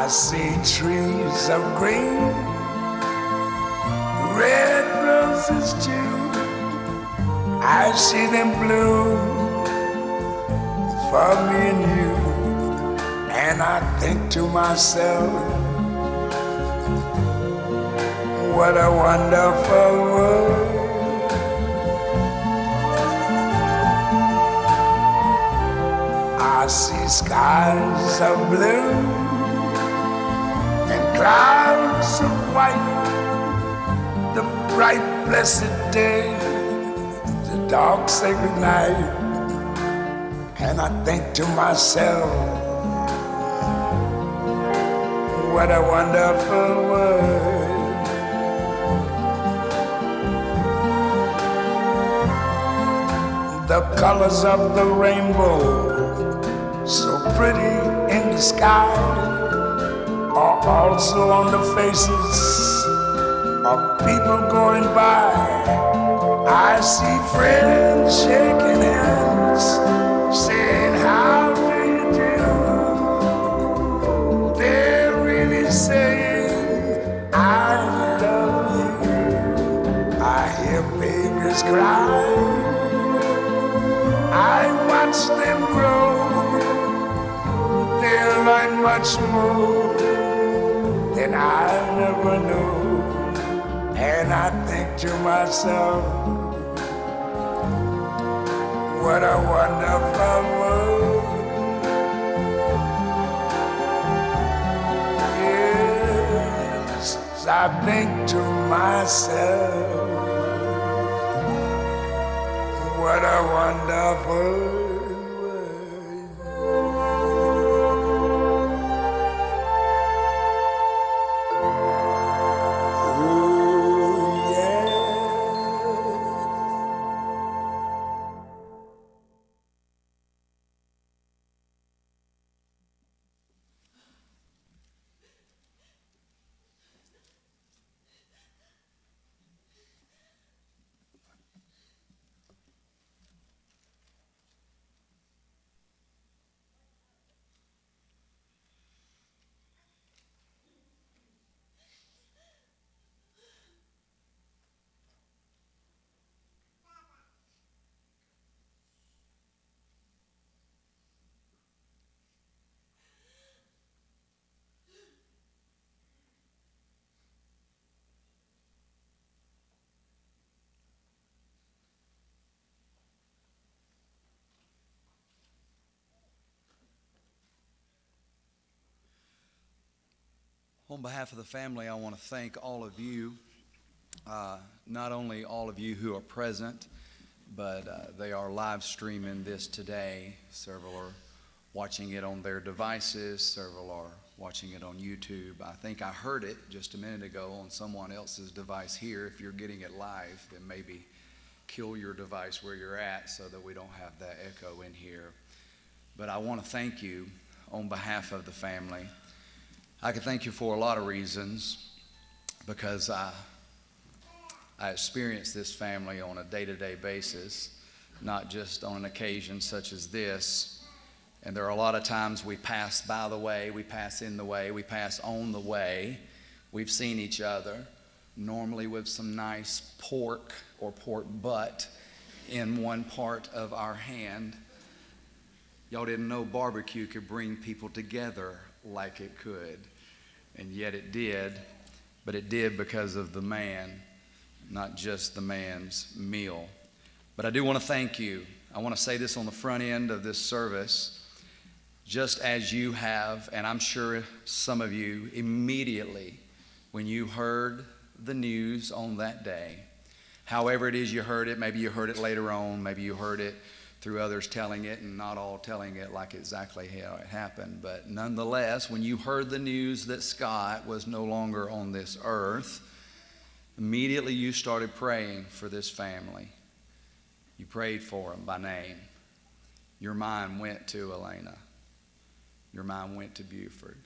I see trees of green, red roses too. I see them bloom for me and you. And I think to myself, what a wonderful world. I see skies of blue and clouds of white, the bright blessed day, the dark sacred night. And I think to myself, what a wonderful world. The colors of the rainbow, so pretty in the sky, are also on the faces of people going by. I see friends shaking hands, saying, how do you do? They're really saying, I love you. I hear babies cry, I watch them grow. They'll learn much more than I never knew. And I think to myself, what a wonderful world. Yes, I think to myself, what a wonderful world. On behalf of the family, I want to thank all of you, not only all of you who are present, but they are live streaming this today. Several are watching it on their devices. Several are watching it on YouTube. I think I heard it just a minute ago on someone else's device here. If you're getting it live, then maybe kill your device where you're at so that we don't have that echo in here. But I want to thank you on behalf of the family. I can thank you for a lot of reasons, because I experience this family on a day-to-day basis, not just on an occasion such as this. And there are a lot of times we pass by the way, we pass in the way, we pass on the way. We've seen each other, normally with some nice pork or pork butt in one part of our hand. Y'all didn't know barbecue could bring people together like it could. And yet it did, but it did because of the man, not just the man's meal. But I do want to thank you. I want to say this on the front end of this service. Just as you have, and I'm sure some of you immediately, when you heard the news on that day, however it is you heard it, maybe you heard it later on, maybe you heard it through others telling it and not all telling it like exactly how it happened. But nonetheless, when you heard the news that Scot was no longer on this earth, immediately you started praying for this family. You prayed for them by name. Your mind went to Elena. Your mind went to Buford,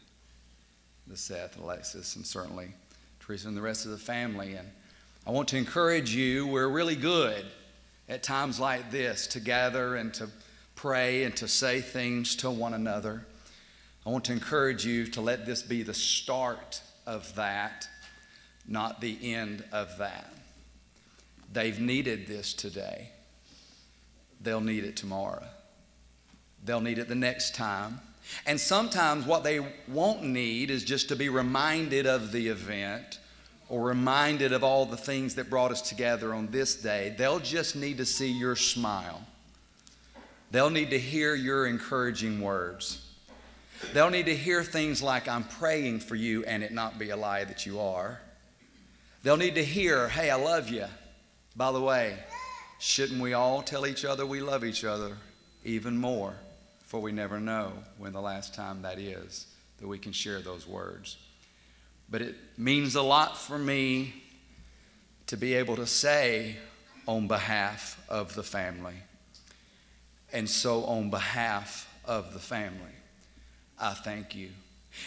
the Seth, Alexis, and certainly Teresa and the rest of the family. And I want to encourage you, we're really good at times like this to gather and to pray and to say things to one another. I want to encourage you to let this be the start of that, not the end of that. They've needed this today. They'll need it tomorrow. They'll need it the next time. And sometimes what they won't need is just to be reminded of the event or reminded of all the things that brought us together on this day. They'll just need to see your smile. They'll need to hear your encouraging words. They'll need to hear things like, I'm praying for you, and it not be a lie that you are. They'll need to hear, hey, I love you. By the way, shouldn't we all tell each other we love each other even more? For we never know when the last time that is that we can share those words. But it means a lot for me to be able to say on behalf of the family. And so on behalf of the family, I thank you.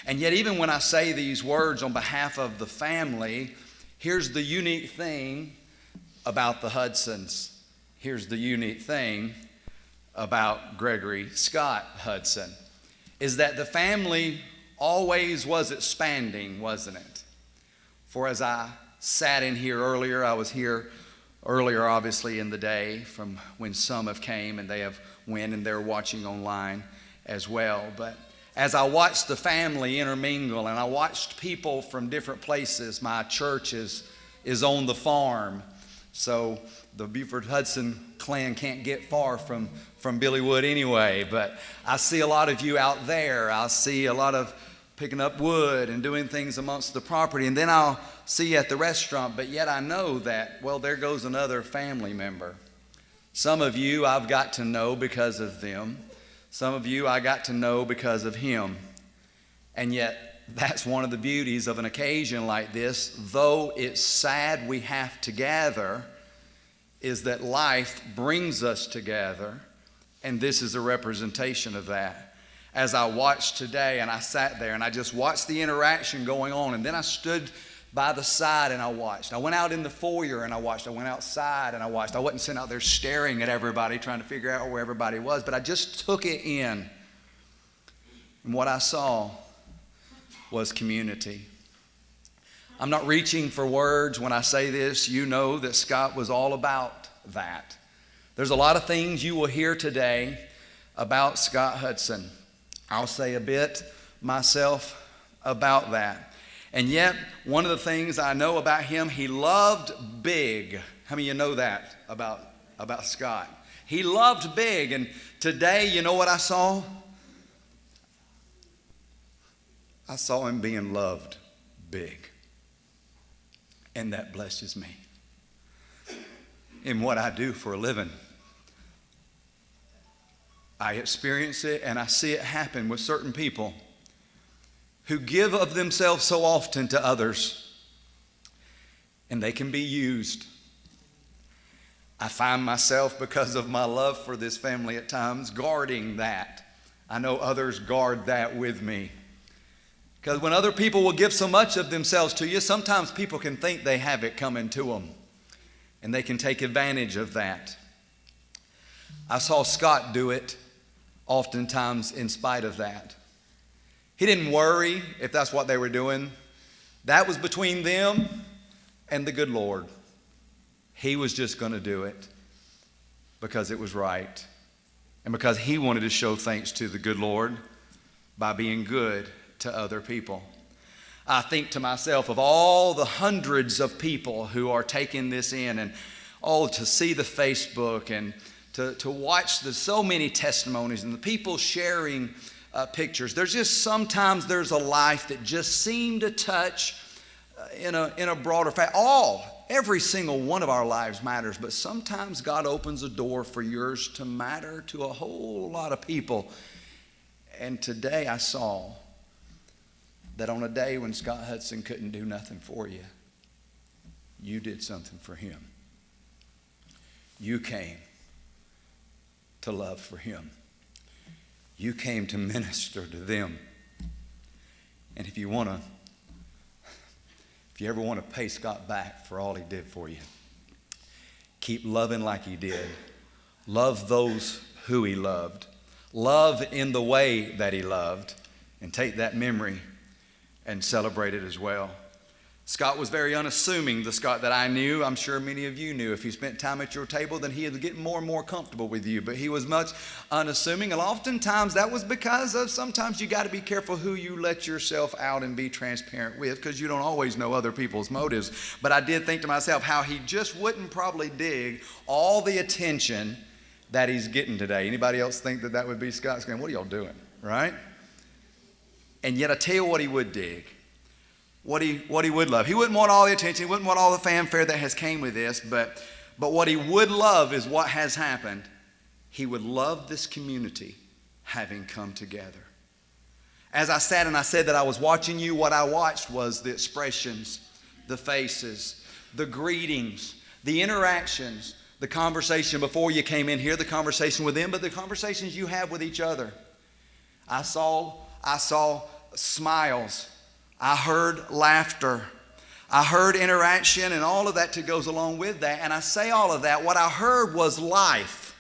And yet even when I say these words on behalf of the family, here's the unique thing about the Hudsons. Here's the unique thing about Gregory Scott Hudson, is that the family always was expanding, wasn't it? For as I sat in here earlier, I was here earlier obviously in the day from when some have came and they have went and they're watching online as well. But as I watched the family intermingle and I watched people from different places, my church is on the farm. So the Buford Hudson clan can't get far from Billywood anyway, but I see a lot of you out there. I see a lot of picking up wood and doing things amongst the property, and then I'll see you at the restaurant, but yet I know that, well, there goes another family member. Some of you I've got to know because of them. Some of you I got to know because of him. And yet that's one of the beauties of an occasion like this, though it's sad we have to gather, is that life brings us together, and this is a representation of that. As I watched today, and I sat there, and I just watched the interaction going on, and then I stood by the side and I watched. I went out in the foyer and I watched. I went outside and I watched. I wasn't sitting out there staring at everybody, trying to figure out where everybody was, but I just took it in. And what I saw was community. I'm not reaching for words when I say this. You know that Scott was all about that. There's a lot of things you will hear today about Scott Hudson. I'll say a bit myself about that. And yet, one of the things I know about him, he loved big. How many of you know that about Scott? He loved big. And today, you know what I saw? I saw him being loved big. And that blesses me in what I do for a living. I experience it and I see it happen with certain people who give of themselves so often to others, and they can be used. I find myself, because of my love for this family at times, guarding that. I know others guard that with me. Because when other people will give so much of themselves to you, sometimes people can think they have it coming to them, and they can take advantage of that. I saw Scott do it oftentimes in spite of that. He didn't worry if that's what they were doing. That was between them and the good Lord. He was just going to do it because it was right and because he wanted to show thanks to the good Lord by being good to other people. I think to myself of all the hundreds of people who are taking this in, and to see the Facebook and to watch so many testimonies and the people sharing pictures. Sometimes there's a life that just seemed to touch in a broader fact. Every single one of our lives matters, but sometimes God opens a door for yours to matter to a whole lot of people. And today I saw that on a day when Scott Hudson couldn't do nothing for you, you did something for him. You came to love for him. You came to minister to them. And if you ever want to pay Scott back for all he did for you, keep loving like he did. Love those who he loved. Love in the way that he loved. and take that memory and celebrate it as well. Scott was very unassuming, the Scott that I knew. I'm sure many of you knew. If he spent time at your table, then he was getting more and more comfortable with you. But he was much unassuming, and oftentimes that was because of sometimes you got to be careful who you let yourself out and be transparent with, because you don't always know other people's motives. But I did think to myself how he just wouldn't probably dig all the attention that he's getting today. Anybody else think that would be Scott saying, what are y'all doing, right? And yet I tell you what he would dig. What he would love. He wouldn't want all the attention. He wouldn't want all the fanfare that has came with this. But what he would love is what has happened. He would love this community having come together. As I sat and I said that I was watching you, what I watched was the expressions, the faces, the greetings, the interactions, the conversation before you came in here, the conversation with them, but the conversations you have with each other. I saw smiles. I heard laughter. I heard interaction and all of that that goes along with that. And I say all of that. What I heard was life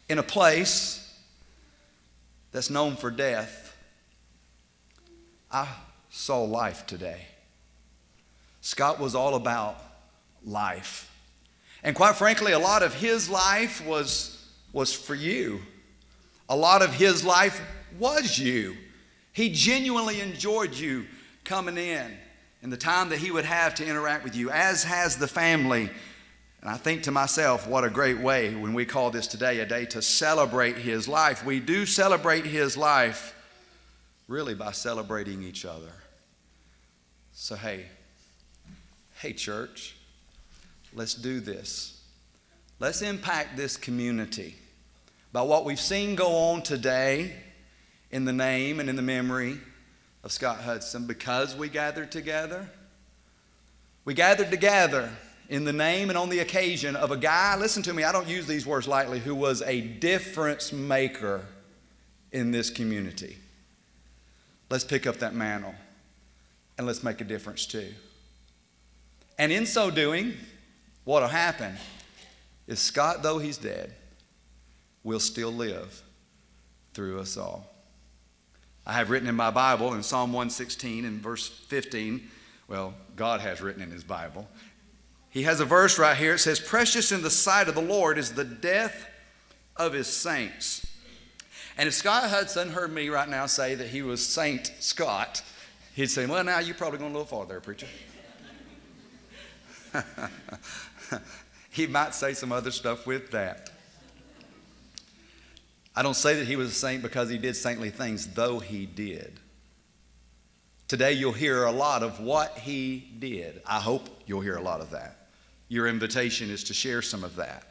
in a place that's known for death. I saw life today. Scott was all about life. And quite frankly, a lot of his life was for you. A lot of his life was you. He genuinely enjoyed you coming in and the time that he would have to interact with you, as has the family. And I think to myself, what a great way when we call this today a day to celebrate his life. We do celebrate his life really by celebrating each other. So hey church, let's do this. Let's impact this community by what we've seen go on today in the name and in the memory of Scott Hudson, because we gathered together. We gathered together in the name and on the occasion of a guy, listen to me, I don't use these words lightly, who was a difference maker in this community. Let's pick up that mantle and let's make a difference too. And in so doing, what will happen is Scott, though he's dead, will still live through us all. I have written in my Bible in Psalm 116 and verse 15, well, God has written in his Bible. He has a verse right here. It says, precious in the sight of the Lord is the death of his saints. And if Scott Hudson heard me right now say that he was Saint Scott, he'd say, well, now you're probably going a little far there, preacher. He might say some other stuff with that. I don't say that he was a saint because he did saintly things, though he did. Today you'll hear a lot of what he did. I hope you'll hear a lot of that. Your invitation is to share some of that.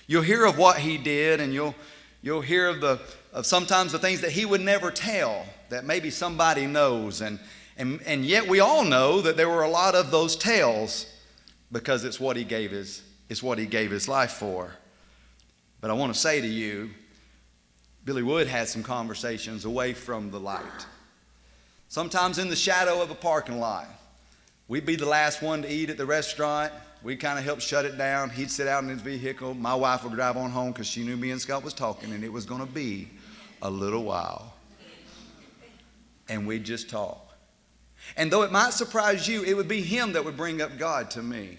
You'll hear of what he did, and you'll hear of sometimes the things that he would never tell that maybe somebody knows. And yet we all know that there were a lot of those tales because it's what he gave his life for. But I want to say to you, Billy Wood had some conversations away from the light. Sometimes in the shadow of a parking lot. We'd be the last one to eat at the restaurant. We'd kind of help shut it down. He'd sit out in his vehicle. My wife would drive on home because she knew me and Scott was talking, and it was going to be a little while. And we'd just talk. And though it might surprise you, it would be him that would bring up God to me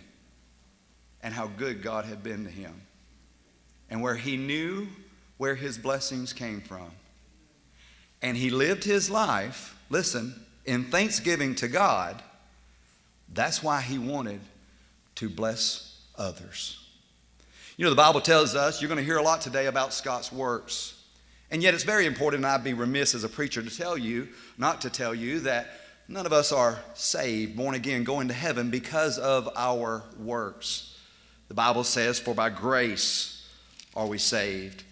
and how good God had been to him and where he knew where his blessings came from. And he lived his life, listen, in thanksgiving to God. That's why he wanted to bless others. You know, the Bible tells us, you're going to hear a lot today about Scott's works. And yet it's very important, and I'd be remiss as a preacher to tell you, not to tell you, that none of us are saved, born again, going to heaven because of our works. The Bible says, for by grace are we saved,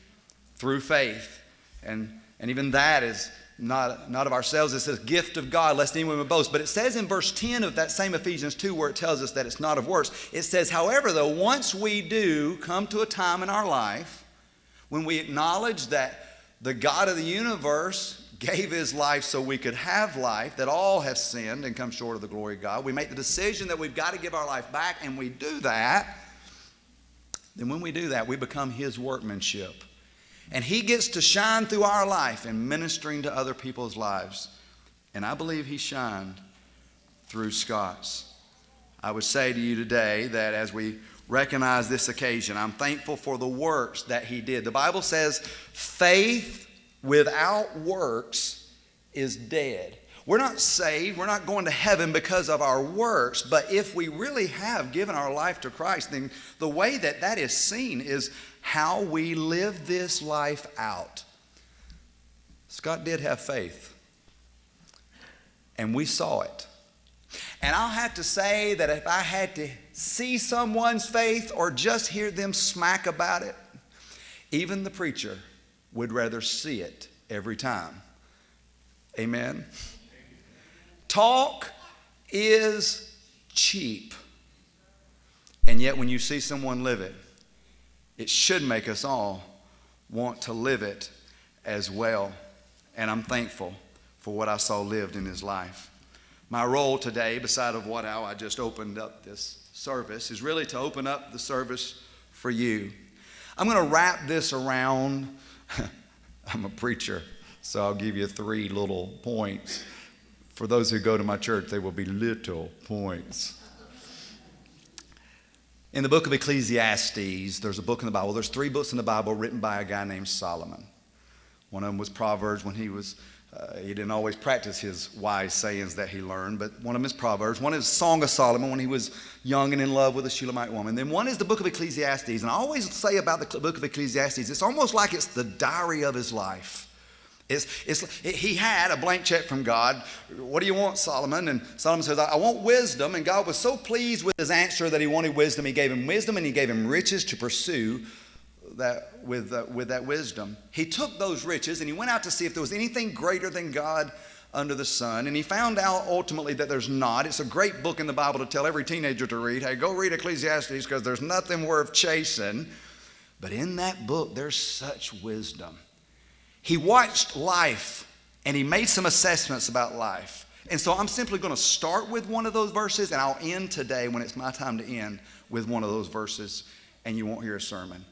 through faith. And even that is not of ourselves. It says gift of God, lest anyone would boast. But it says in verse 10 of that same Ephesians 2 where it tells us that it's not of works. It says, however, though, once we do come to a time in our life when we acknowledge that the God of the universe gave his life so we could have life, that all have sinned and come short of the glory of God. We make the decision that we've got to give our life back, and we do that. Then when we do that, we become his workmanship. And he gets to shine through our life in ministering to other people's lives. And I believe he shined through Scot's. I would say to you today that as we recognize this occasion, I'm thankful for the works that he did. The Bible says faith without works is dead. We're not saved, we're not going to heaven because of our works, but if we really have given our life to Christ, then the way that that is seen is how we live this life out. Scott did have faith, and we saw it. And I'll have to say that if I had to see someone's faith or just hear them smack about it, even the preacher would rather see it every time. Amen? Talk is cheap. And yet when you see someone live it, it should make us all want to live it as well. And I'm thankful for what I saw lived in his life. My role today, beside of how I just opened up this service, is really to open up the service for you. I'm going to wrap this around. I'm a preacher, so I'll give you 3 little points. For those who go to my church, they will be little points. In the book of Ecclesiastes, there's a book in the Bible. There's 3 books in the Bible written by a guy named Solomon. One of them was Proverbs when he didn't always practice his wise sayings that he learned, but one of them is Proverbs. One is Song of Solomon when he was young and in love with a Shulamite woman. Then one is the book of Ecclesiastes. And I always say about the book of Ecclesiastes, it's almost like it's the diary of his life. He had a blank check from God. What do you want, Solomon? And Solomon says, I want wisdom. And God was so pleased with his answer that he wanted wisdom. He gave him wisdom and he gave him riches to pursue that with that wisdom. He took those riches and he went out to see if there was anything greater than God under the sun. And he found out ultimately that there's not. It's a great book in the Bible to tell every teenager to read. Hey, go read Ecclesiastes because there's nothing worth chasing. But in that book, there's such wisdom. He watched life and he made some assessments about life. And so I'm simply going to start with one of those verses and I'll end today when it's my time to end with one of those verses and you won't hear a sermon.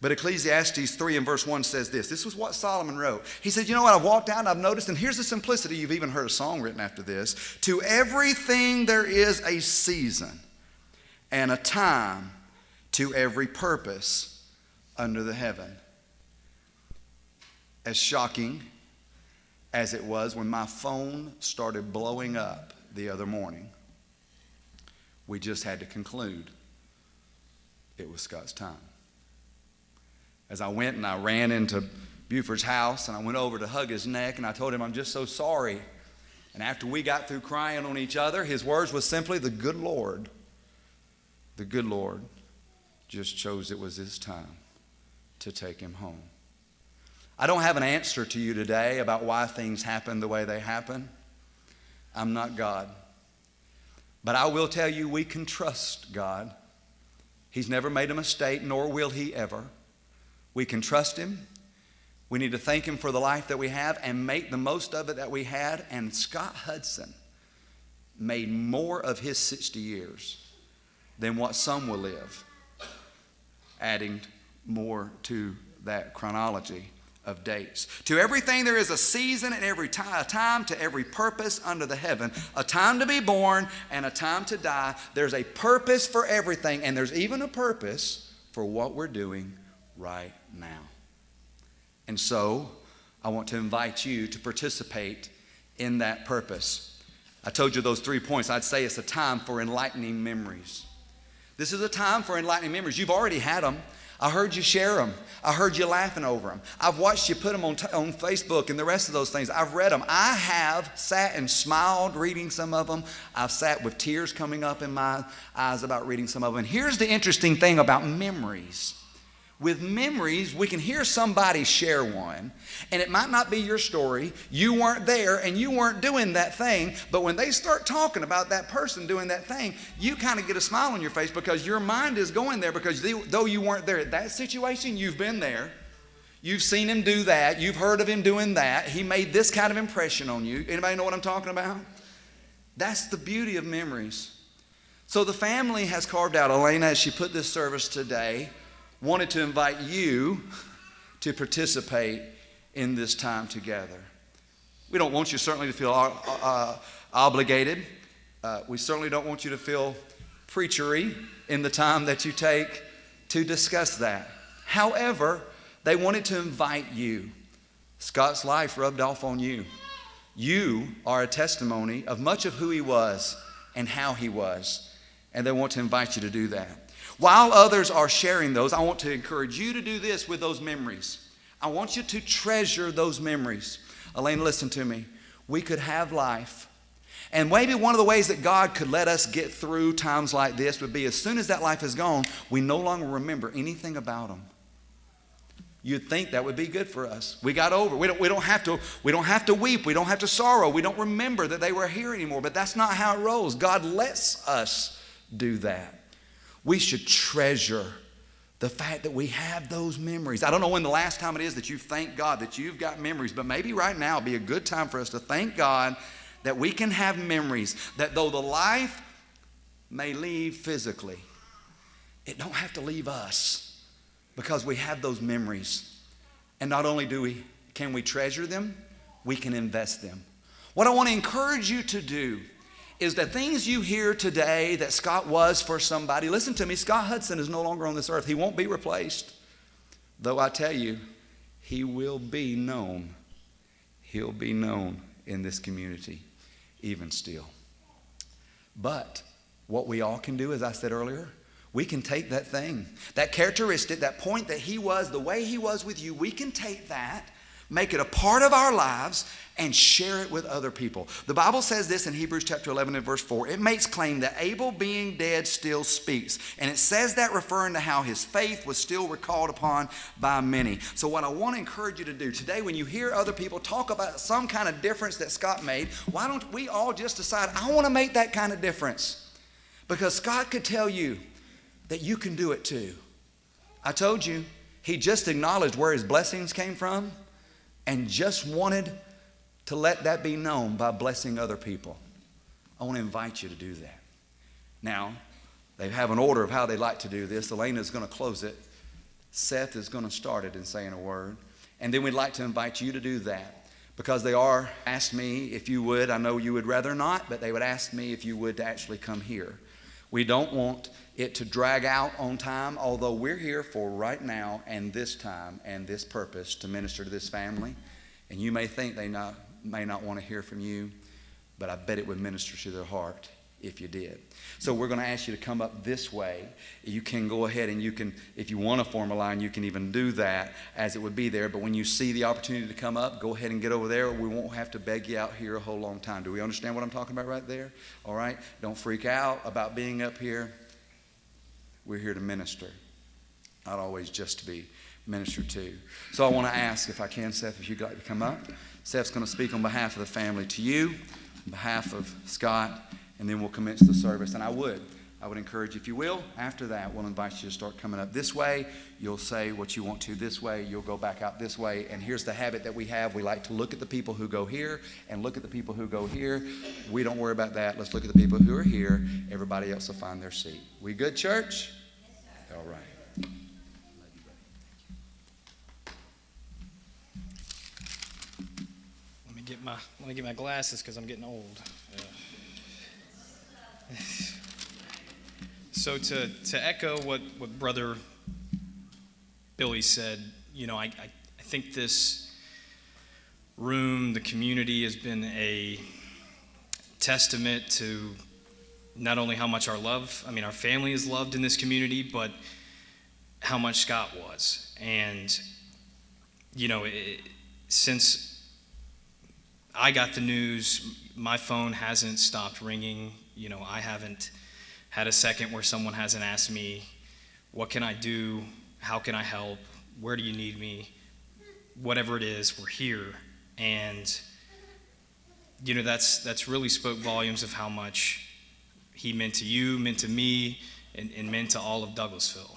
But Ecclesiastes 3 and verse 1 says this. This was what Solomon wrote. He said, you know what, I've walked out and I've noticed, and here's the simplicity. You've even heard a song written after this. To everything there is a season and a time to every purpose under the heaven. As shocking as it was when my phone started blowing up the other morning, we just had to conclude it was Scott's time. As I went and I ran into Buford's house and I went over to hug his neck and I told him I'm just so sorry. And after we got through crying on each other, his words was simply, the good Lord just chose it was his time to take him home. I don't have an answer to you today about why things happen the way they happen. I'm not God. But I will tell you we can trust God. He's never made a mistake, nor will he ever. We can trust him. We need to thank him for the life that we have and make the most of it that we had. And Scott Hudson made more of his 60 years than what some will live, adding more to that chronology of dates. To everything there is a season and every time to every purpose under the heaven. A time to be born and a time to die. There's a purpose for everything, and there's even a purpose for what we're doing right now. And so I want to invite you to participate in that purpose. I told you those 3 points. I'd say it's a time for enlightening memories. This is a time for enlightening memories. You've already had them. I heard you share them. I heard you laughing over them. I've watched you put them on Facebook and the rest of those things. I've read them. I have sat and smiled reading some of them. I've sat with tears coming up in my eyes about reading some of them. And here's the interesting thing about memories. With memories, we can hear somebody share one, and it might not be your story. You weren't there, and you weren't doing that thing, but when they start talking about that person doing that thing, you kind of get a smile on your face because your mind is going there because though you weren't there at that situation, you've been there. You've seen him do that. You've heard of him doing that. He made this kind of impression on you. Anybody know what I'm talking about? That's the beauty of memories. So the family has carved out, Elena, as she put this service today, wanted to invite you to participate in this time together. We don't want you certainly to feel obligated. We certainly don't want you to feel preachery in the time that you take to discuss that. However, they wanted to invite you. Scot's life rubbed off on you. You are a testimony of much of who he was and how he was. And they want to invite you to do that. While others are sharing those, I want to encourage you to do this with those memories. I want you to treasure those memories. Elaine, listen to me. We could have life. And maybe one of the ways that God could let us get through times like this would be as soon as that life is gone, we no longer remember anything about them. You'd think that would be good for us. We got over. We don't have to weep. We don't have to sorrow. We don't remember that they were here anymore. But that's not how it rolls. God lets us do that. We should treasure the fact that we have those memories. I don't know when the last time it is that you thank God that you've got memories, but maybe right now would be a good time for us to thank God that we can have memories, that though the life may leave physically, it don't have to leave us. Because we have those memories. And not only can we treasure them, we can invest them. What I want to encourage you to do is the things you hear today that Scot was for somebody. Listen to me, Scot Hudson is no longer on this earth. He won't be replaced. Though I tell you, he will be known. He'll be known in this community, even still. But what we all can do, as I said earlier, we can take that thing, that characteristic, that point that he was, the way he was with you, we can take that, make it a part of our lives, and share it with other people. The Bible says this in Hebrews chapter 11 and verse 4. It makes claim that Abel being dead still speaks. And it says that referring to how his faith was still recalled upon by many. So what I want to encourage you to do today, when you hear other people talk about some kind of difference that Scot made, why don't we all just decide, I want to make that kind of difference? Because Scot could tell you that you can do it too. I told you, he just acknowledged where his blessings came from and just wanted to let that be known by blessing other people. I want to invite you to do that. Now, they have an order of how they like to do this. Elena is going to close it. Seth is going to start it in saying a word. And then we'd like to invite you to do that. Because they asked me if you would, I know you would rather not, but they would ask me if you would to actually come here. We don't want it to drag out on time, although we're here for right now and this time and this purpose to minister to this family. And you may think they may not want to hear from you, but I bet it would minister to their heart if you did. So we're going to ask you to come up this way. You can go ahead and you can, if you want to form a line, you can even do that as it would be there. But when you see the opportunity to come up, go ahead and get over there. We won't have to beg you out here a whole long time. Do we understand what I'm talking about right there? All right? Don't freak out about being up here. We're here to minister, not always just to be ministered to. So I want to ask, if I can, Seth, if you'd like to come up. Seth's going to speak on behalf of the family to you, on behalf of Scot, and then we'll commence the service. And I would encourage you, if you will, after that, we'll invite you to start coming up this way. You'll say what you want to this way. You'll go back out this way. And here's the habit that we have. We like to look at the people who go here and look at the people who go here. We don't worry about that. Let's look at the people who are here. Everybody else will find their seat. We good, church? Yes, sir. All right. Let me get my glasses because I'm getting old. So to echo what Brother Billy said, you know, I think this room, the community, has been a testament to not only how much our family is loved in this community, but how much Scot was. And, you know, since I got the news, my phone hasn't stopped ringing. You know, I haven't had a second where someone hasn't asked me, what can I do? How can I help? Where do you need me? Whatever it is, we're here. And, you know, that's really spoke volumes of how much he meant to you, meant to me, and meant to all of Douglasville.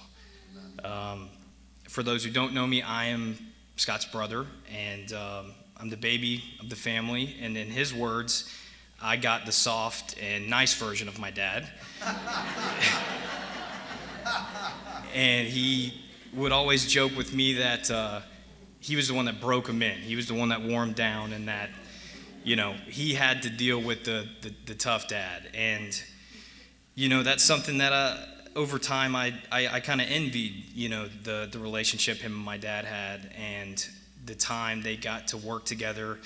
For those who don't know me, I am Scot's brother, and I'm the baby of the family, and in his words, I got the soft and nice version of my dad. And he would always joke with me that he was the one that broke them in. He was the one that wore them down, and that, he had to deal with the tough dad. And, that's something that over time I kind of envied, the relationship him and my dad had, and the time they got to work together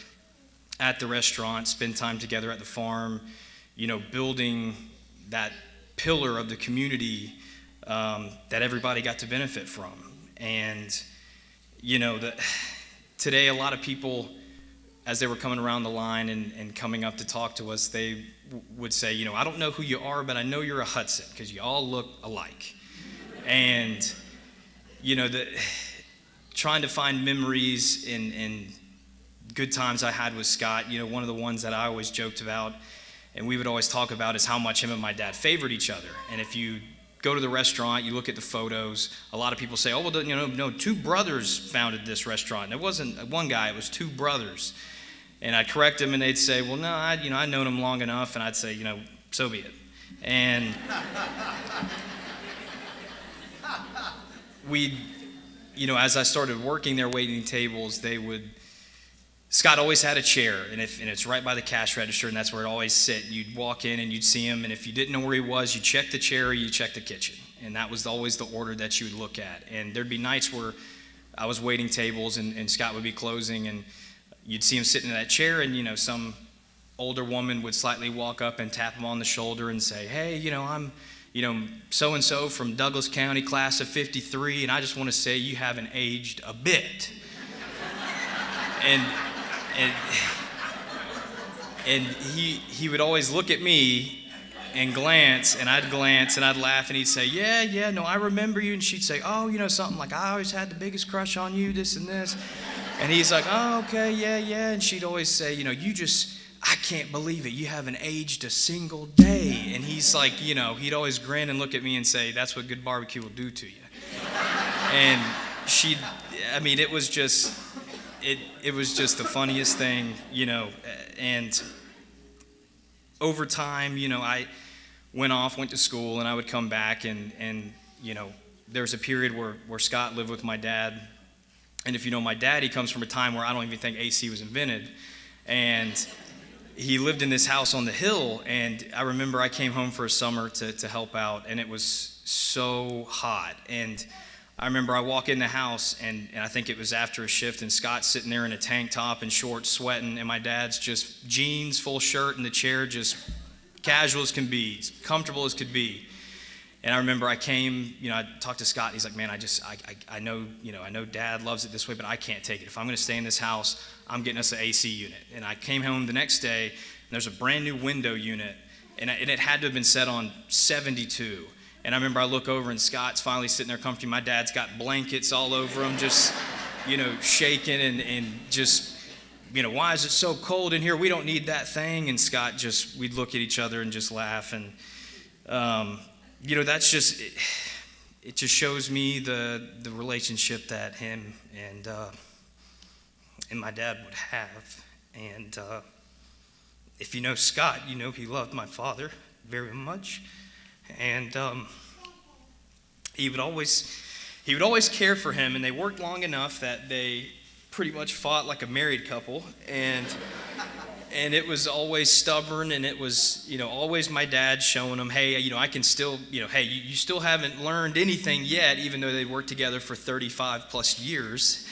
at the restaurant, spend time together at the farm, building that pillar of the community that everybody got to benefit from. And, today a lot of people, as they were coming around the line and coming up to talk to us, they would say, I don't know who you are, but I know you're a Hudson because you all look alike. And, trying to find memories in good times I had with Scot, one of the ones that I always joked about and we would always talk about is how much him and my dad favored each other. And if you go to the restaurant, you look at the photos, a lot of people say, oh, well, no, two brothers founded this restaurant. And it wasn't one guy, it was two brothers. And I'd correct them and they'd say, well, no, I'd known him long enough. And I'd say, so be it. And as I started working there waiting tables, Scot always had a chair, and it's right by the cash register, and that's where it always sit. You'd walk in and you'd see him, and if you didn't know where he was, you checked the chair or you checked the kitchen. And that was always the order that you would look at. And there'd be nights where I was waiting tables and Scot would be closing, and you'd see him sitting in that chair, and some older woman would slightly walk up and tap him on the shoulder and say, hey, I'm so-and-so from Douglas County, class of 53, and I just want to say you haven't aged a bit. And he would always look at me and glance, and I'd glance, and I'd laugh, and he'd say, yeah, no, I remember you. And she'd say, oh, something like, I always had the biggest crush on you, this and this. And he's like, oh, okay, yeah. And she'd always say, I can't believe it. You haven't aged a single day. And he's like, he'd always grin and look at me and say, that's what good barbecue will do to you. And it was just... It was just the funniest thing, and over time, I went to school, and I would come back, and there was a period where Scot lived with my dad, and if you know my dad, he comes from a time where I don't even think AC was invented, and he lived in this house on the hill, and I remember I came home for a summer to help out, and it was so hot, and I remember I walk in the house, and I think it was after a shift, and Scott's sitting there in a tank top and shorts, sweating, and my dad's just jeans, full shirt, in the chair, just casual as can be, comfortable as could be. And I remember I came, I talked to Scot, and he's like, man, I know Dad loves it this way, but I can't take it. If I'm going to stay in this house, I'm getting us an AC unit. And I came home the next day, and there's a brand new window unit, and it had to have been set on 72. And I remember I look over and Scott's finally sitting there comfy. My dad's got blankets all over him, just, shaking and just, why is it so cold in here? We don't need that thing. And Scot we'd look at each other and just laugh. And, that's just, it just shows me the relationship that him and my dad would have. And if you know Scot, he loved my father very much. And he would always care for him, and they worked long enough that they pretty much fought like a married couple, and it was always stubborn, and it was always my dad showing him, hey, I can still, hey, you still haven't learned anything yet, even though they worked together for 35 plus years.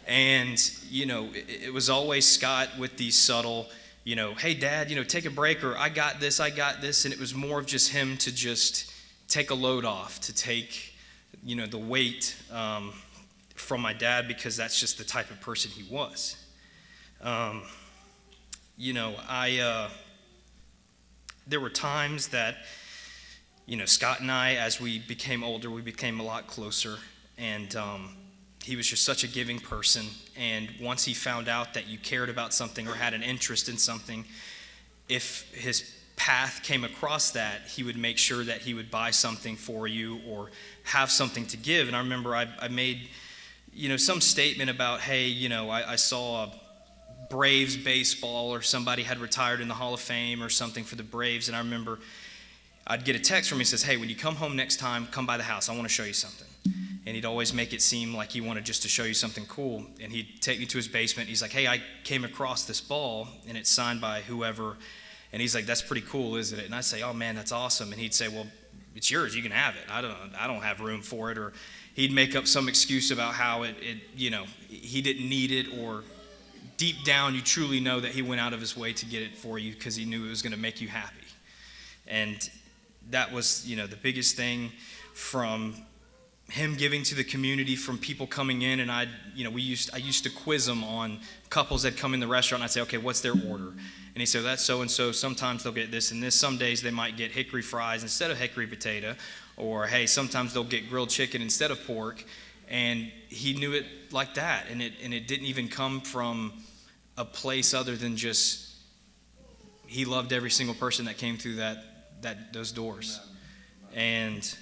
And it was always Scot with these subtle, hey, Dad, take a break, or I got this. And it was more of just him to just take a load off, to take, the weight from my dad, because that's just the type of person he was. There were times that, Scot and I, as we became older, we became a lot closer, and he was just such a giving person, and once he found out that you cared about something or had an interest in something, if his path came across that, he would make sure that he would buy something for you or have something to give. And I remember I made, some statement about, hey, I saw a Braves baseball, or somebody had retired in the Hall of Fame or something for the Braves, and I remember I'd get a text from him that says, hey, when you come home next time, come by the house, I want to show you something. and he'd always make it seem like he wanted just to show you something cool. And he'd take me to his basement. He's like, hey, I came across this ball, and it's signed by whoever. And he's like, that's pretty cool, isn't it? And I'd say, oh, man, that's awesome. And he'd say, well, it's yours. You can have it. I don't have room for it. Or he'd make up some excuse about how he didn't need it, or deep down you truly know that he went out of his way to get it for you because he knew it was going to make you happy. And that was, the biggest thing, from him giving to the community, from people coming in. And I used to quiz him on couples that come in the restaurant. I'd say, okay, what's their order? And he'd say, that's so-and-so. Sometimes they'll get this and this. Some days they might get hickory fries instead of hickory potato. Or, hey, sometimes they'll get grilled chicken instead of pork. And he knew it like that. And it didn't even come from a place other than just he loved every single person that came through those doors. And,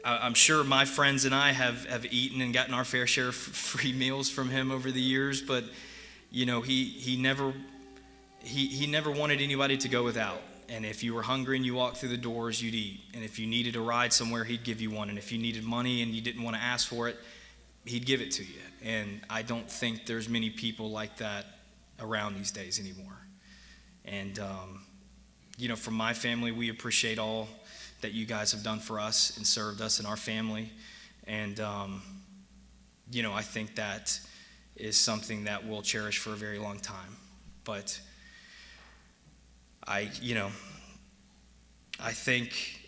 I'm sure my friends and I have eaten and gotten our fair share of free meals from him over the years, but he never wanted anybody to go without. And if you were hungry and you walked through the doors, you'd eat. And if you needed a ride somewhere, he'd give you one. And if you needed money and you didn't want to ask for it, he'd give it to you. And I don't think there's many people like that around these days anymore. And from my family, we appreciate all that you guys have done for us and served us and our family. And, I think that is something that we'll cherish for a very long time. But I think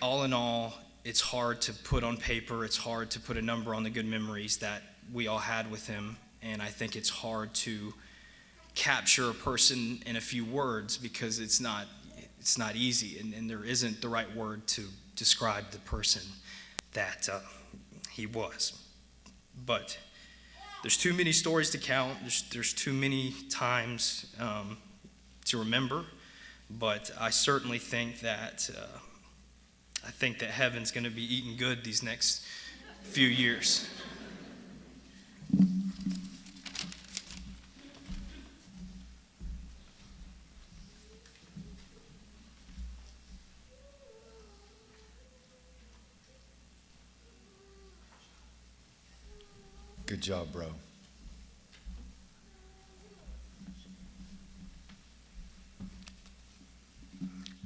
all in all, it's hard to put on paper, it's hard to put a number on the good memories that we all had with him. And I think it's hard to capture a person in a few words, because it's not easy, and there isn't the right word to describe the person that he was. But there's too many stories to count. There's too many times to remember. But I certainly think that heaven's going to be eating good these next few years. Good job, bro.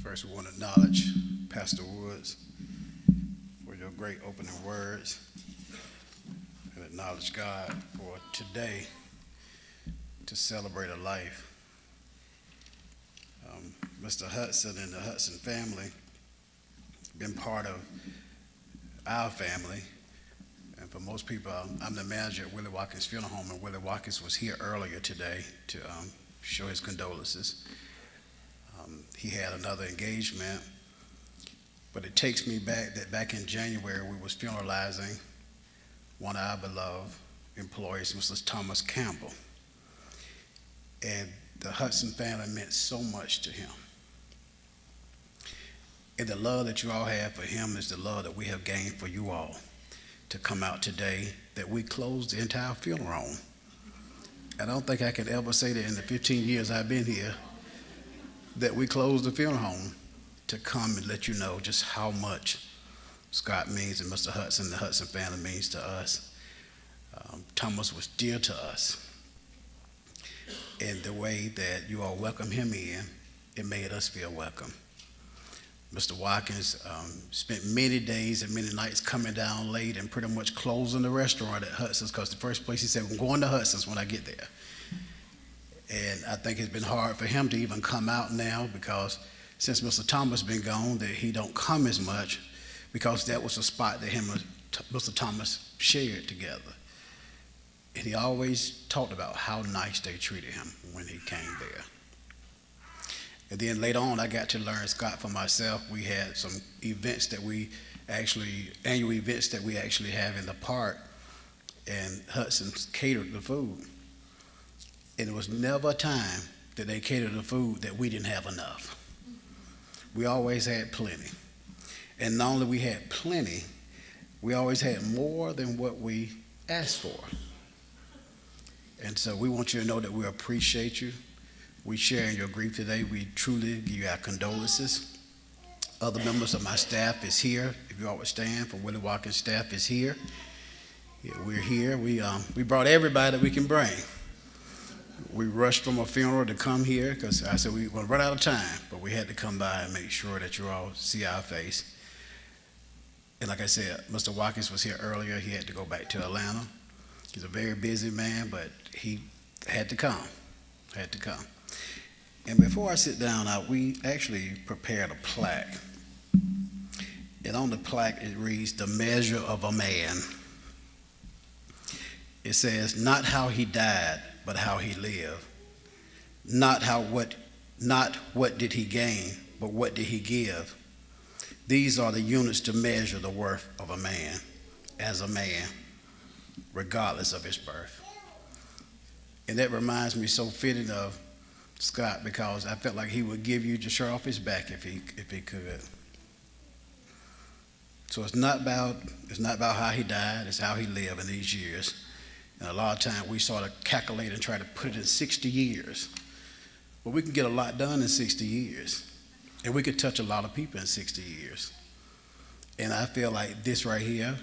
First, we want to acknowledge Pastor Woods for your great opening words, and acknowledge God for today to celebrate a life. Mr. Hudson and the Hudson family been part of our family. And for most people, I'm the manager at Willie Watkins Funeral Home, and Willie Watkins was here earlier today to show his condolences. He had another engagement, but it takes me back that back in January, we was funeralizing one of our beloved employees, Mr. Thomas Campbell. And the Hudson family meant so much to him. And the love that you all have for him is the love that we have gained for you all to come out today, that we closed the entire funeral home. I don't think I can ever say that in the 15 years I've been here, that we closed the funeral home to come and let you know just how much Scott means and Mr. Hudson, the Hudson family means to us. Thomas was dear to us. And the way that you all welcome him in, it made us feel welcome. Mr. Watkins spent many days and many nights coming down late and pretty much closing the restaurant at Hudson's, because the first place he said, I'm going to Hudson's when I get there. And I think it's been hard for him to even come out now, because since Mr. Thomas been gone, that he don't come as much, because that was a spot that him and Mr. Thomas shared together. And he always talked about how nice they treated him when he came there. And then later on, I got to learn Scott for myself. We had some events that annual events that we actually have in the park, and Hudson catered the food. And there was never a time that they catered the food that we didn't have enough. We always had plenty. And not only we had plenty, we always had more than what we asked for. And so we want you to know that we appreciate you. We share in your grief today. We truly give you our condolences. Other members of my staff is here. If you all would stand, for Willie Watkins' staff is here. Yeah, we're here. We brought everybody that we can bring. We rushed from a funeral to come here because I said we were going to run out of time, but we had to come by and make sure that you all see our face. And like I said, Mr. Watkins was here earlier. He had to go back to Atlanta. He's a very busy man, but he had to come. And before I sit down, we actually prepared a plaque. And on the plaque, it reads, "The measure of a man." It says, not how he died, but how he lived. Not what did he gain, but what did he give. These are the units to measure the worth of a man as a man, regardless of his birth. And that reminds me so fitting of Scott, because I felt like he would give you the shirt off his back if he could. So it's not about how he died, it's how he lived in these years. And a lot of times we sort of calculate and try to put it in 60 years. But we can get a lot done in 60 years. And we could touch a lot of people in 60 years. And I feel like this right here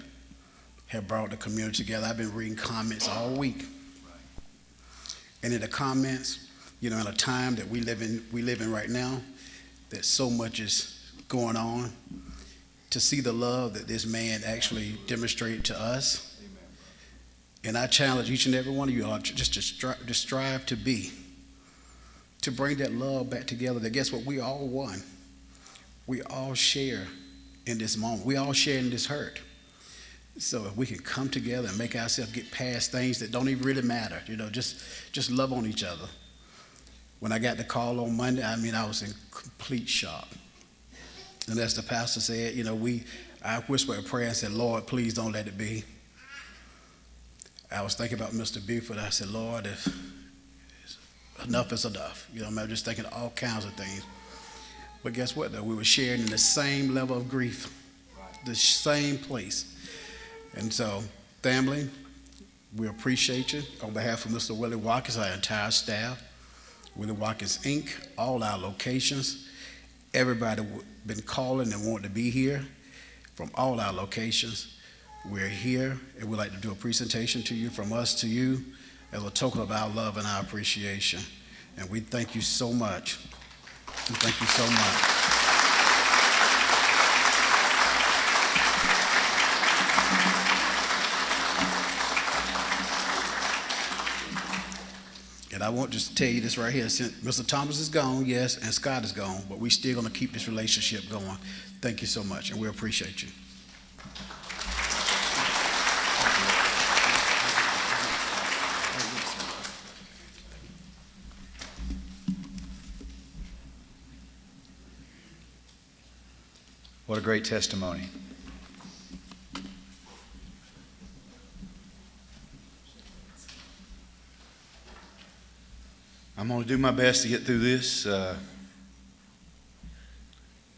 have brought the community together. I've been reading comments all week. And in the comments, in a time that we live in right now, that so much is going on, to see the love that this man actually demonstrated to us. And I challenge each and every one of you all just to strive to bring that love back together. That guess what? We all one. We all share in this moment. We all share in this hurt. So if we can come together and make ourselves get past things that don't even really matter, just love on each other. When I got the call on Monday, I was in complete shock. And as the pastor said, I whispered a prayer and said, Lord, please don't let it be. I was thinking about Mr. Buford. I said, Lord, if enough is enough. I'm just thinking all kinds of things. But guess what, though? We were sharing in the same level of grief, the same place. And so, family, we appreciate you. On behalf of Mr. Willie Watkins, our entire staff, Willie Watkins, Inc., all our locations, everybody been calling and wanting to be here from all our locations. We're here, and we'd like to do a presentation to you, from us to you, as a token of our love and our appreciation. And we thank you so much. Thank you so much. And I want to tell you this right here. Since Mr. Thomas is gone, yes, and Scott is gone, but we're still going to keep this relationship going. Thank you so much, and we appreciate you. What a great testimony. I'm going to do my best to get through this. Those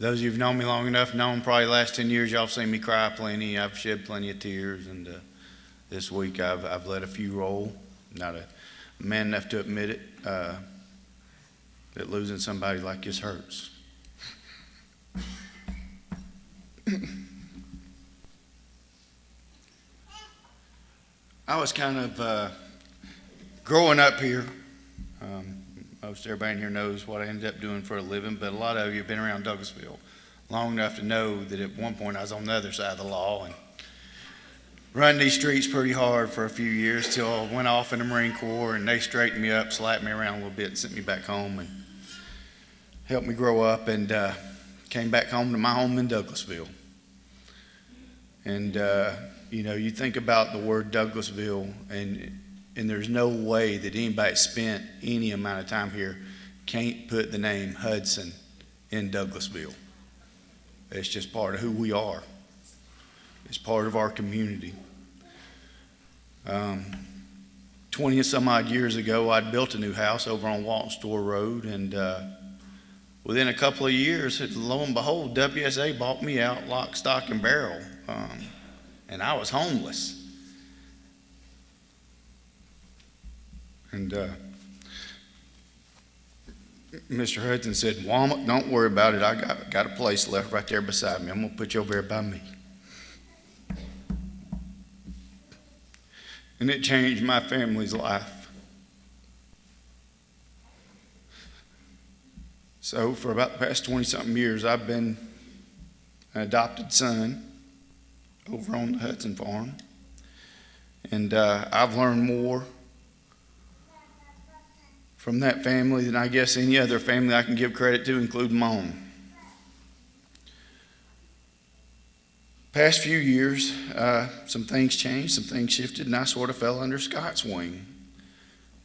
of you who've known me long enough, known probably the last 10 years, y'all have seen me cry plenty. I've shed plenty of tears, and this week I've let a few roll. Not a man enough to admit it, that losing somebody like this hurts. I was kind of growing up here. Most everybody in here knows what I ended up doing for a living, but a lot of you have been around Douglasville long enough to know that at one point I was on the other side of the law and run these streets pretty hard for a few years till I went off in the Marine Corps, and they straightened me up, slapped me around a little bit, and sent me back home and helped me grow up, and came back home to my home in Douglasville. And you think about the word Douglasville, and there's no way that anybody that spent any amount of time here can't put the name Hudson in Douglasville. It's just part of who we are. It's part of our community. 20 some odd years ago, I'd built a new house over on Walton Store Road, and within a couple of years, lo and behold, WSA bought me out lock, stock, and barrel, and I was homeless. And Mr. Hudson said, Walmart, don't worry about it. I got a place left right there beside me. I'm going to put you over there by me. And it changed my family's life. So for about the past 20-something years, I've been an adopted son over on the Hudson farm. And I've learned more from that family than I guess any other family I can give credit to, including my own. Past few years, some things changed, some things shifted, and I sort of fell under Scot's wing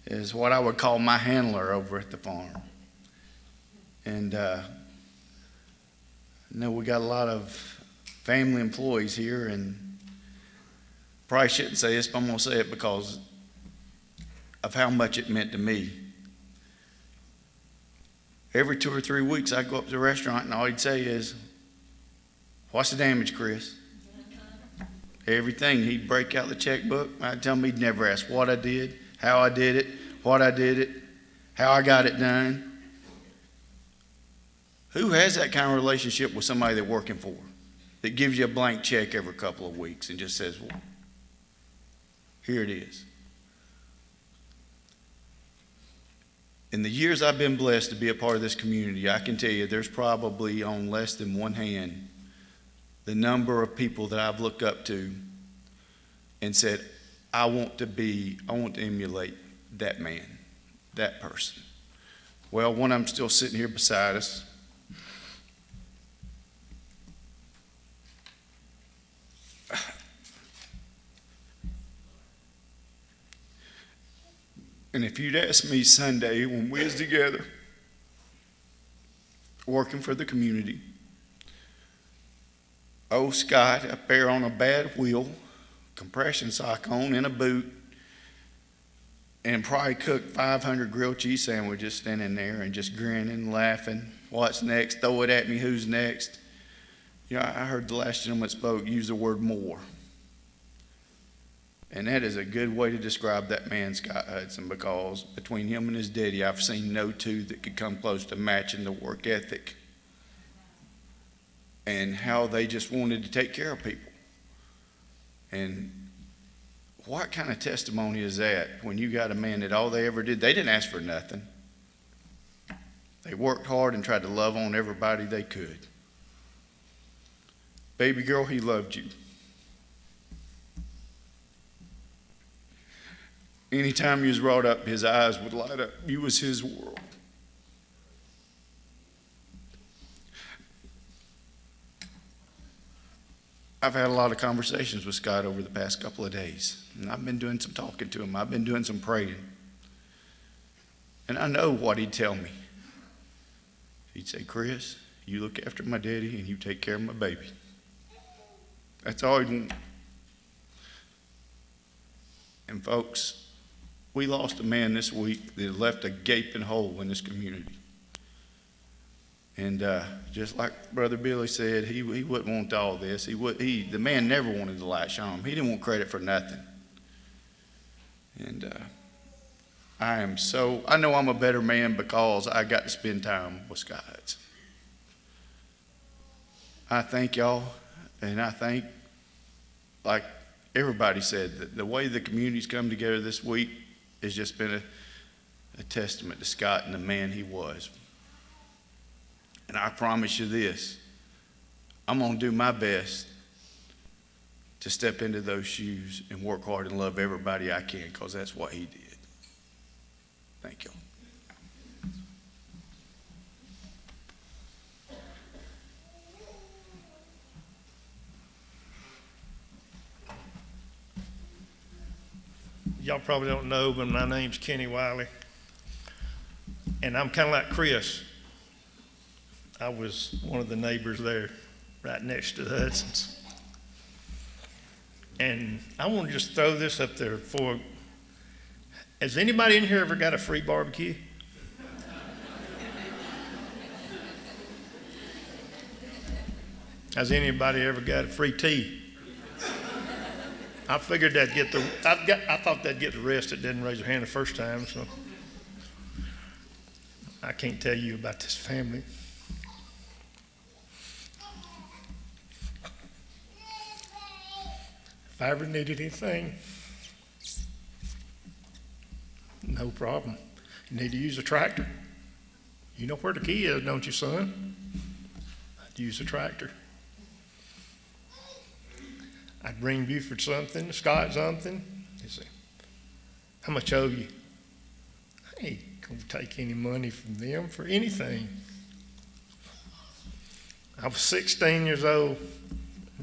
as what I would call my handler over at the farm. And I know we got a lot of family employees here, and probably shouldn't say this, but I'm going to say it because of how much it meant to me. Every 2 or 3 weeks, I'd go up to the restaurant, and all he'd say is, "What's the damage, Chris?" Everything. He'd break out the checkbook. I'd tell him he'd never ask what I did, how I did it, what I did it, how I got it done. Who has that kind of relationship with somebody they're working for that gives you a blank check every couple of weeks and just says, well, here it is? In the years I've been blessed to be a part of this community, I can tell you there's probably on less than one hand the number of people that I've looked up to and said, I want to emulate that man, that person. Well, one of them still sitting here beside us. And if you'd asked me Sunday when we was together, working for the community, old Scot up there on a bad wheel, compression sock on, in a boot, and probably cooked 500 grilled cheese sandwiches standing there and just grinning, laughing. What's next? Throw it at me. Who's next? You know, I heard the last gentleman that spoke use the word more. And that is a good way to describe that man, Scot Hudson, because between him and his daddy, I've seen no two that could come close to matching the work ethic and how they just wanted to take care of people. And what kind of testimony is that when you got a man that all they ever did, they didn't ask for nothing. They worked hard and tried to love on everybody they could. Baby girl, he loved you. Anytime you was brought up, his eyes would light up. You was his world. I've had a lot of conversations with Scot over the past couple of days, and I've been doing some talking to him. I've been doing some praying. And I know what he'd tell me. He'd say, Chris, you look after my daddy and you take care of my baby. That's all he'd want. And folks, we lost a man this week that left a gaping hole in this community. And just like Brother Billy said, he wouldn't want all this. The man never wanted the light shone. He didn't want credit for nothing. And I know I'm a better man because I got to spend time with Scot Hudson. I thank y'all, and I think, like everybody said, that the way the community's come together this week has just been a testament to Scot and the man he was. And I promise you this, I'm going to do my best to step into those shoes and work hard and love everybody I can, because that's what he did. Thank you. Y'all probably don't know, but my name's Kenny Wiley, and I'm kind of like Chris. I was one of the neighbors there, right next to the Hudsons. And I want to just throw this up there for, has anybody in here ever got a free barbecue? Has anybody ever got a free tea? I figured that'd get I thought that'd get the rest that didn't raise their hand the first time, so. I can't tell you about this family. If I ever needed anything, no problem. You need to use a tractor. You know where the key is, don't you, son? I'd use a tractor. I'd bring Buford something, Scott something. He'd say, how much owe you? I ain't gonna take any money from them for anything. I was 16 years old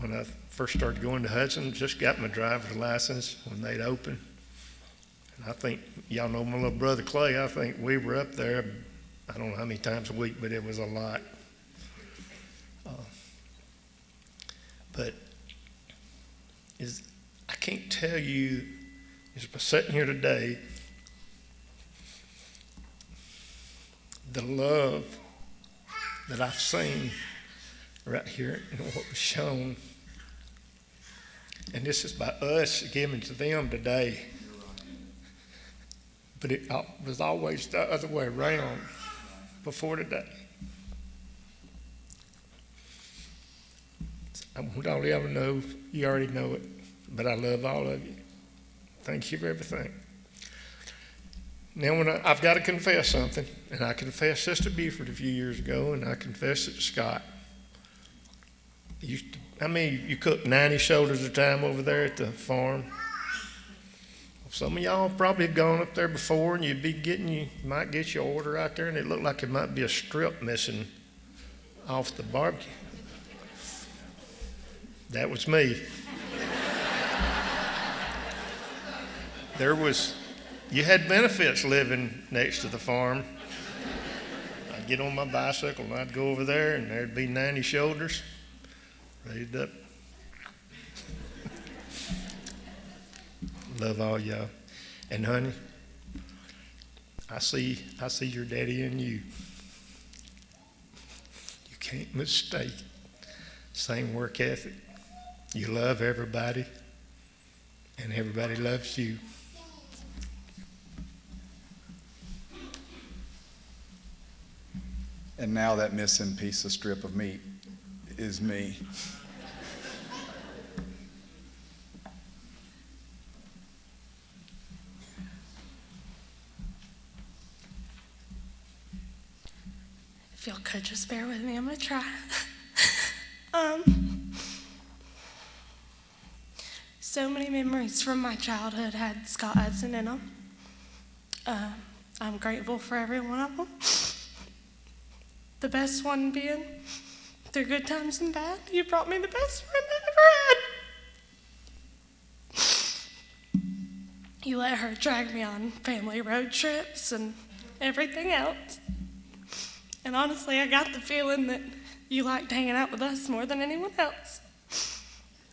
when I first started going to Hudson. Just got my driver's license when they'd opened. And I think, y'all know my little brother Clay, I think we were up there, I don't know how many times a week, but it was a lot. But I can't tell you, as I'm sitting here today, the love that I've seen right here and what was shown. And this is by us giving to them today. But it was always the other way around before today. I want all you ever know, you already know it, but I love all of you. Thank you for everything. Now, I've got to confess something, and I confessed this to Buford a few years ago, and I confessed it to Scott. You cook 90 shoulders at a time over there at the farm. Some of y'all probably have gone up there before, and you might get your order out there, and it looked like it might be a strip missing off the barbecue. That was me. You had benefits living next to the farm. I'd get on my bicycle and I'd go over there and there'd be 90 shoulders raised up. Love all y'all. And honey, I see your daddy in you. You can't mistake it. Same work ethic. You love everybody and everybody loves you. And now that missing piece of strip of meat is me. If y'all could just bear with me, I'm gonna try. So many memories from my childhood had Scott Hudson in them. I'm grateful for every one of them. The best one being, through good times and bad, you brought me the best friend I ever had. You let her drag me on family road trips and everything else. And honestly, I got the feeling that you liked hanging out with us more than anyone else.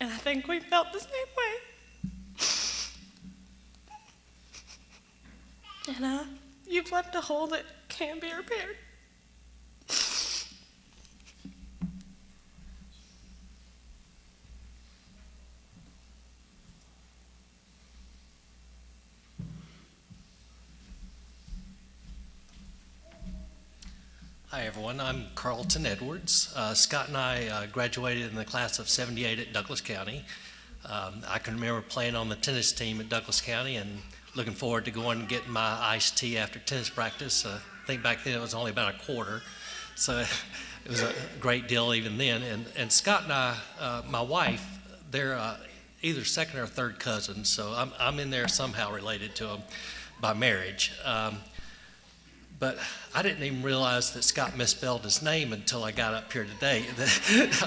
And I think we felt the same way. And you've left a hole that can't be repaired. Hi, everyone. I'm Carlton Edwards. Scott and I graduated in the class of '78 at Douglas County. I can remember playing on the tennis team at Douglas County and looking forward to going and getting my iced tea after tennis practice. I think back then it was only about a quarter, so it was a great deal even then. And Scott and I, my wife, they're either second or third cousins, so I'm in there somehow related to them by marriage. But I didn't even realize that Scott misspelled his name until I got up here today.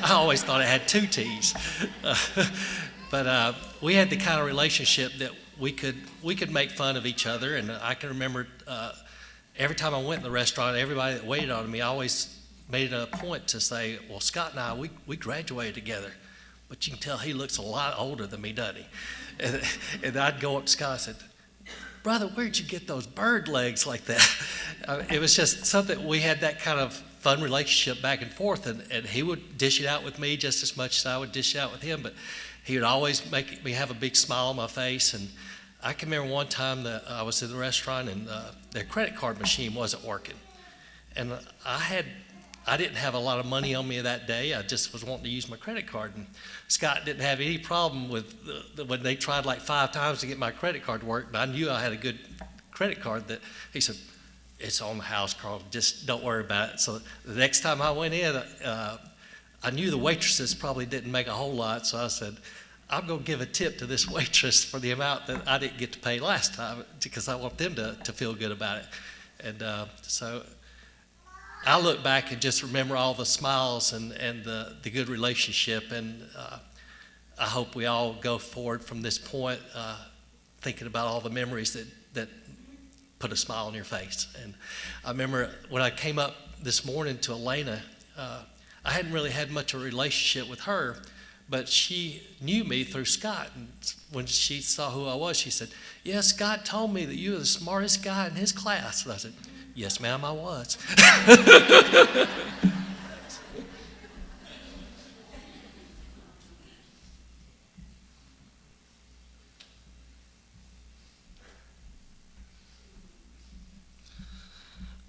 I always thought it had two T's. But we had the kind of relationship that we could make fun of each other. And I can remember every time I went in the restaurant, everybody that waited on me, I always made it a point to say, well, Scott and I, we graduated together. But you can tell he looks a lot older than me, doesn't he? And I'd go up to Scott and said, brother, where'd you get those bird legs like that? It was just something, we had that kind of fun relationship back and forth, and he would dish it out with me just as much as I would dish it out with him, but he would always make me have a big smile on my face. And I can remember one time that I was in the restaurant and their credit card machine wasn't working. And I didn't have a lot of money on me that day. I just was wanting to use my credit card. And Scott didn't have any problem with when they tried like 5 times to get my credit card to work. But I knew I had a good credit card. That he said, "It's on the house, Carl. Just don't worry about it." So the next time I went in, I knew the waitresses probably didn't make a whole lot. So I said, "I'm going to give a tip to this waitress for the amount that I didn't get to pay last time because I want them to feel good about it." And so I look back and just remember all the smiles and the good relationship, and I hope we all go forward from this point thinking about all the memories that put a smile on your face. And I remember when I came up this morning to Elena, I hadn't really had much of a relationship with her, but she knew me through Scott. And when she saw who I was, she said, "Yeah, Scott told me that you were the smartest guy in his class." And I said, "Yes, ma'am, I was."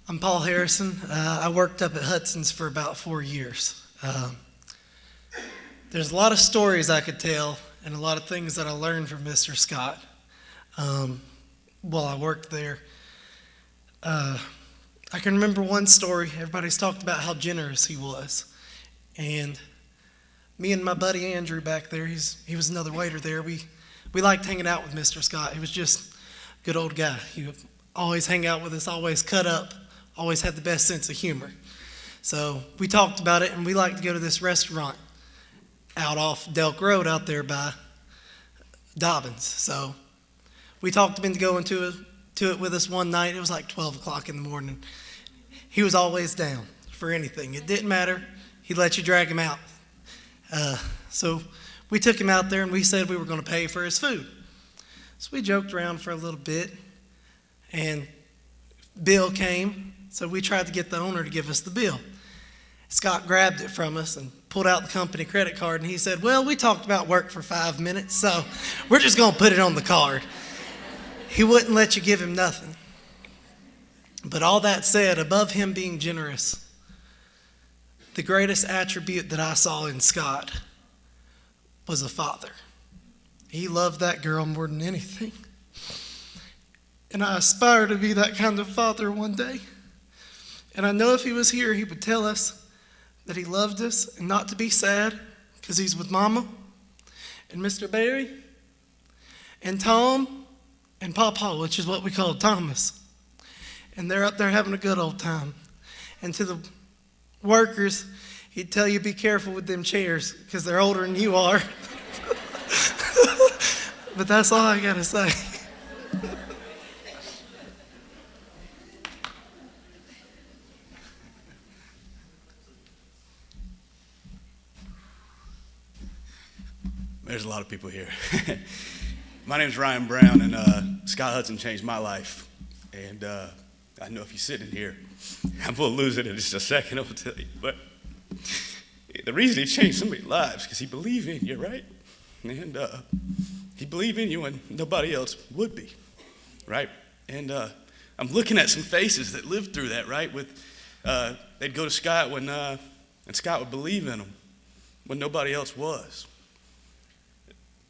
I'm Paul Harrison. I worked up at Hudson's for about 4 years. There's a lot of stories I could tell and a lot of things that I learned from Mr. Scott while I worked there. I can remember one story. Everybody's talked about how generous he was. And me and my buddy Andrew back there, he was another waiter there, we liked hanging out with Mr. Scott. He was just a good old guy. He would always hang out with us, always cut up, always had the best sense of humor. So we talked about it, and we liked to go to this restaurant out off Delk Road out there by Dobbins. So we talked him into going to it with us one night. It was like 12 o'clock in the morning. He was always down for anything. It didn't matter. He'd let you drag him out. So we took him out there, and we said we were going to pay for his food. So we joked around for a little bit, and bill came. So we tried to get the owner to give us the bill. Scott grabbed it from us and pulled out the company credit card, and he said, "Well, we talked about work for 5 minutes, so we're just going to put it on the card." He wouldn't let you give him nothing. But all that said, above him being generous, the greatest attribute that I saw in Scott was a father. He loved that girl more than anything. And I aspire to be that kind of father one day. And I know if he was here, he would tell us that he loved us and not to be sad because he's with Mama and Mr. Barry and Tom and Papa, which is what we call Thomas. And they're up there having a good old time. And to the workers, he'd tell you be careful with them chairs because they're older than you are. But that's all I got to say. There's a lot of people here. My name's Ryan Brown, and Scott Hudson changed my life. And I know if you're sitting here, I'm going to lose it in just a second, I'll tell you. But the reason he changed so many lives because he believed in you, right? And he believed in you when nobody else would be, right? And I'm looking at some faces that lived through that, right? They'd go to Scott and Scott would believe in them when nobody else was.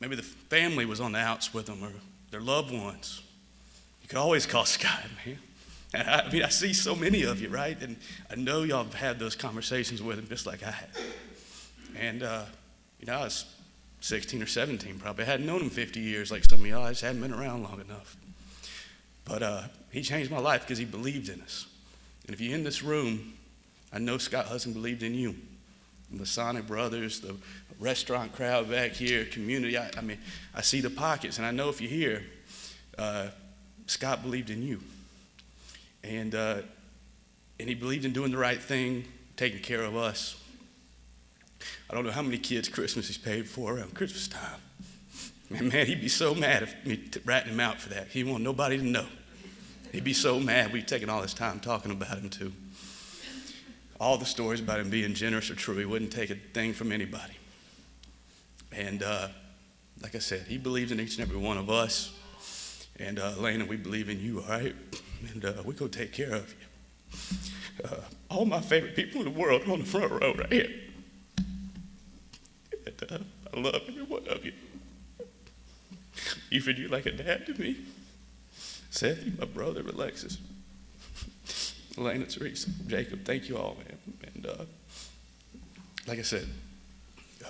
Maybe the family was on the outs with them or their loved ones. You could always call Scott, man. I mean, I see so many of you, right? And I know y'all have had those conversations with him just like I had. And, I was 16 or 17 probably. I hadn't known him 50 years like some of y'all. I just hadn't been around long enough. But he changed my life because he believed in us. And if you're in this room, I know Scott Hudson believed in you. The Masonic brothers, the restaurant crowd back here, community. I mean, I see the pockets, and I know if you're here, Scott believed in you. And he believed in doing the right thing, taking care of us. I don't know how many kids' Christmas he's paid for around Christmas time. Man, he'd be so mad if me ratting him out for that. He didn't want nobody to know. He'd be so mad we'd taken all this time talking about him too. All the stories about him being generous are true. He wouldn't take a thing from anybody. And like I said, he believes in each and every one of us. And Elena, we believe in you, all right? And we're going to take care of you. All my favorite people in the world are on the front row right here. And I love every one of you. Even you're like a dad to me. Seth, you're my brother, Alexis. Elena, Teresa, Jacob, thank you all, man. And like I said,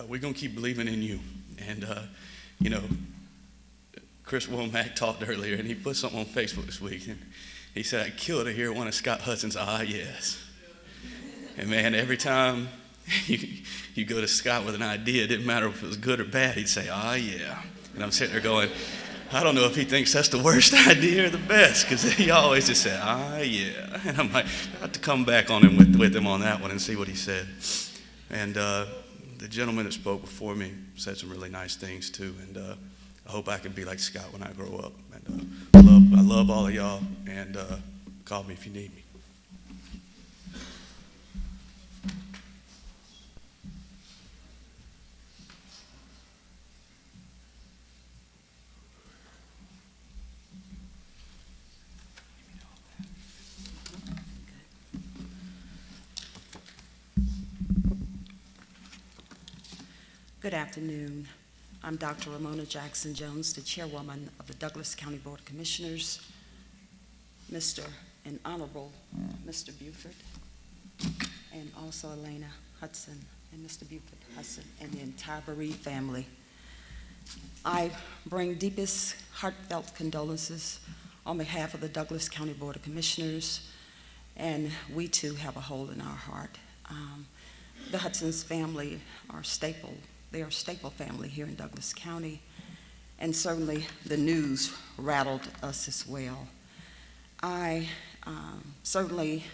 we're going to keep believing in you. And, you know, Chris Womack talked earlier, and he put something on Facebook this week. And he said, I'd kill to hear one of Scott Hudson's yes. And, man, every time you go to Scott with an idea, it didn't matter if it was good or bad, he'd say, yeah. And I'm sitting there going, I don't know if he thinks that's the worst idea or the best, because he always just said, yeah. And I'm like, I have to come back on him with him on that one and see what he said. And the gentleman that spoke before me said some really nice things too. And I hope I can be like Scott when I grow up. And I love all of y'all. And call me if you need me. Good afternoon. I'm Dr. Ramona Jackson Jones, the chairwoman of the Douglas County Board of Commissioners, Mr. and Honorable Mr. Buford, and also Elena Hudson and Mr. Buford Hudson and the entire bereaved family. I bring deepest heartfelt condolences on behalf of the Douglas County Board of Commissioners, and we too have a hole in our heart. The Hudson's family are staple. They are a staple family here in Douglas County, and certainly the news rattled us as well. I certainly,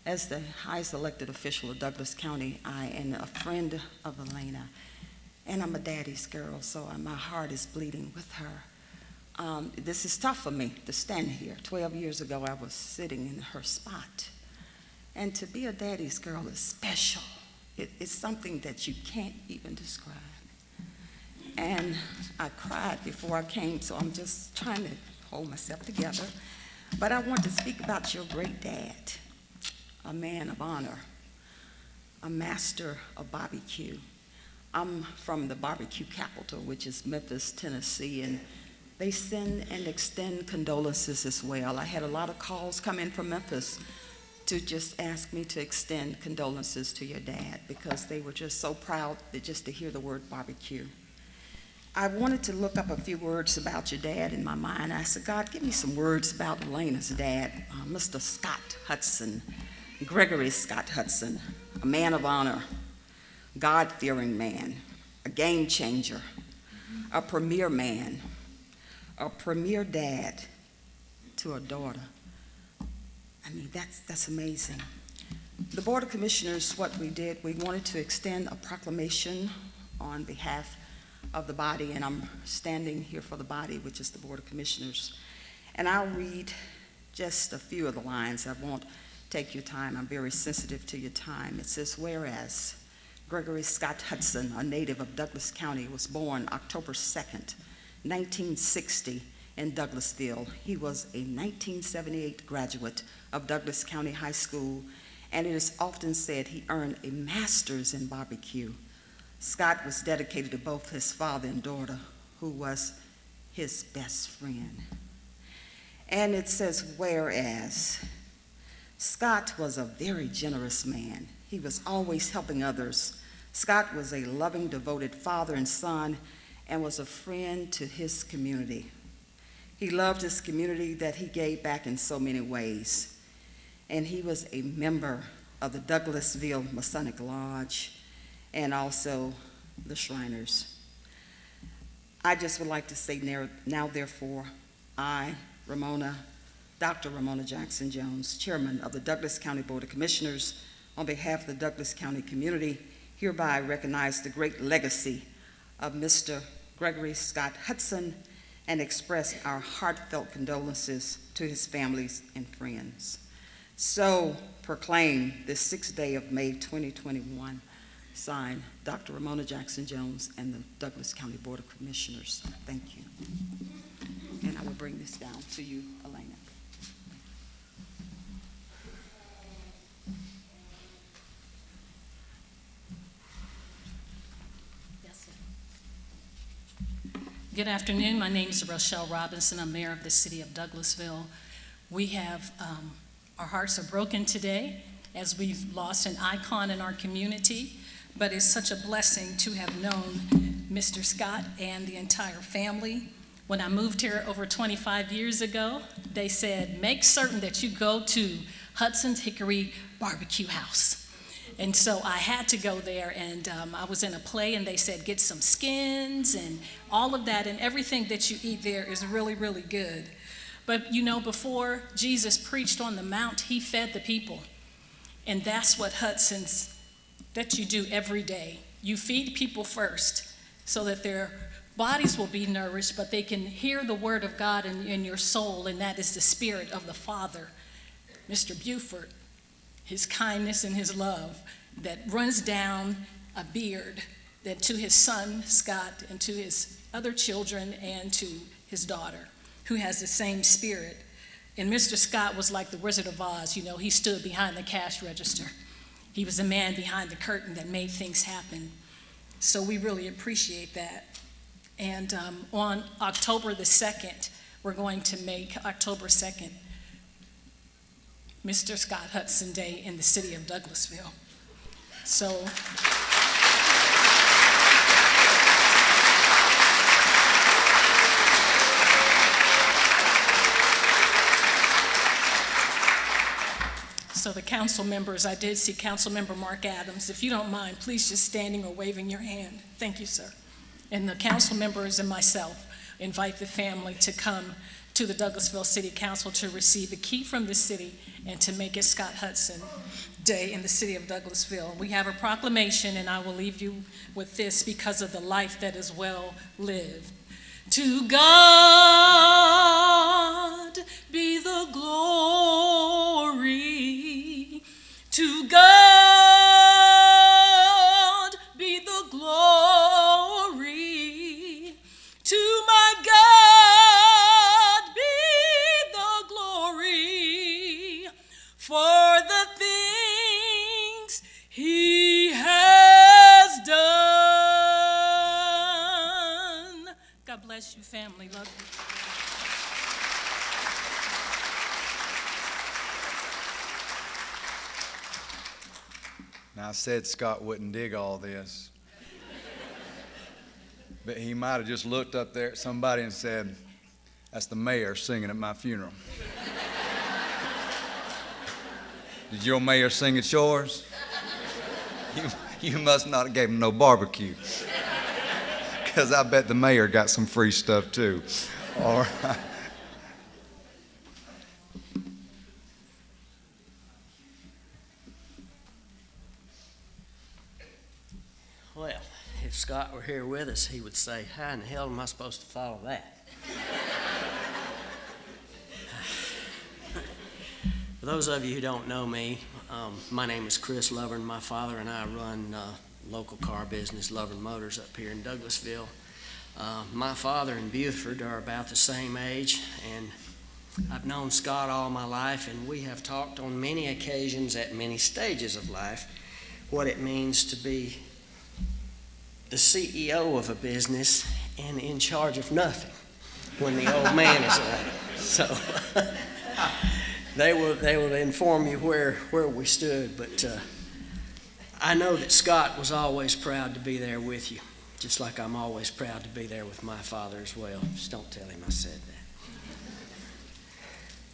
as the highest elected official of Douglas County, I am a friend of Elena, and I'm a daddy's girl, so my heart is bleeding with her. This is tough for me to stand here. 12 years ago, I was sitting in her spot, and to be a daddy's girl is special. It's something that you can't even describe. And I cried before I came, so I'm just trying to hold myself together. But I want to speak about your great dad, a man of honor, a master of barbecue. I'm from the barbecue capital, which is Memphis, Tennessee, and they send and extend condolences as well. I had a lot of calls come in from Memphis to just ask me to extend condolences to your dad because they were just so proud just to hear the word barbecue. I wanted to look up a few words about your dad in my mind. I said, God, give me some words about Elena's dad, Mr. Scott Hudson, Gregory Scott Hudson, a man of honor, God-fearing man, a game changer, a premier man, a premier dad to a daughter. I mean, that's amazing. The Board of Commissioners, what we did, we wanted to extend a proclamation on behalf of the body, and I'm standing here for the body, which is the Board of Commissioners. And I'll read just a few of the lines. I won't take your time. I'm very sensitive to your time. It says, whereas Gregory Scott Hudson, a native of Douglas County, was born October 2nd, 1960, in Douglasville. He was a 1978 graduate of Douglas County High School, and it is often said he earned a master's in barbecue. Scott was dedicated to both his father and daughter, who was his best friend. And it says, whereas Scott was a very generous man. He was always helping others. Scott was a loving, devoted father and son, and was a friend to his community. He loved his community that he gave back in so many ways. And he was a member of the Douglasville Masonic Lodge and also the Shriners. I just would like to say now therefore, I, Dr. Ramona Jackson Jones, Chairman of the Douglas County Board of Commissioners, on behalf of the Douglas County community, hereby recognize the great legacy of Mr. Gregory Scott Hudson and express our heartfelt condolences to his families and friends. So proclaim this 6th day of May 2021. Signed, Dr. Ramona Jackson Jones and the Douglas County Board of Commissioners. Thank you. And I will bring this down to you, Elena. Good afternoon. My name is Rochelle Robinson. I'm mayor of the city of Douglasville. We have, our hearts are broken today as we've lost an icon in our community, but it's such a blessing to have known Mr. Scott and the entire family. When I moved here over 25 years ago, they said, make certain that you go to Hudson's Hickory Barbecue House. And so I had to go there, and I was in a play, and they said, get some skins and all of that, and everything that you eat there is really, really good. But you know, before Jesus preached on the mount, he fed the people. And that's what that you do every day. You feed people first so that their bodies will be nourished, but they can hear the word of God in your soul, and that is the Spirit of the Father. Mr. Buford, his kindness and his love that runs down a beard that to his son, Scott, and to his other children and to his daughter, who has the same spirit. And Mr. Scott was like the Wizard of Oz. You know, he stood behind the cash register. He was a man behind the curtain that made things happen. So we really appreciate that. And on October the 2nd, we're going to make October 2nd Mr. Scott Hudson Day in the city of Douglasville. So the council members, I did see Council Member Mark Adams. If you don't mind, please just standing or waving your hand. Thank you, sir. And the council members and myself invite the family to come to the Douglasville City Council to receive a key from the city and to make it Scott Hudson Day in the city of Douglasville. We have a proclamation, and I will leave you with this because of the life that is well lived. To God be the glory. To God be the glory. To my God be the glory for the things he has done. God bless you, family. Love you. Now, I said Scott wouldn't dig all this, but he might have just looked up there at somebody and said, that's the mayor singing at my funeral. Did your mayor sing at yours? You must not have gave him no barbecue, because I bet the mayor got some free stuff too. All right. Well, if Scott were here with us, he would say, how in the hell am I supposed to follow that? For those of you who don't know me, my name is Chris Lovern. My father and I run local car business, Lovern Motors, up here in Douglasville. My father and Buford are about the same age, and I've known Scott all my life, and we have talked on many occasions at many stages of life what it means to be the CEO of a business and in charge of nothing when the old man is around. So they will inform you where we stood, but I know that Scott was always proud to be there with you, just like I'm always proud to be there with my father as well. Just don't tell him I said that.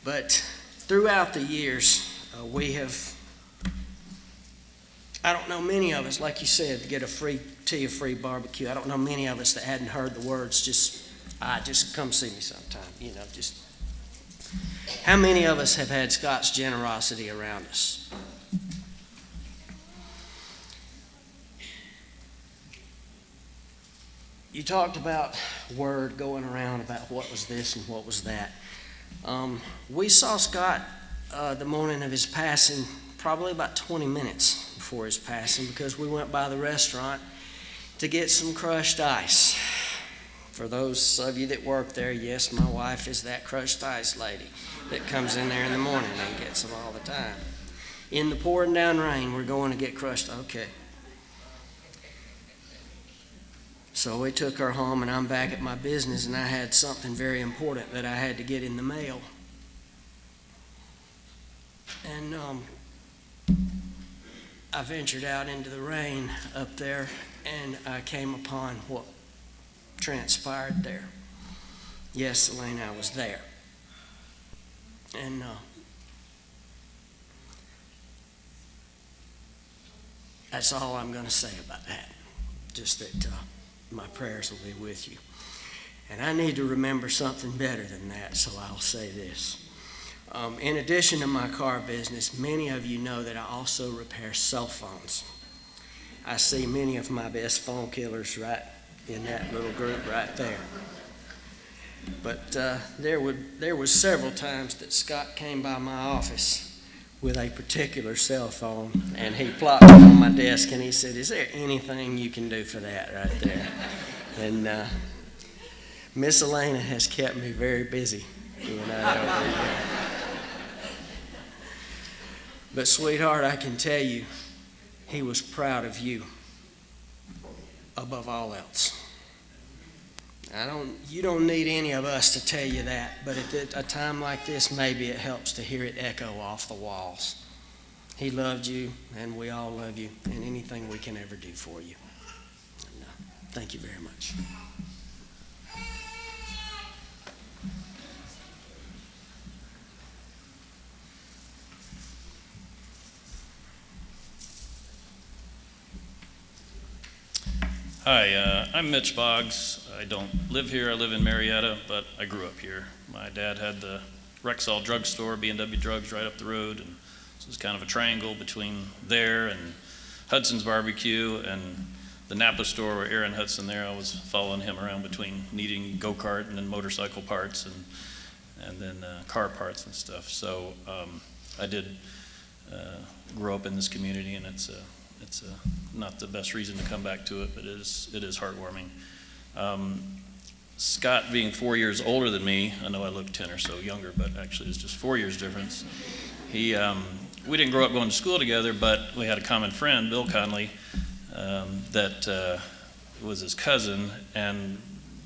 But throughout the years, we have, I don't know many of us, like you said, to get a free tea, a free barbecue. I don't know many of us that hadn't heard the words, just come see me sometime, just. How many of us have had Scott's generosity around us? You talked about word going around about what was this and what was that. We saw Scott the morning of his passing, probably about 20 minutes before his passing, because we went by the restaurant to get some crushed ice. For those of you that work there, yes, my wife is that crushed ice lady that comes in there in the morning and gets them all the time. In the pouring down rain, we're going to get crushed. Okay. So we took her home, and I'm back at my business, and I had something very important that I had to get in the mail. And I ventured out into the rain up there, and I came upon what transpired there. Yes, Elaine, I was there. And that's all I'm going to say about that. Just that my prayers will be with you. And I need to remember something better than that, so I'll say this. In addition to my car business, many of you know that I also repair cell phones. I see many of my best phone killers right in that little group right there. But there was several times that Scott came by my office with a particular cell phone, and he plopped it on my desk, and he said, "Is there anything you can do for that right there?" And Miss Elena has kept me very busy. But sweetheart, I can tell you, he was proud of you above all else. You don't need any of us to tell you that, but at a time like this, maybe it helps to hear it echo off the walls. He loved you, and we all love you, and anything we can ever do for you. And, thank you very much. Hi, I'm Mitch Boggs. I don't live here. I live in Marietta, but I grew up here. My dad had the Rexall drugstore, B&W Drugs, right up the road, and so it was kind of a triangle between there and Hudson's Barbecue and the Napa store where Aaron Hudson there. I was following him around between needing go-kart and then motorcycle parts and then car parts and stuff. So I did grow up in this community, and it's not the best reason to come back to it, but it is heartwarming. Scott being 4 years older than me, I know I look 10 or so younger, but actually it's just 4 years difference. We didn't grow up going to school together, but we had a common friend, Bill Conley, that was his cousin, and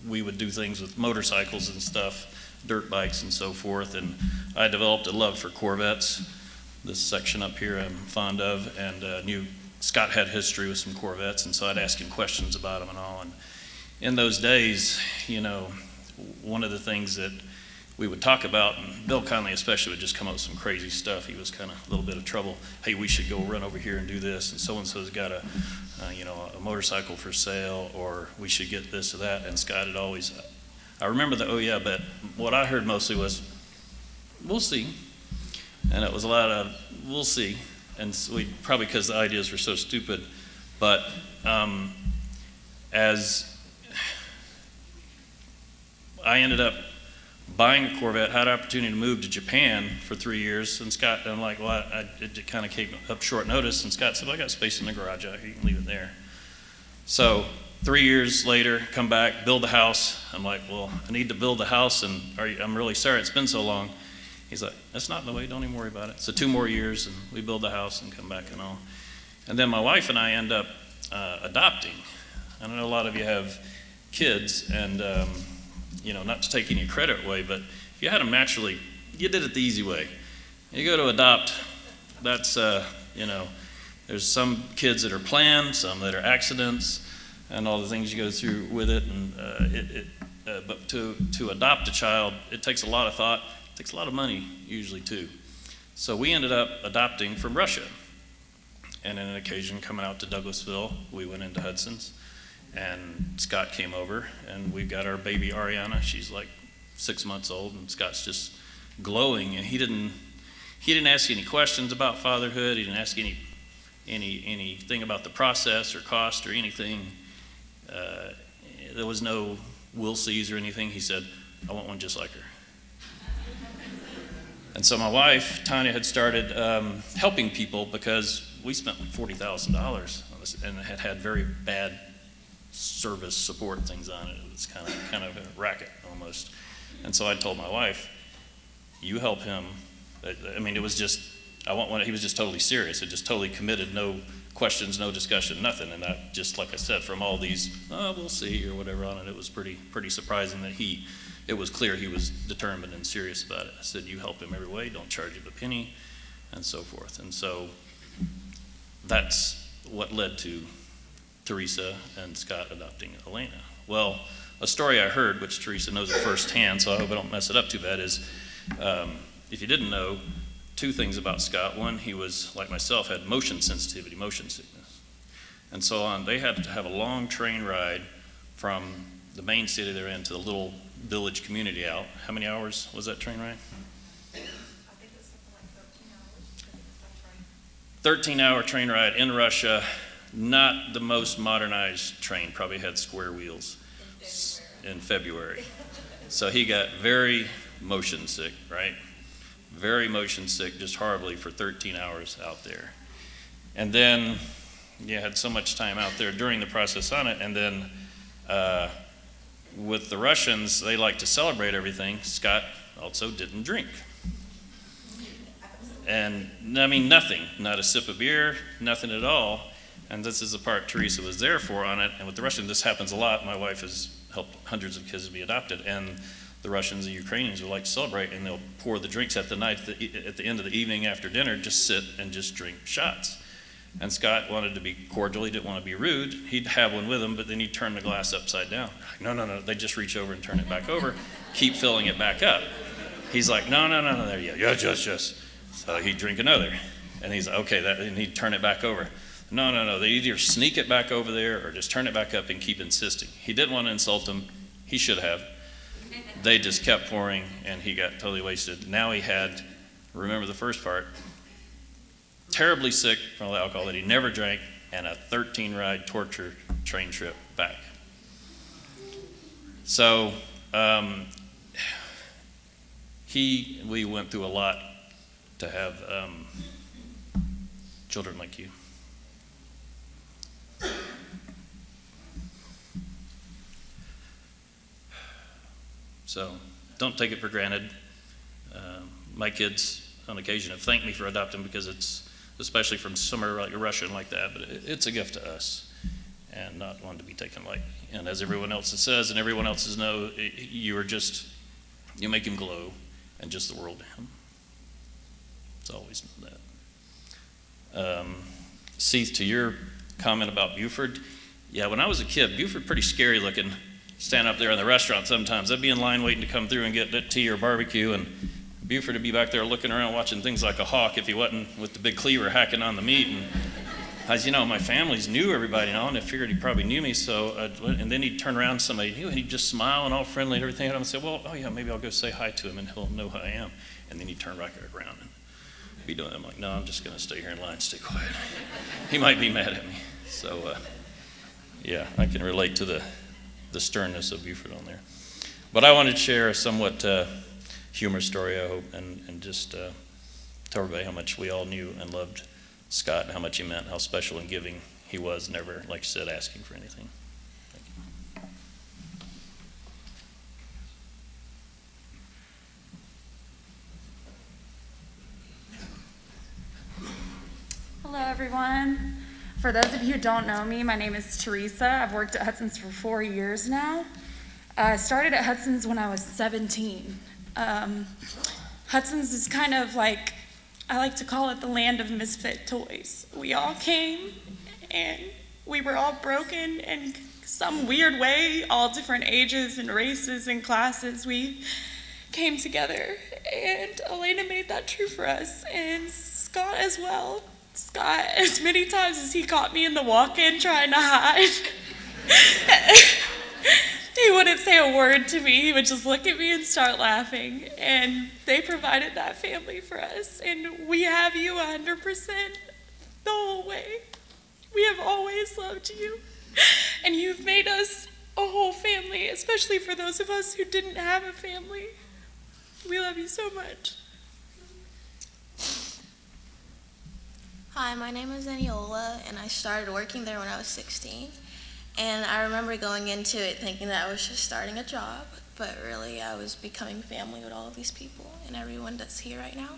we would do things with motorcycles and stuff, dirt bikes and so forth, and I developed a love for Corvettes. This section up here I'm fond of, and knew Scott had history with some Corvettes, and so I'd ask him questions about them and all. And in those days, one of the things that we would talk about, and Bill Conley especially would just come up with some crazy stuff. He was kind of a little bit of trouble. Hey, we should go run over here and do this, and so-and-so's got a motorcycle for sale, or we should get this or that. And Scott had always, I remember the, oh yeah, but what I heard mostly was, we'll see. And it was a lot of, we'll see. And so probably because the ideas were so stupid, but as I ended up buying a Corvette, had an opportunity to move to Japan for 3 years, and Scott, I'm like, well, it kind of came up short notice, and Scott said, well, I got space in the garage out here, you can leave it there. So 3 years later, come back, build a house. I'm like, well, I need to build a house, and I'm really sorry it's been so long. He's like, that's not in the way, don't even worry about it. So 2 more years, and we build the house and come back and all. And then my wife and I end up adopting. I know a lot of you have kids, and not to take any credit away, but if you had them naturally, you did it the easy way. You go to adopt, that's, there's some kids that are planned, some that are accidents, and all the things you go through with it. And but to adopt a child, it takes a lot of thought. Takes a lot of money usually too. So we ended up adopting from Russia. And on an occasion coming out to Douglasville, we went into Hudson's, and Scott came over, and we've got our baby Ariana. She's like 6 months old, and Scott's just glowing. And he didn't ask any questions about fatherhood. He didn't ask anything about the process or cost or anything. There was no we'll sees or anything. He said, I want one just like her. And so my wife, Tanya, had started helping people because we spent like $40,000 on this, and it had very bad service support things on it. It was kind of a racket almost. And so I told my wife, you help him. I mean, it was just, I want one. He was just totally serious. It just totally committed, no questions, no discussion, nothing. And that, just like I said, from all these, oh, we'll see, or whatever on it, it was pretty surprising that it was clear he was determined and serious about it. I said, you help him every way, don't charge him a penny, and so forth. And so that's what led to Teresa and Scott adopting Elena. Well, a story I heard, which Teresa knows at firsthand, so I hope I don't mess it up too bad, is if you didn't know, two things about Scott. One, he was, like myself, had motion sensitivity, motion sickness. And so on, they had to have a long train ride from the main city they're in to the little village community out. How many hours was that train ride? I think it was something like 13 hours. 13-hour train ride in Russia, not the most modernized train, probably had square wheels in February. So he got very motion sick, right? Very motion sick, just horribly, for 13 hours out there. And then you had so much time out there during the process on it, and then with the Russians, they like to celebrate everything. Scott also didn't drink. And I mean, nothing, not a sip of beer, nothing at all. And this is the part Teresa was there for on it. And with the Russians, this happens a lot. My wife has helped hundreds of kids be adopted, and the Russians and Ukrainians would like to celebrate, and they'll pour the drinks at the end of the evening after dinner, just sit and just drink shots. And Scott wanted to be cordial. He didn't want to be rude. He'd have one with him, but then he'd turn the glass upside down. No. They just reach over and turn it back over, keep filling it back up. He's like, no, there you go. Yes. So he'd drink another. And he's like, okay, and he'd turn it back over. No. They either sneak it back over there or just turn it back up and keep insisting. He didn't want to insult them. He should have. They just kept pouring, and he got totally wasted. Now he had, remember the first part, terribly sick from all the alcohol that he never drank, and a 13-ride torture train trip back. So we went through a lot to have children like you. So don't take it for granted. My kids, on occasion, have thanked me for adopting, because it's, especially from somewhere like Russia and like that, but it's a gift to us and not one to be taken lightly. And as everyone else says, and everyone else knows, you make him glow, and just the world to him. It's always that. Seith, to your comment about Buford, yeah, when I was a kid, Buford pretty scary looking. Stand up there in the restaurant sometimes. I'd be in line waiting to come through and get that tea or barbecue, and Buford would be back there looking around watching things like a hawk if he wasn't with the big cleaver hacking on the meat. And as you know, my families knew everybody now, and I figured he probably knew me. So, and then he'd turn around to somebody, and he'd just smile and all friendly and everything. And I'd say, well, oh yeah, maybe I'll go say hi to him and he'll know who I am. And then he'd turn right around and be doing it. I'm like, no, I'm just going to stay here in line, stay quiet. He might be mad at me. So, yeah, I can relate to the sternness of Buford on there. But I wanted to share a somewhat humorous story, I hope, and just tell everybody how much we all knew and loved Scott, and how much he meant, how special and giving he was, never, like you said, asking for anything. Thank you. Hello, everyone. For those of you who don't know me, my name is Teresa. I've worked at Hudson's for 4 years now. I started at Hudson's when I was 17. Hudson's is kind of like, I like to call it the land of misfit toys. We all came and we were all broken in some weird way, all different ages and races and classes. We came together, and Elena made that true for us, and Scott as well. Scott, as many times as he caught me in the walk-in trying to hide, he wouldn't say a word to me. He would just look at me and start laughing. And they provided that family for us. And we have you 100% the whole way. We have always loved you. And you've made us a whole family, especially for those of us who didn't have a family. We love you so much. Hi, my name is Eniola, and I started working there when I was 16. And I remember going into it thinking that I was just starting a job, but really I was becoming family with all of these people and everyone that's here right now.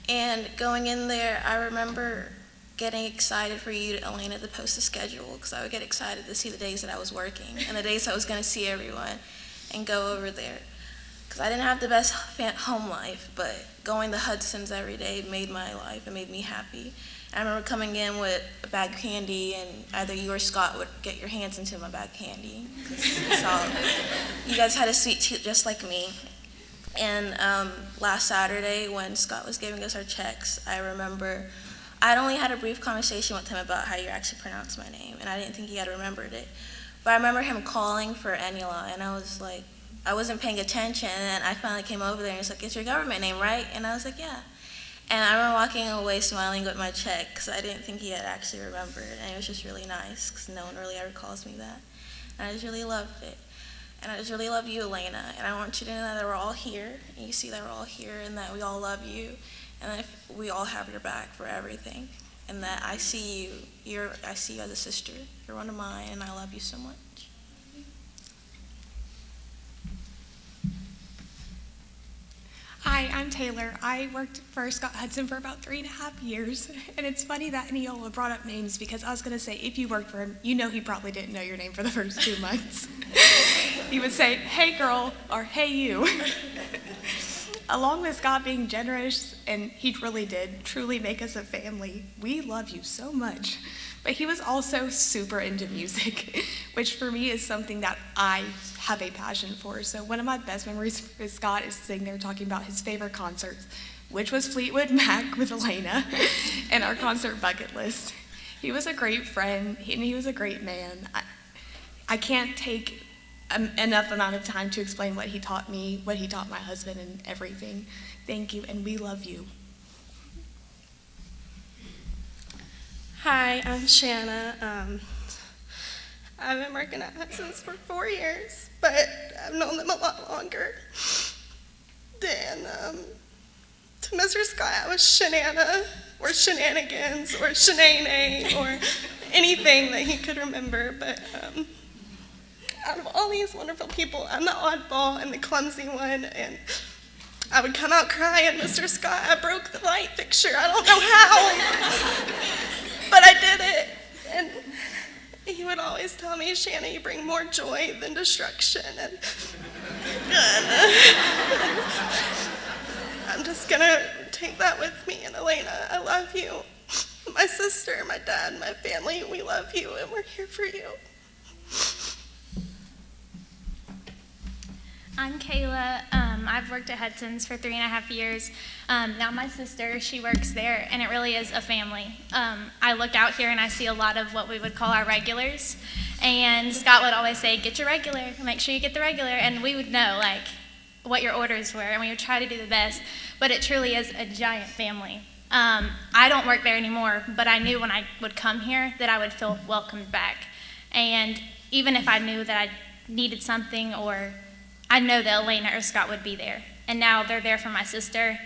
And going in there, I remember getting excited for you, Elena, to post a schedule, because I would get excited to see the days that I was working and the days I was going to see everyone and go over there. Because I didn't have the best home life, but going to Hudson's every day made my life and made me happy. I remember coming in with a bag of candy, and either you or Scott would get your hands into my bag of candy. You guys had a sweet tooth just like me. And last Saturday, when Scott was giving us our checks, I remember I'd only had a brief conversation with him about how you actually pronounce my name, and I didn't think he had remembered it. But I remember him calling for Enula, and I was like, I wasn't paying attention, and I finally came over there, and he's like, "It's your government name, right?" And I was like, "Yeah." And I remember walking away smiling with my check, because I didn't think he had actually remembered, and it was just really nice, because no one really ever calls me that. And I just really loved it. And I just really love you, Elena, and I want you to know that we're all here, and you see that we're all here, and that we all love you, and that we all have your back for everything, and that I see you as a sister. You're one of mine, and I love you so much. Hi, I'm Taylor. I worked for Scott Hudson for about 3.5 years, and it's funny that Neola brought up names, because I was going to say, if you worked for him, you know he probably didn't know your name for the first 2 months. He would say, "Hey girl," or "Hey you." Along with Scott being generous, and he really did truly make us a family, we love you so much. But he was also super into music, which for me is something that I have a passion for. So one of my best memories with Scott is sitting there talking about his favorite concerts, which was Fleetwood Mac with Elena, and our concert bucket list. He was a great friend, and he was a great man. I can't take enough amount of time to explain what he taught me, what he taught my husband, and everything. Thank you, and we love you. Hi, I'm Shanna. I've been working at Hudson's for 4 years, but I've known them a lot longer. Then, to Mr. Scott, I was Shanana, or Shenanigans, or Shenane, or anything that he could remember. But out of all these wonderful people, I'm the oddball and the clumsy one, and I would come out crying, "Mr. Scott, I broke the light fixture. I don't know how, but I did it." And he would always tell me, "Shanna, you bring more joy than destruction." And I'm just gonna take that with me. And Elena, I love you. My sister, my dad, my family, we love you, and we're here for you. I'm Kayla. I've worked at Hudson's for 3.5 years. Now my sister, she works there, and it really is a family. I look out here and I see a lot of what we would call our regulars, and Scott would always say, "Get your regular, make sure you get the regular," and we would know like what your orders were, and we would try to do the best, but it truly is a giant family. I don't work there anymore, but I knew when I would come here that I would feel welcomed back, and even if I knew that I needed something, or I know that Elena or Scott would be there. And now they're there for my sister.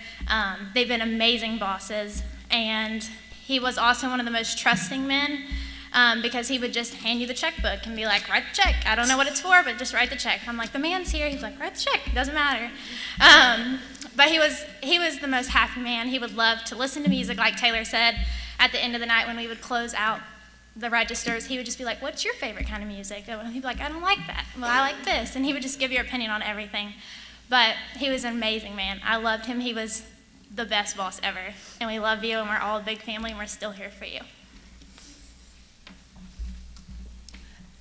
They've been amazing bosses. And he was also one of the most trusting men, because he would just hand you the checkbook and be like, "Write the check. I don't know what it's for, but just write the check." I'm like, "The man's here." He's like, "Write the check. It doesn't matter." But he was the most happy man. He would love to listen to music, like Taylor said. At the end of the night when we would close out the registers, he would just be like, "What's your favorite kind of music?" And he'd be like, "I don't like that." "Well, I like this." And he would just give your opinion on everything. But he was an amazing man. I loved him. He was the best boss ever. And we love you, and we're all a big family, and we're still here for you.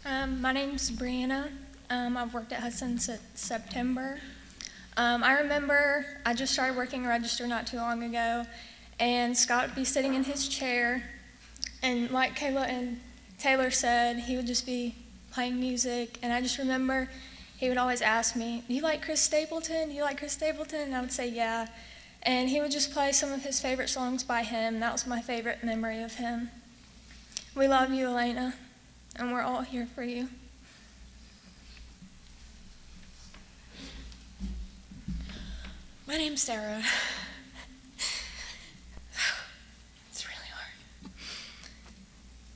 My name's Brianna. I've worked at Hudson since September. I remember I just started working register not too long ago, and Scott would be sitting in his chair, and like Kayla and Taylor said, he would just be playing music, and I just remember he would always ask me, "Do you like Chris Stapleton? Do you like Chris Stapleton?" And I would say, "Yeah." And he would just play some of his favorite songs by him. That was my favorite memory of him. We love you, Elena, and we're all here for you. My name's Sarah. It's really hard.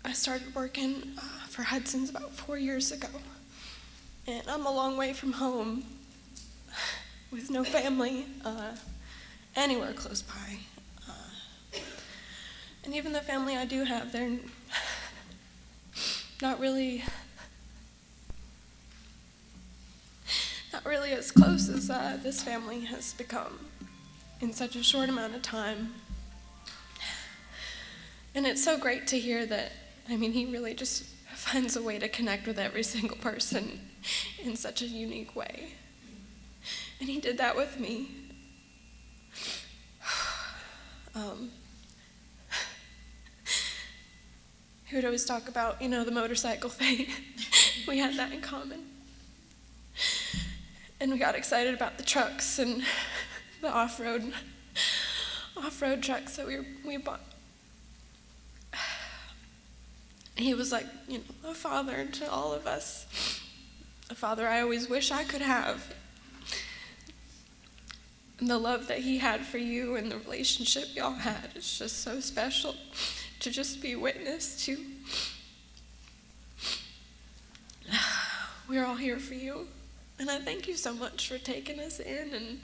I started working for Hudson's about 4 years ago, and I'm a long way from home with no family anywhere close by. And even the family I do have, they're not really as close as this family has become in such a short amount of time. And it's so great to hear that, I mean, he really just finds a way to connect with every single person in such a unique way. And he did that with me. He would always talk about, you know, the motorcycle thing. We had that in common. And we got excited about the trucks and the off-road trucks that we bought. He was like, you know, a father to all of us. A father I always wish I could have. And the love that he had for you and the relationship y'all had is just so special to just be witness to. We're all here for you. And I thank you so much for taking us in and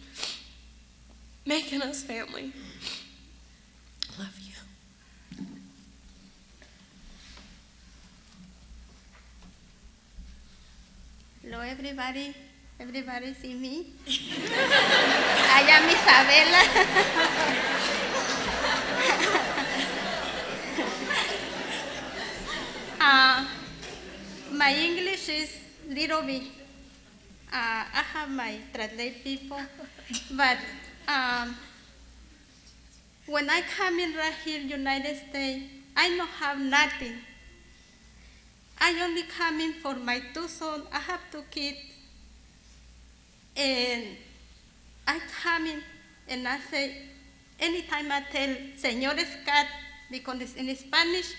making us family. I love you. Hello, everybody. Everybody see me? I am Isabella. My English is little bit. I have my translate people, but when I come in right here, United States, I don't have nothing. I only come in for my 2 sons. I have 2 kids. And I come in and I say, anytime I tell Señor Scot, because it's in Spanish,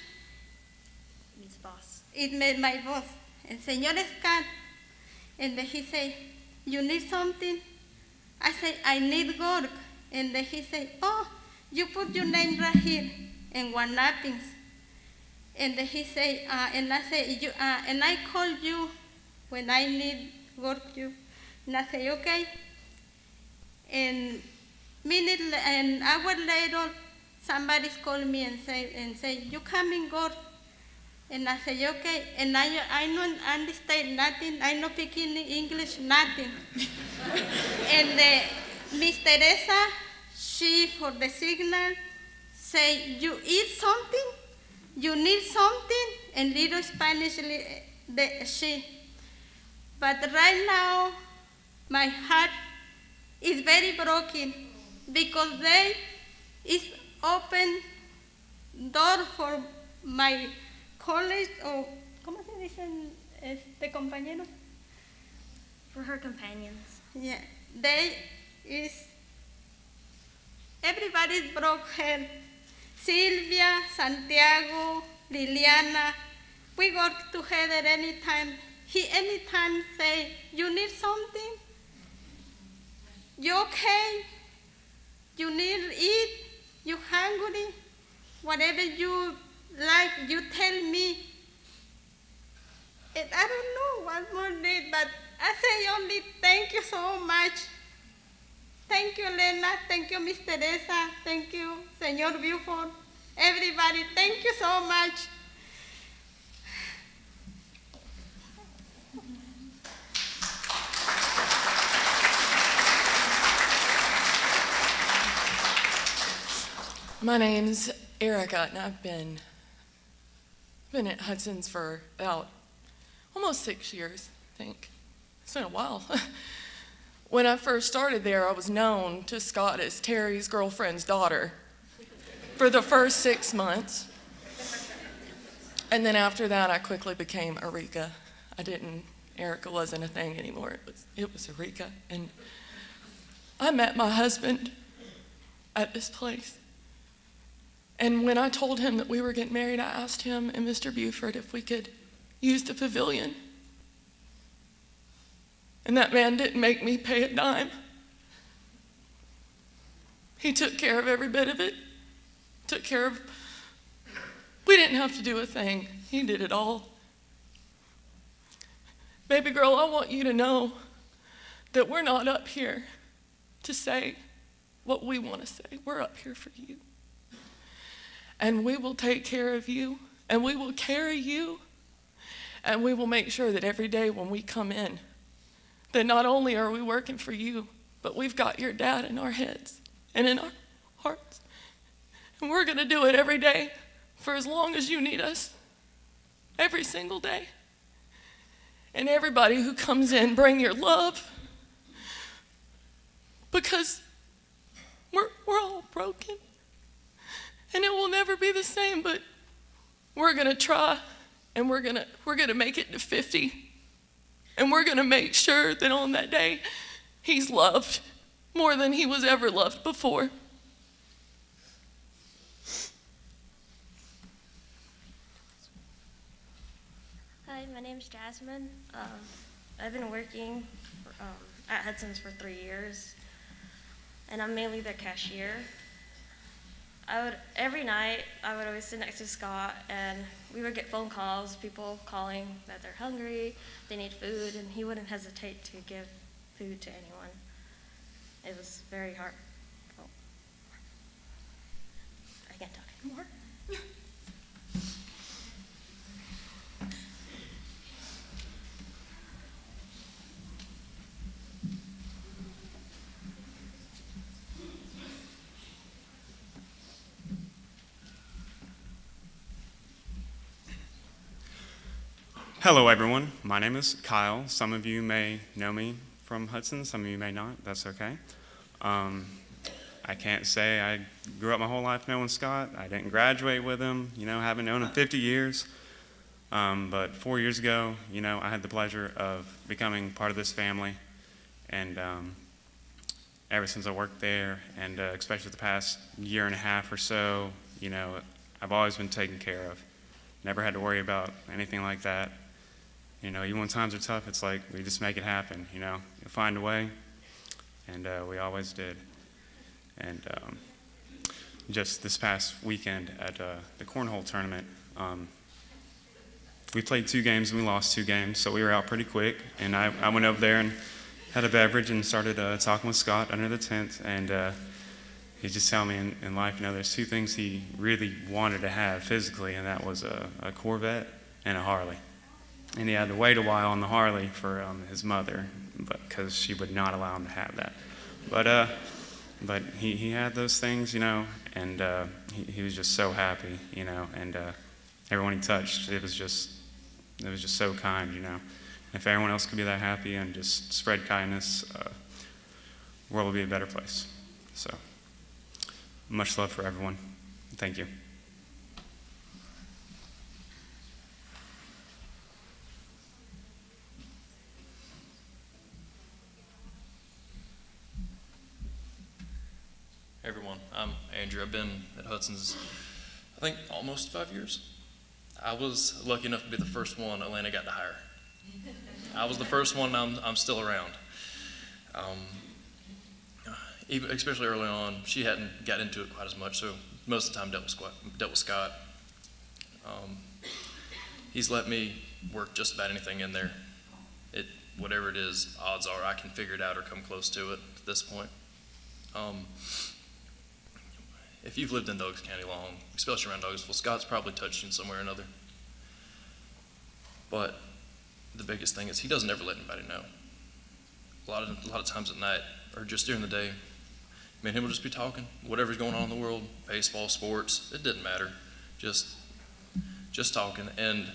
His boss. it made my boss. And Señor Scot, and then he say, you need something? I say, I need work. And then he say, oh, you put your name right here in one nappings. And then he say, and I say, and I call you when I need work you. And I say, okay. And an hour later, somebody's called me and say, you come and go. And I say, okay. And I don't understand nothing. I don't speak English, nothing. And Miss Teresa, she, for the signal, say, you eat something? You need something? And little Spanish, she. But right now, my heart is very broken because they is open door for my college, or ¿cómo se dicen compañeros? For her companions. Yeah, they is, everybody broke her. Silvia, Santiago, Liliana, we work together anytime. He anytime say, you need something? You okay? You need eat? You hungry? Whatever you like, you tell me. And I don't know what more need, but I say only thank you so much. Thank you, Lena. Thank you, Miss Teresa. Thank you, Señor Buford. Everybody, thank you so much. My name's Erica, and I've been at Hudson's for about almost 6 years, I think. It's been a while. When I first started there, I was known to Scott as Terry's girlfriend's daughter for the first 6 months. And then after that, I quickly became Erika. Erica wasn't a thing anymore. It was Erika. And I met my husband at this place. And when I told him that we were getting married, I asked him and Mr. Buford if we could use the pavilion. And that man didn't make me pay a dime. He took care of every bit of it. We didn't have to do a thing. He did it all. Baby girl, I want you to know that we're not up here to say what we want to say. We're up here for you. and we will take care of you, and we will carry you, and we will make sure that every day when we come in, that not only are we working for you, but we've got your dad in our heads and in our hearts. And we're going to do it every day for as long as you need us, every single day. And everybody who comes in, bring your love, because we're all broken. And it will never be the same, but we're going to try, and we're going to make it to 50. And we're going to make sure that on that day, he's loved more than he was ever loved before. Hi, my name's Jasmine. I've been working at Hudson's for 3 years, and I'm mainly the cashier. Every night, I would always sit next to Scott, and we would get phone calls, people calling that they're hungry, they need food, and he wouldn't hesitate to give food to anyone. It was very hard. Oh. I can't talk anymore. Hello, everyone. My name is Kyle. Some of you may know me from Hudson. Some of you may not. That's okay. I can't say I grew up my whole life knowing Scott. I didn't graduate with him, haven't known him 50 years. But 4 years ago, I had the pleasure of becoming part of this family. And ever since I worked there, and especially the past year and a half or so, I've always been taken care of. Never had to worry about anything like that. Even when times are tough, it's like we just make it happen, You'll find a way, and we always did. And just this past weekend at the cornhole tournament, we played 2 games and we lost 2 games, so we were out pretty quick. And I went over there and had a beverage and started talking with Scott under the tent, and he just told me in life, there's 2 things he really wanted to have physically, and that was a Corvette and a Harley. And he had to wait a while on the Harley for his mother, because she would not allow him to have that. But he had those things, and he was just so happy, and everyone he touched, it was just so kind, If everyone else could be that happy and just spread kindness, the world would be a better place. So, much love for everyone. Thank you. Hey everyone, I'm Andrew. I've been at Hudson's, I think, almost 5 years. I was lucky enough to be the first one Atlanta got to hire. I was the first one, I'm still around. Even, especially early on, she hadn't got into it quite as much, so most of the time dealt with Scott. He's let me work just about anything in there. Whatever it is, odds are I can figure it out or come close to it at this point. If you've lived in Douglas County long, especially around Douglasville, Scott's probably touched you in some way or another. But the biggest thing is he doesn't ever let anybody know. A lot of times at night or just during the day, me and him will just be talking, whatever's going on in the world, baseball, sports, it didn't matter. Just talking. And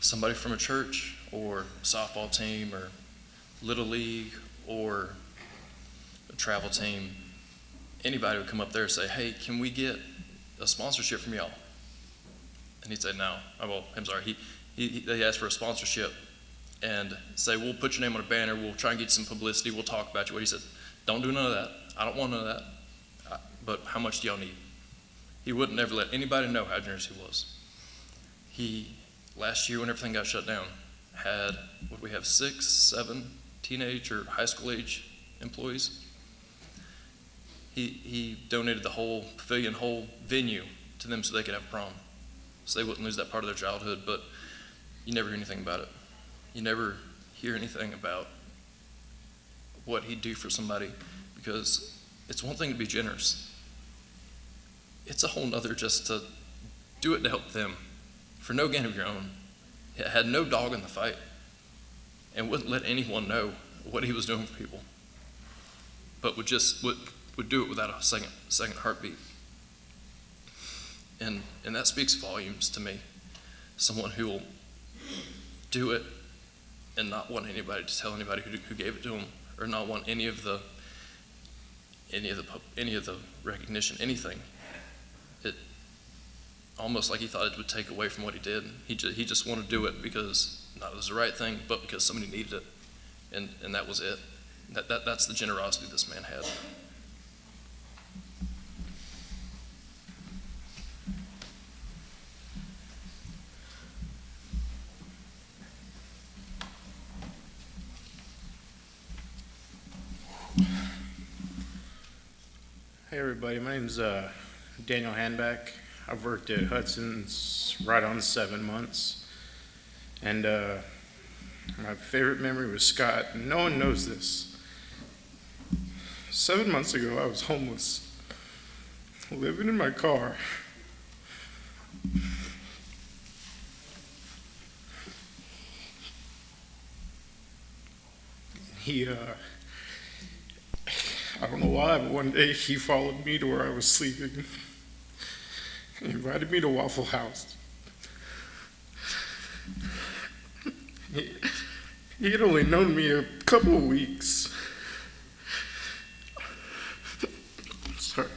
somebody from a church or a softball team or Little League or a travel team, anybody would come up there and say, hey, can we get a sponsorship from y'all? And he'd say, no. They asked for a sponsorship and say, we'll put your name on a banner, we'll try and get you some publicity, we'll talk about you. What he said, don't do none of that. I don't want none of that. But how much do y'all need? He wouldn't ever let anybody know how generous he was. He, last year when everything got shut down, had, what we have, 6, 7 teenage or high school age employees. He donated the whole pavilion, whole venue to them so they could have prom, so they wouldn't lose that part of their childhood. But you never hear anything about it. You never hear anything about what he'd do for somebody, because it's one thing to be generous. It's a whole nother just to do it to help them, for no gain of your own. He had no dog in the fight, and wouldn't let anyone know what he was doing for people, but would do it without a second heartbeat. And that speaks volumes to me. Someone who will do it and not want anybody to tell anybody who gave it to him, or not want any of the recognition, anything. It almost like he thought it would take away from what he did. He just wanted to do it because not it was the right thing, but because somebody needed it, and that was it. That's the generosity this man had. Hey everybody, my name's Daniel Handback. I've worked at Hudson right on 7 months. And my favorite memory was Scott, and no one knows this. 7 months ago, I was homeless, living in my car. I don't know why, but one day he followed me to where I was sleeping. He invited me to Waffle House. He had only known me a couple of weeks. Sorry.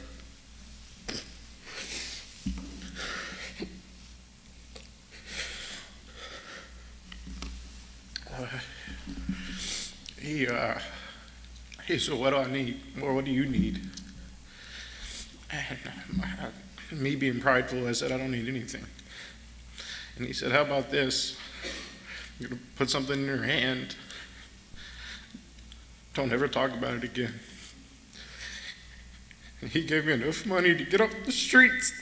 He said, what do I need? Or what do you need? And me being prideful, I said, I don't need anything. And he said, how about this? You're going to put something in your hand. Don't ever talk about it again. And he gave me enough money to get off the streets.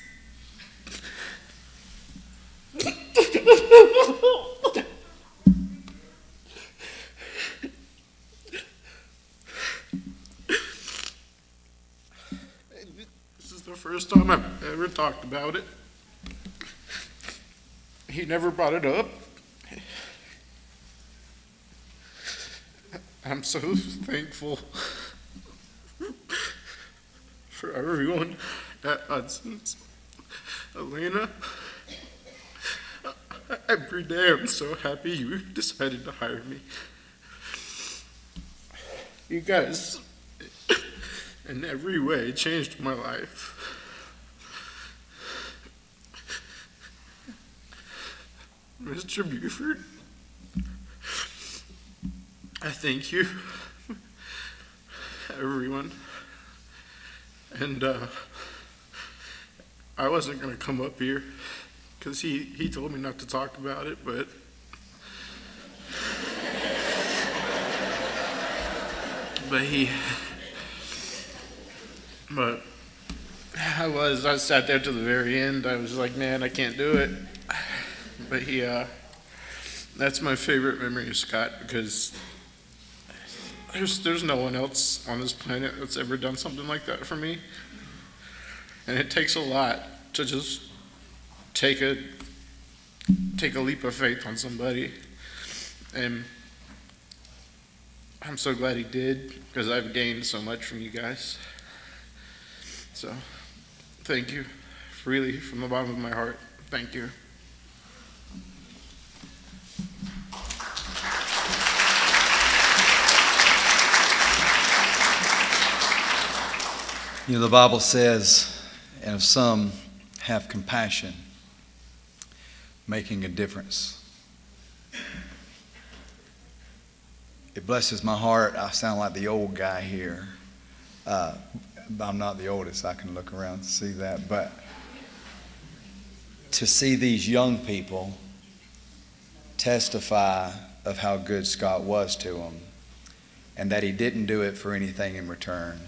This is the first time I've ever talked about it. He never brought it up. I'm so thankful for everyone at Hudson's. Elena, every day I'm so happy you decided to hire me. You guys, in every way, changed my life. Mr. Buford, I thank you, everyone. And I wasn't going to come up here because he told me not to talk about it, but I sat there to the very end. I was like, man, I can't do it. But that's my favorite memory of Scott, because there's no one else on this planet that's ever done something like that for me. And it takes a lot to just take a leap of faith on somebody. And I'm so glad he did, because I've gained so much from you guys. So, thank you, really, from the bottom of my heart. Thank you. You know, the Bible says, and if some have compassion, making a difference. It blesses my heart. I sound like the old guy here. I'm not the oldest. I can look around and see that. But to see these young people testify of how good Scott was to them, and that he didn't do it for anything in return.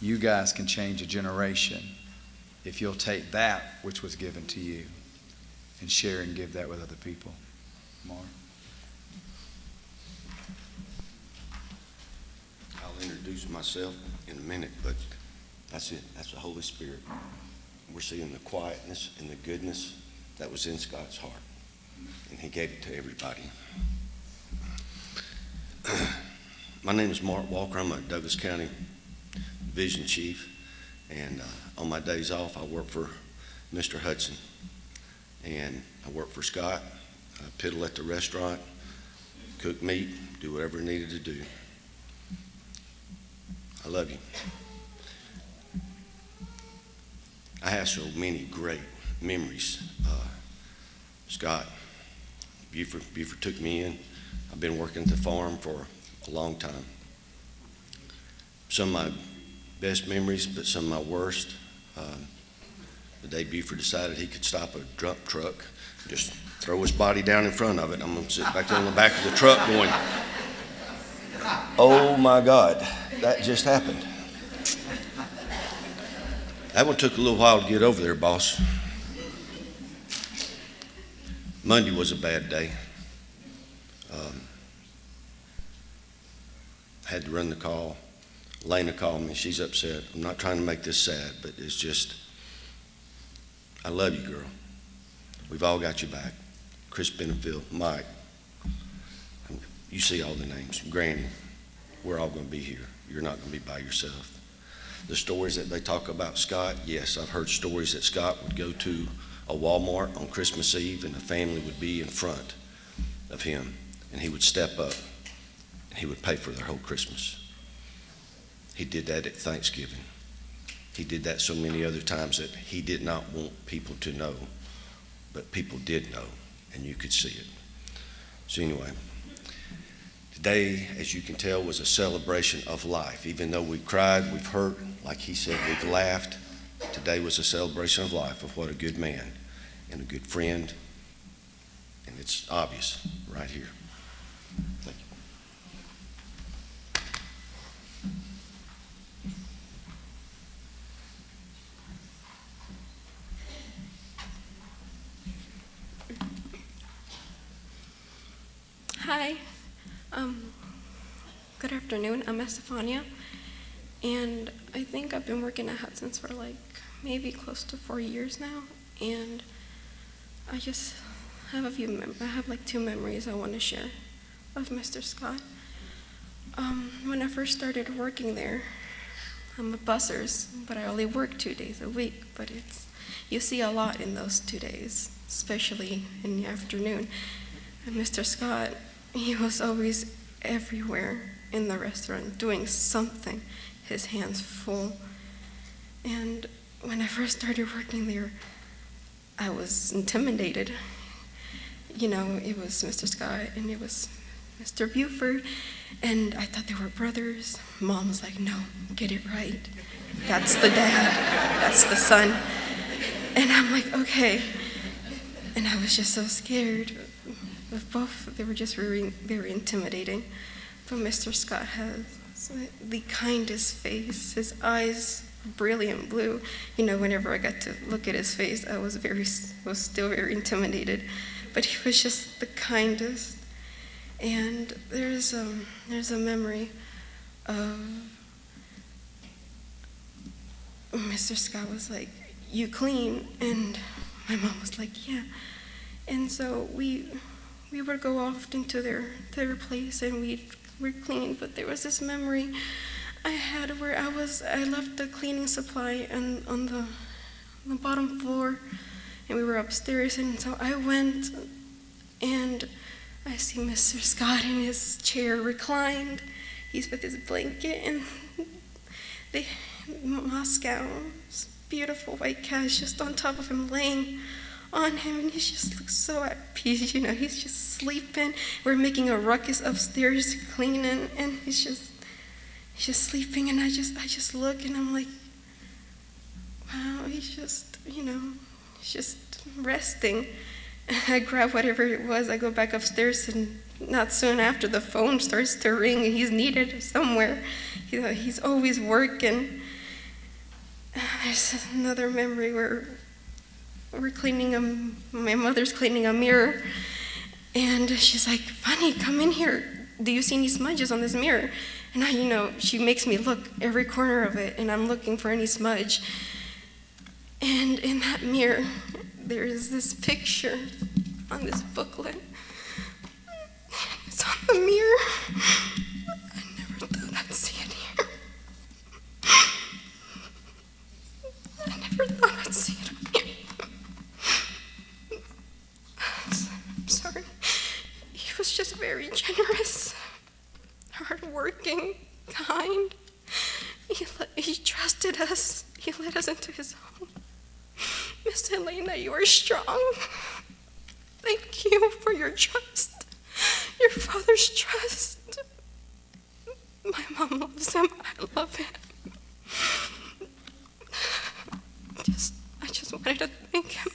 You guys can change a generation if you'll take that which was given to you and share and give that with other people. Mark. I'll introduce myself in a minute, but that's it. That's the Holy Spirit. we're seeing the quietness and the goodness that was in Scott's heart, and he gave it to everybody. My name is Mark Walker. I'm a Douglas County Division Chief, and on my days off, I work for Mr. Hudson, and I work for Scot. I piddle at the restaurant, cook meat, do whatever needed to do. I love you. I have so many great memories. Scott, Buford took me in. I've been working at the farm for a long time. Some of my best memories, but some of my worst. The day Buford decided he could stop a dump truck, just throw his body down in front of it. I'm going to sit back there in the back of the truck going, oh my God, that just happened. That one took a little while to get over there, boss. Monday was a bad day. Had to run the call. Lena called me. She's upset. I'm not trying to make this sad, but it's just, I love you, girl. We've all got you back. Chris Benefield, Mike. You see all the names. Granny, we're all going to be here. You're not going to be by yourself. The stories that they talk about Scott, yes, I've heard stories that Scott would go to a Walmart on Christmas Eve and the family would be in front of him, and he would step up and he would pay for their whole Christmas. He did that at Thanksgiving. He did that so many other times that he did not want people to know, but people did know, and you could see it. So anyway, today, as you can tell, was a celebration of life. Even though we've cried, we've hurt, like he said, we've laughed, today was a celebration of life, of what a good man and a good friend, and it's obvious right here. Thank you. Hi. Good afternoon. I'm Estefania, and I think I've been working at Hudson's for like maybe close to 4 years now, and I just have I have like 2 memories I want to share of Mr. Scott. When I first started working there, I'm a busser's, but I only work 2 days a week, but you see a lot in those 2 days, especially in the afternoon. And Mr. Scott, he was always everywhere in the restaurant doing something, his hands full. And when I first started working there, I was intimidated. You know, it was Mr. Scott and it was Mr. Buford, and I thought they were brothers. Mom was like, no, get it right. That's the dad, that's the son. And I'm like, okay. And I was just so scared. With both, they were just very, very intimidating. But Mr. Scott has the kindest face. His eyes brilliant blue. You know, whenever I got to look at his face, I was still very intimidated. But he was just the kindest. And there's a memory of Mr. Scott was like, you clean? And my mom was like, yeah. And so we would go often to their place and we'd clean, but there was this memory I had where I left the cleaning supply on the bottom floor, and we were upstairs, and so I went and I see Mr. Scott in his chair reclined. He's with his blanket and the Moscow, beautiful white cat is just on top of him, laying on him, and he just looks so at peace. You know, he's just sleeping. We're making a ruckus upstairs cleaning, and he's just sleeping. And I just look, and I'm like, wow, he's just resting. And I grab whatever it was. I go back upstairs, and not soon after, the phone starts to ring, and he's needed somewhere. He's always working. There's another memory where my mother's cleaning a mirror, and she's like, Funny, come in here. Do you see any smudges on this mirror? And she makes me look every corner of it, and I'm looking for any smudge. And in that mirror, there is this picture on this booklet. It's on the mirror. I never thought I'd see it here. I never thought I'd see it here. I'm sorry. He was just very generous, hardworking, kind. He trusted us. He led us into his home. Miss Helena, you are strong. Thank you for your trust, your father's trust. My mom loves him. I love him. I just wanted to thank him.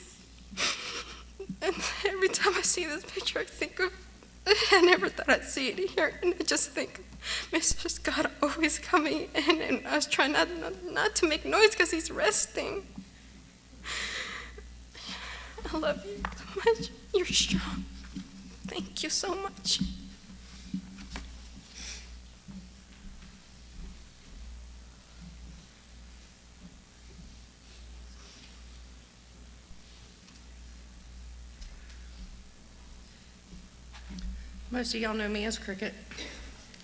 And every time I see this picture, I think of, I never thought I'd see it here, and I just think, Mr. Scott always coming in, and I was trying not to make noise because he's resting. I love you so much. You're strong. Thank you so much. Most of y'all know me as Cricket.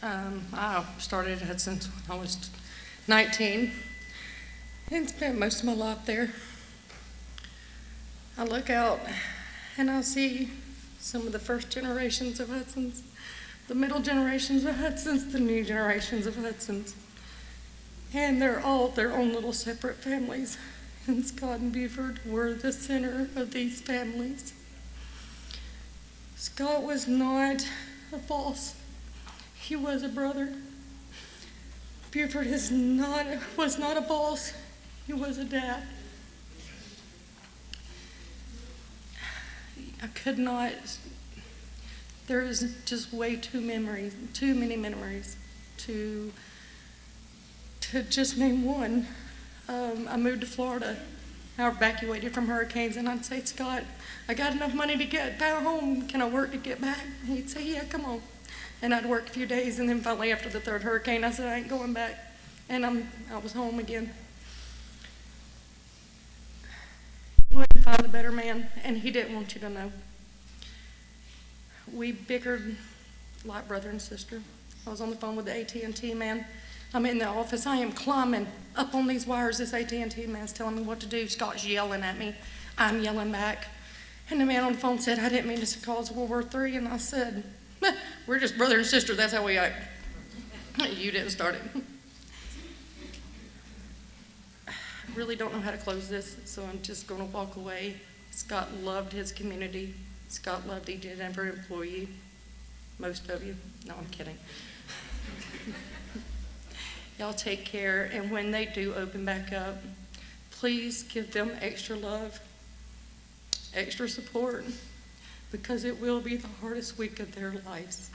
I started at Hudson when I was 19 and spent most of my life there. I look out and I see some of the first generations of Hudsons, the middle generations of Hudsons, the new generations of Hudsons. And they're all their own little separate families. And Scott and Buford were the center of these families. Scott was not a boss. He was a brother. Buford was not a boss. He was a dad. I could not, there is just way too many memories to just name one. I moved to Florida. I evacuated from hurricanes, and I'd say, Scott, I got enough money to get back home. Can I work to get back? And he'd say, yeah, come on. And I'd work a few days, and then finally after the third hurricane, I said, I ain't going back. And I was home again. He wouldn't find a better man, and he didn't want you to know. We bickered like brother and sister. I was on the phone with the AT&T man. I'm in the office. I am climbing up on these wires. This AT&T man's telling me what to do. Scott's yelling at me. I'm yelling back. And the man on the phone said, I didn't mean to cause World War III. And I said, we're just brother and sister. That's how we act. You didn't start it. I really don't know how to close this, so I'm just going to walk away. Scott loved his community. Scott loved each and every employee. Most of you. No, I'm kidding. Y'all take care, and when they do open back up, please give them extra love, extra support, because it will be the hardest week of their lives.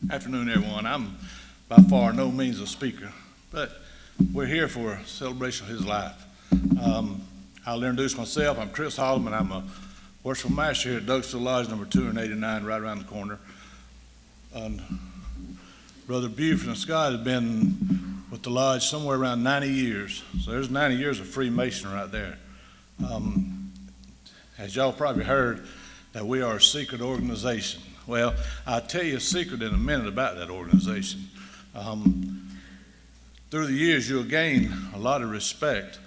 Afternoon, everyone. I'm by far no means a speaker, but we're here for a celebration of his life. I'll introduce myself. I'm Chris Holloman. I'm a worshipful master here at Douglasville Lodge number 289, right around the corner. Brother Buford and Scott have been with the lodge somewhere around 90 years. So there's 90 years of Freemason right there. As y'all probably heard, that we are a secret organization. Well, I'll tell you a secret in a minute about that organization. Through the years, you'll gain a lot of respect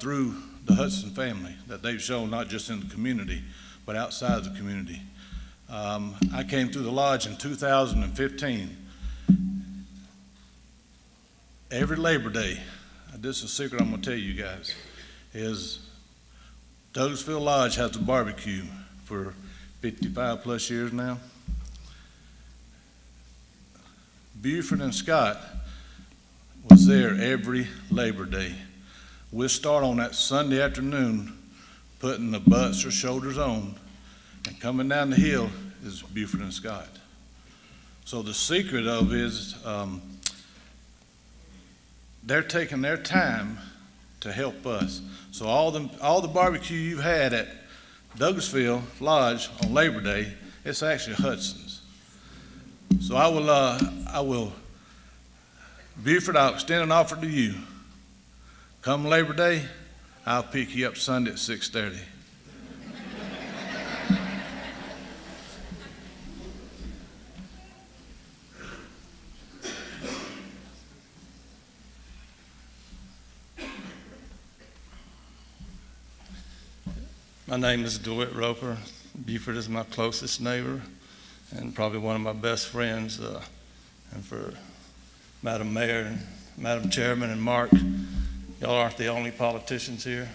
through the Hudson family that they've shown not just in the community, but outside the community. I came through the lodge in 2015. Every Labor Day, this is a secret I'm going to tell you guys, is Douglasville Lodge has a barbecue for 55 plus years now. Buford and Scott was there every Labor Day. We'll start on that Sunday afternoon, putting the butts or shoulders on, and coming down the hill is Buford and Scott. So the secret of is they're taking their time to help us. So all the barbecue you've had at Douglasville Lodge on Labor Day, it's actually Hudson's. So I will, Buford, I'll extend an offer to you. Come Labor Day, I'll pick you up Sunday at 6:30. My name is DeWitt Roper. Buford is my closest neighbor and probably one of my best friends. And for Madam Mayor and Madam Chairman and Mark, y'all aren't the only politicians here.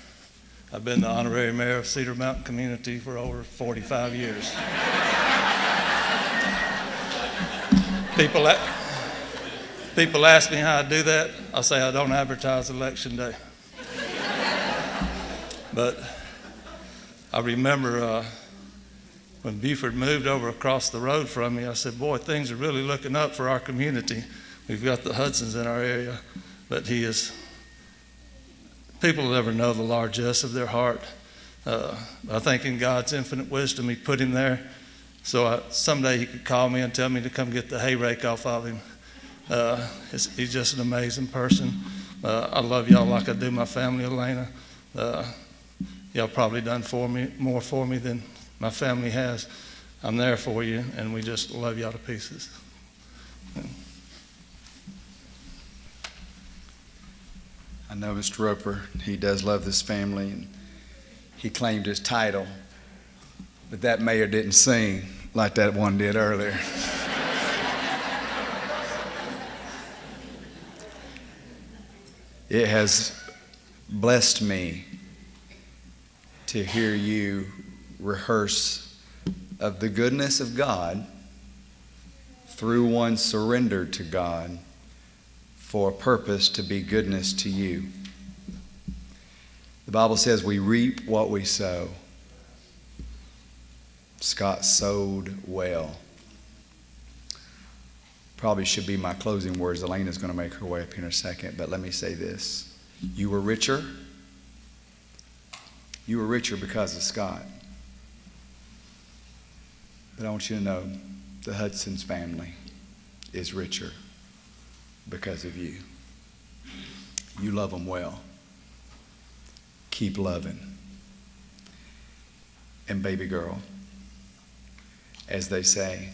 I've been the honorary mayor of Cedar Mountain Community for over 45 years. People ask me how I do that. I say I don't advertise election day. But I remember when Buford moved over across the road from me, I said, boy, things are really looking up for our community. We've got the Hudsons in our area, but people will never know the largesse of their heart. I think in God's infinite wisdom, he put him there. So someday he could call me and tell me to come get the hay rake off of him. He's just an amazing person. I love y'all like I do my family, Elena. Y'all probably done more for me than my family has. I'm there for you, and we just love y'all to pieces. I know Mr. Roper, he does love this family, and he claimed his title, but that mayor didn't sing like that one did earlier. It has blessed me to hear you rehearse of the goodness of God through one surrendered to God for a purpose to be goodness to you. The Bible says we reap what we sow. Scott sowed well. Probably should be my closing words. Elena's going to make her way up here in a second, but let me say this. You were richer. You were richer because of Scott. But I want you to know the Hudson's family is richer because of you. You love them well. Keep loving. And baby girl, as they say,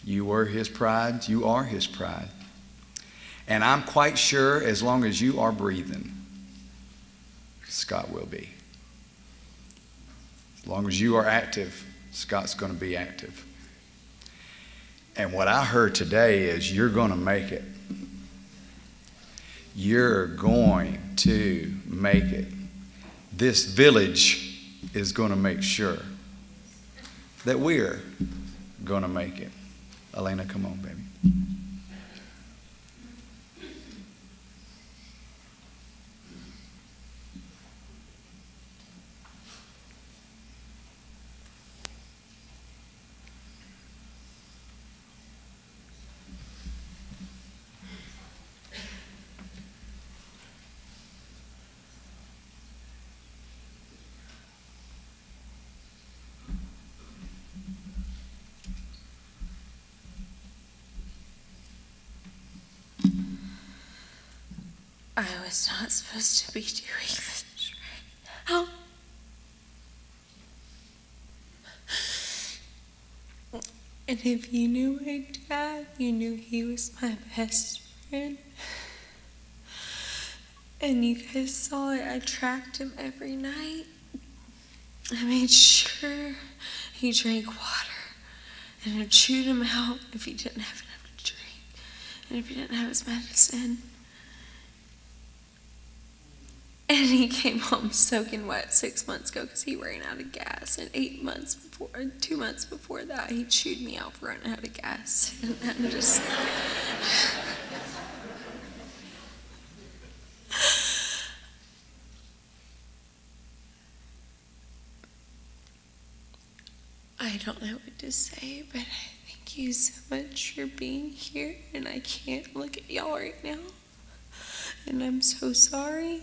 you were his pride, you are his pride. And I'm quite sure as long as you are breathing, Scott will be. As long as you are active, Scott's going to be active. And what I heard today is you're going to make it. You're going to make it. This village is going to make sure that we're going to make it. Elena, come on, baby. I was not supposed to be doing this right now. And if you knew my dad, you knew he was my best friend. And you guys saw it, I tracked him every night. I made sure he drank water. And I chewed him out if he didn't have enough to drink. And if he didn't have his medicine. And he came home soaking wet 6 months ago because he ran out of gas. And 2 months before that, he chewed me out for running out of gas. And I'm just... I don't know what to say, but I thank you so much for being here. And I can't look at y'all right now. And I'm so sorry.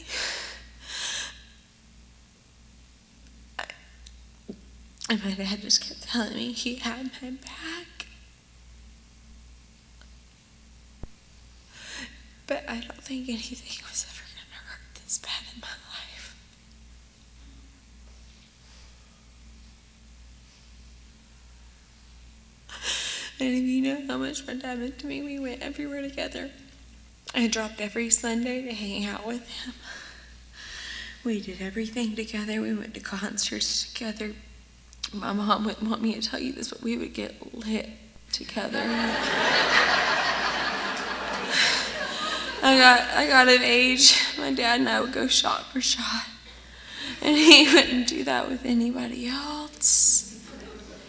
And my dad just kept telling me he had my back. But I don't think anything was ever going to hurt this bad in my life. And if you know how much my dad meant to me, we went everywhere together. I dropped every Sunday to hang out with him. We did everything together. We went to concerts together. My mom wouldn't want me to tell you this, but we would get lit together. I got of age. My dad and I would go shot for shot. And he wouldn't do that with anybody else.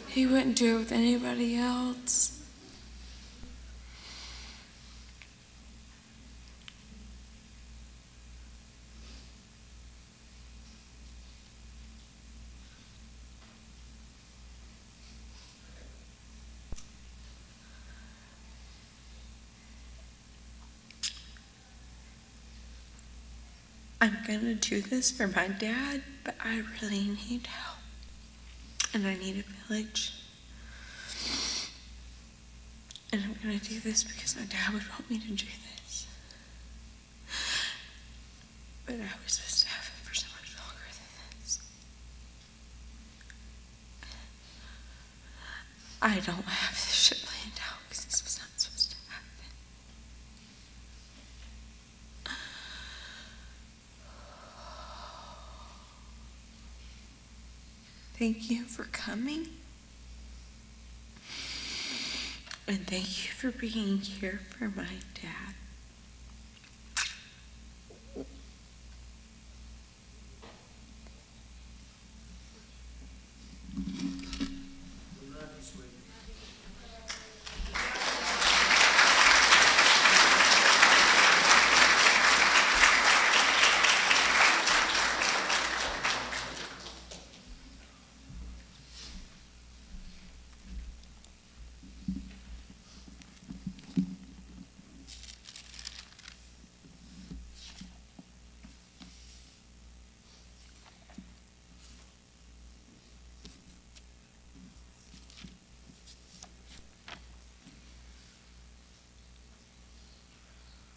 He wouldn't do it with anybody else. I'm gonna do this for my dad, but I really need help. And I need a village. And I'm gonna do this because my dad would want me to do this. But I was supposed to have him for so much longer than this. I don't have this shit planned out because this was not supposed to happen. Thank you for coming. And thank you for being here for my dad.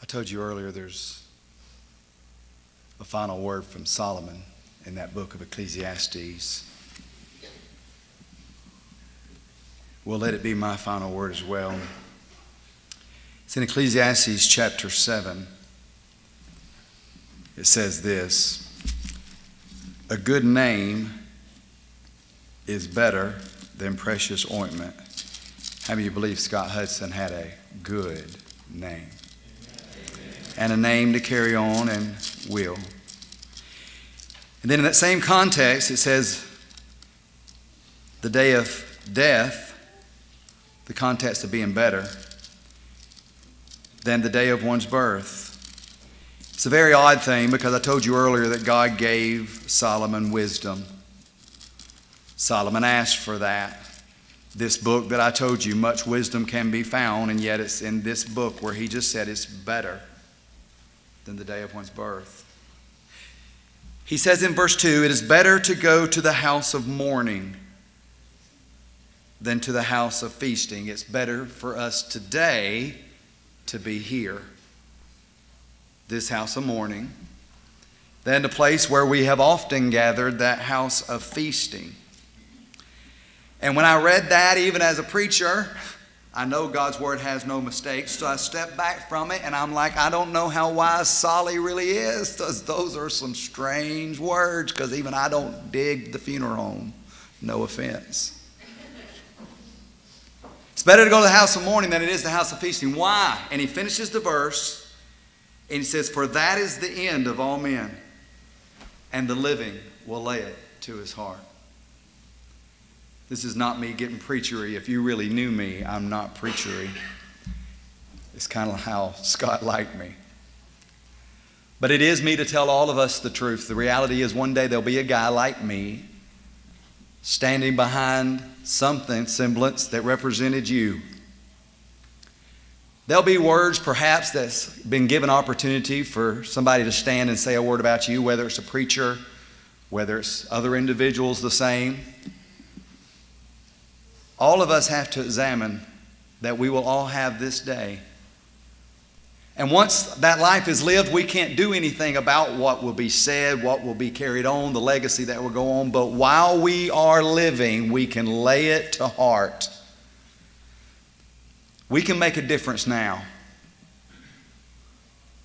I told you earlier there's a final word from Solomon in that book of Ecclesiastes. Well, let it be my final word as well. It's in Ecclesiastes chapter 7. It says this: a good name is better than precious ointment. How many of you believe Scott Hudson had a good name? And a name to carry on and will. And then in that same context, it says the day of death, the context of being better than the day of one's birth. It's a very odd thing because I told you earlier that God gave Solomon wisdom. Solomon asked for that. This book that I told you, much wisdom can be found, and yet it's in this book where he just said it's better than the day of one's birth. He says in verse 2, it is better to go to the house of mourning than to the house of feasting. It's better for us today to be here, this house of mourning, than the place where we have often gathered, that house of feasting. And when I read that, even as a preacher, I know God's word has no mistakes, so I step back from it and I'm like, I don't know how wise Solly really is. Those are some strange words, because even I don't dig the funeral home. No offense. It's better to go to the house of mourning than it is the house of feasting. Why? And he finishes the verse and he says, for that is the end of all men, and the living will lay it to his heart. This is not me getting preachery. If you really knew me, I'm not preachery. It's kind of how Scott liked me. But it is me to tell all of us the truth. The reality is one day there'll be a guy like me standing behind something, semblance that represented you. There'll be words perhaps that's been given opportunity for somebody to stand and say a word about you, whether it's a preacher, whether it's other individuals the same. All of us have to examine that we will all have this day. And once that life is lived, we can't do anything about what will be said, what will be carried on, the legacy that will go on. But while we are living, we can lay it to heart. We can make a difference now.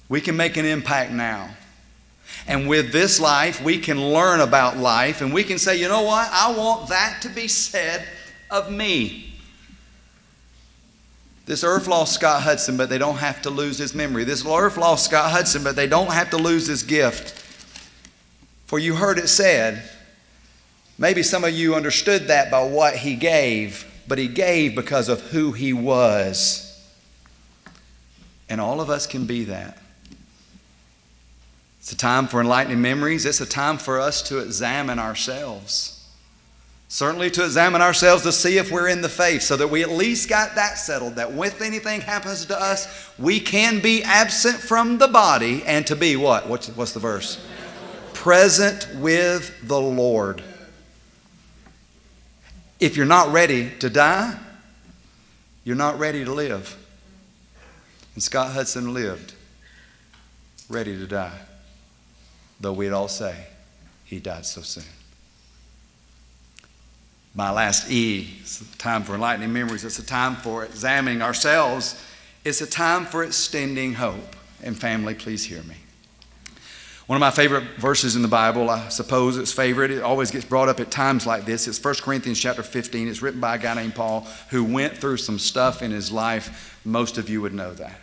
We can make an impact now. And with this life, we can learn about life, and we can say, you know what? I want that to be said of me. This earth lost Scott Hudson, but they don't have to lose his memory. This earth lost Scott Hudson, but they don't have to lose his gift. For you heard it said, maybe some of you understood that by what he gave, but he gave because of who he was. And all of us can be that. It's a time for enlightening memories. It's a time for us to examine ourselves. Certainly to examine ourselves to see if we're in the faith, so that we at least got that settled, that if anything happens to us, we can be absent from the body and to be what? What's the verse? Present with the Lord. If you're not ready to die, you're not ready to live. And Scott Hudson lived ready to die, though we'd all say he died so soon. My last E, it's a time for enlightening memories. It's a time for examining ourselves. It's a time for extending hope. And family, please hear me. One of my favorite verses in the Bible, I suppose it's favorite, it always gets brought up at times like this. It's 1 Corinthians chapter 15. It's written by a guy named Paul who went through some stuff in his life. Most of you would know that.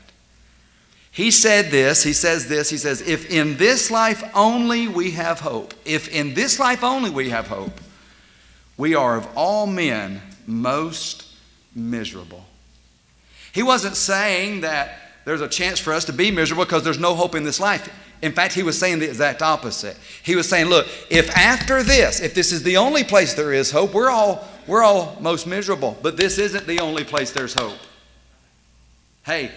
He said this, he says, if in this life only we have hope, if in this life only we have hope, we are of all men most miserable. He wasn't saying that there's a chance for us to be miserable because there's no hope in this life. In fact, he was saying the exact opposite. He was saying, look, if after this, if this is the only place there is hope, we're all most miserable. But this isn't the only place there's hope. Hey,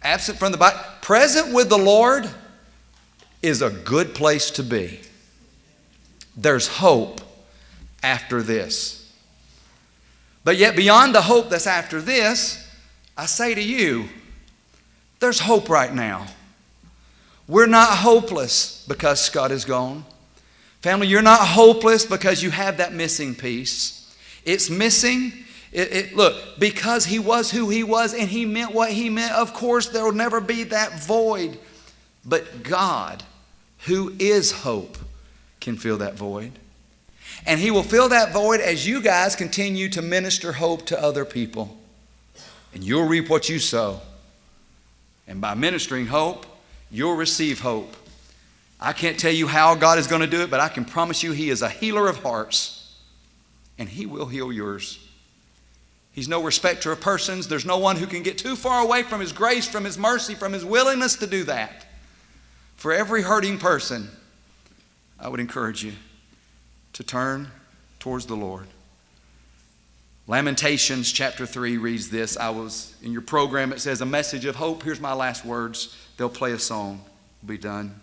absent from the body, present with the Lord is a good place to be. There's hope after this. But yet beyond the hope that's after this, I say to you, there's hope right now. We're not hopeless because Scott is gone. Family, you're not hopeless because you have that missing piece. It's missing. Look, because he was who he was and he meant what he meant, of course there will never be that void. But God, who is hope, can fill that void. And he will fill that void as you guys continue to minister hope to other people. And you'll reap what you sow. And by ministering hope, you'll receive hope. I can't tell you how God is going to do it, but I can promise you he is a healer of hearts. And he will heal yours. He's no respecter of persons. There's no one who can get too far away from his grace, from his mercy, from his willingness to do that. For every hurting person, I would encourage you to turn towards the Lord. Lamentations chapter 3 reads this. I was in your program. It says a message of hope. Here's my last words. They'll play a song. We'll be done.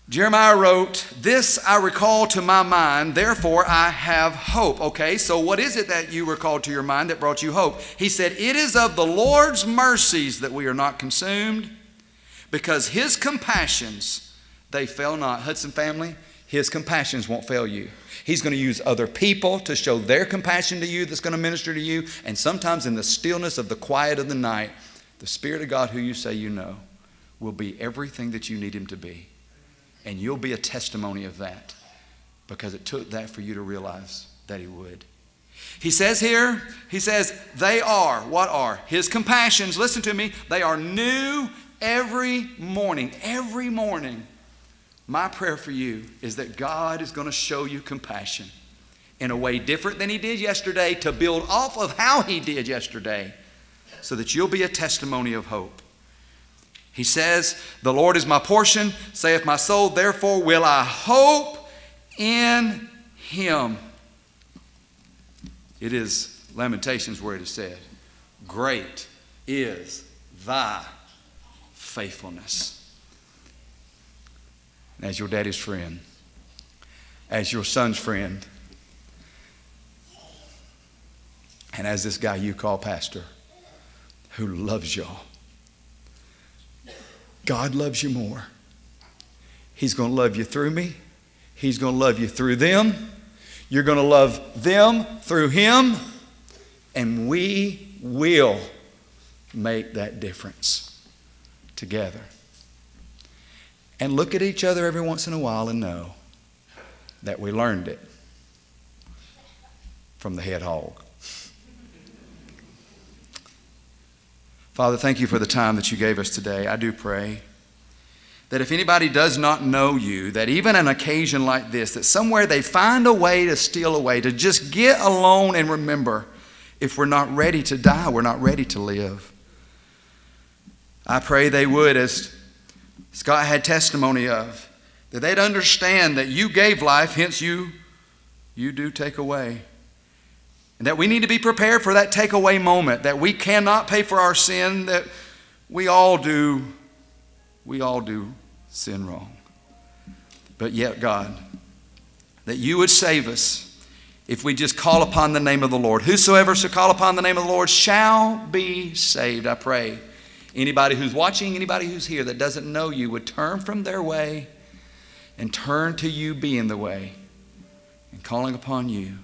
Jeremiah wrote, "This I recall to my mind, therefore I have hope." Okay, so what is it that you recalled to your mind that brought you hope? He said, "It is of the Lord's mercies that we are not consumed, because his compassions, they fail not." Hudson family, his compassions won't fail you. He's going to use other people to show their compassion to you that's going to minister to you. And sometimes in the stillness of the quiet of the night, the Spirit of God who you say you know will be everything that you need him to be. And you'll be a testimony of that because it took that for you to realize that he would. He says here, they are, what are? His compassions, listen to me, they are new every morning. Every morning. My prayer for you is that God is going to show you compassion in a way different than he did yesterday to build off of how he did yesterday so that you'll be a testimony of hope. He says, "The Lord is my portion, saith my soul, therefore will I hope in him." It is Lamentations where it is said, great is thy faithfulness. And as your daddy's friend, as your son's friend, and as this guy you call pastor, who loves y'all, God loves you more. He's going to love you through me. He's going to love you through them. You're going to love them through him. And we will make that difference together. And look at each other every once in a while and know that we learned it from the head hog. Father, thank you for the time that you gave us today. I do pray that if anybody does not know you, that even an occasion like this, that somewhere they find a way to steal away, to just get alone and remember, if we're not ready to die, we're not ready to live. I pray they would, as Scott had testimony of, that they'd understand that you gave life, hence you do take away. And that we need to be prepared for that takeaway moment, that we cannot pay for our sin, that we all do sin wrong. But yet, God, that you would save us if we just call upon the name of the Lord. Whosoever shall call upon the name of the Lord shall be saved. I pray anybody who's watching, anybody who's here that doesn't know you would turn from their way and turn to you being the way, and calling upon you,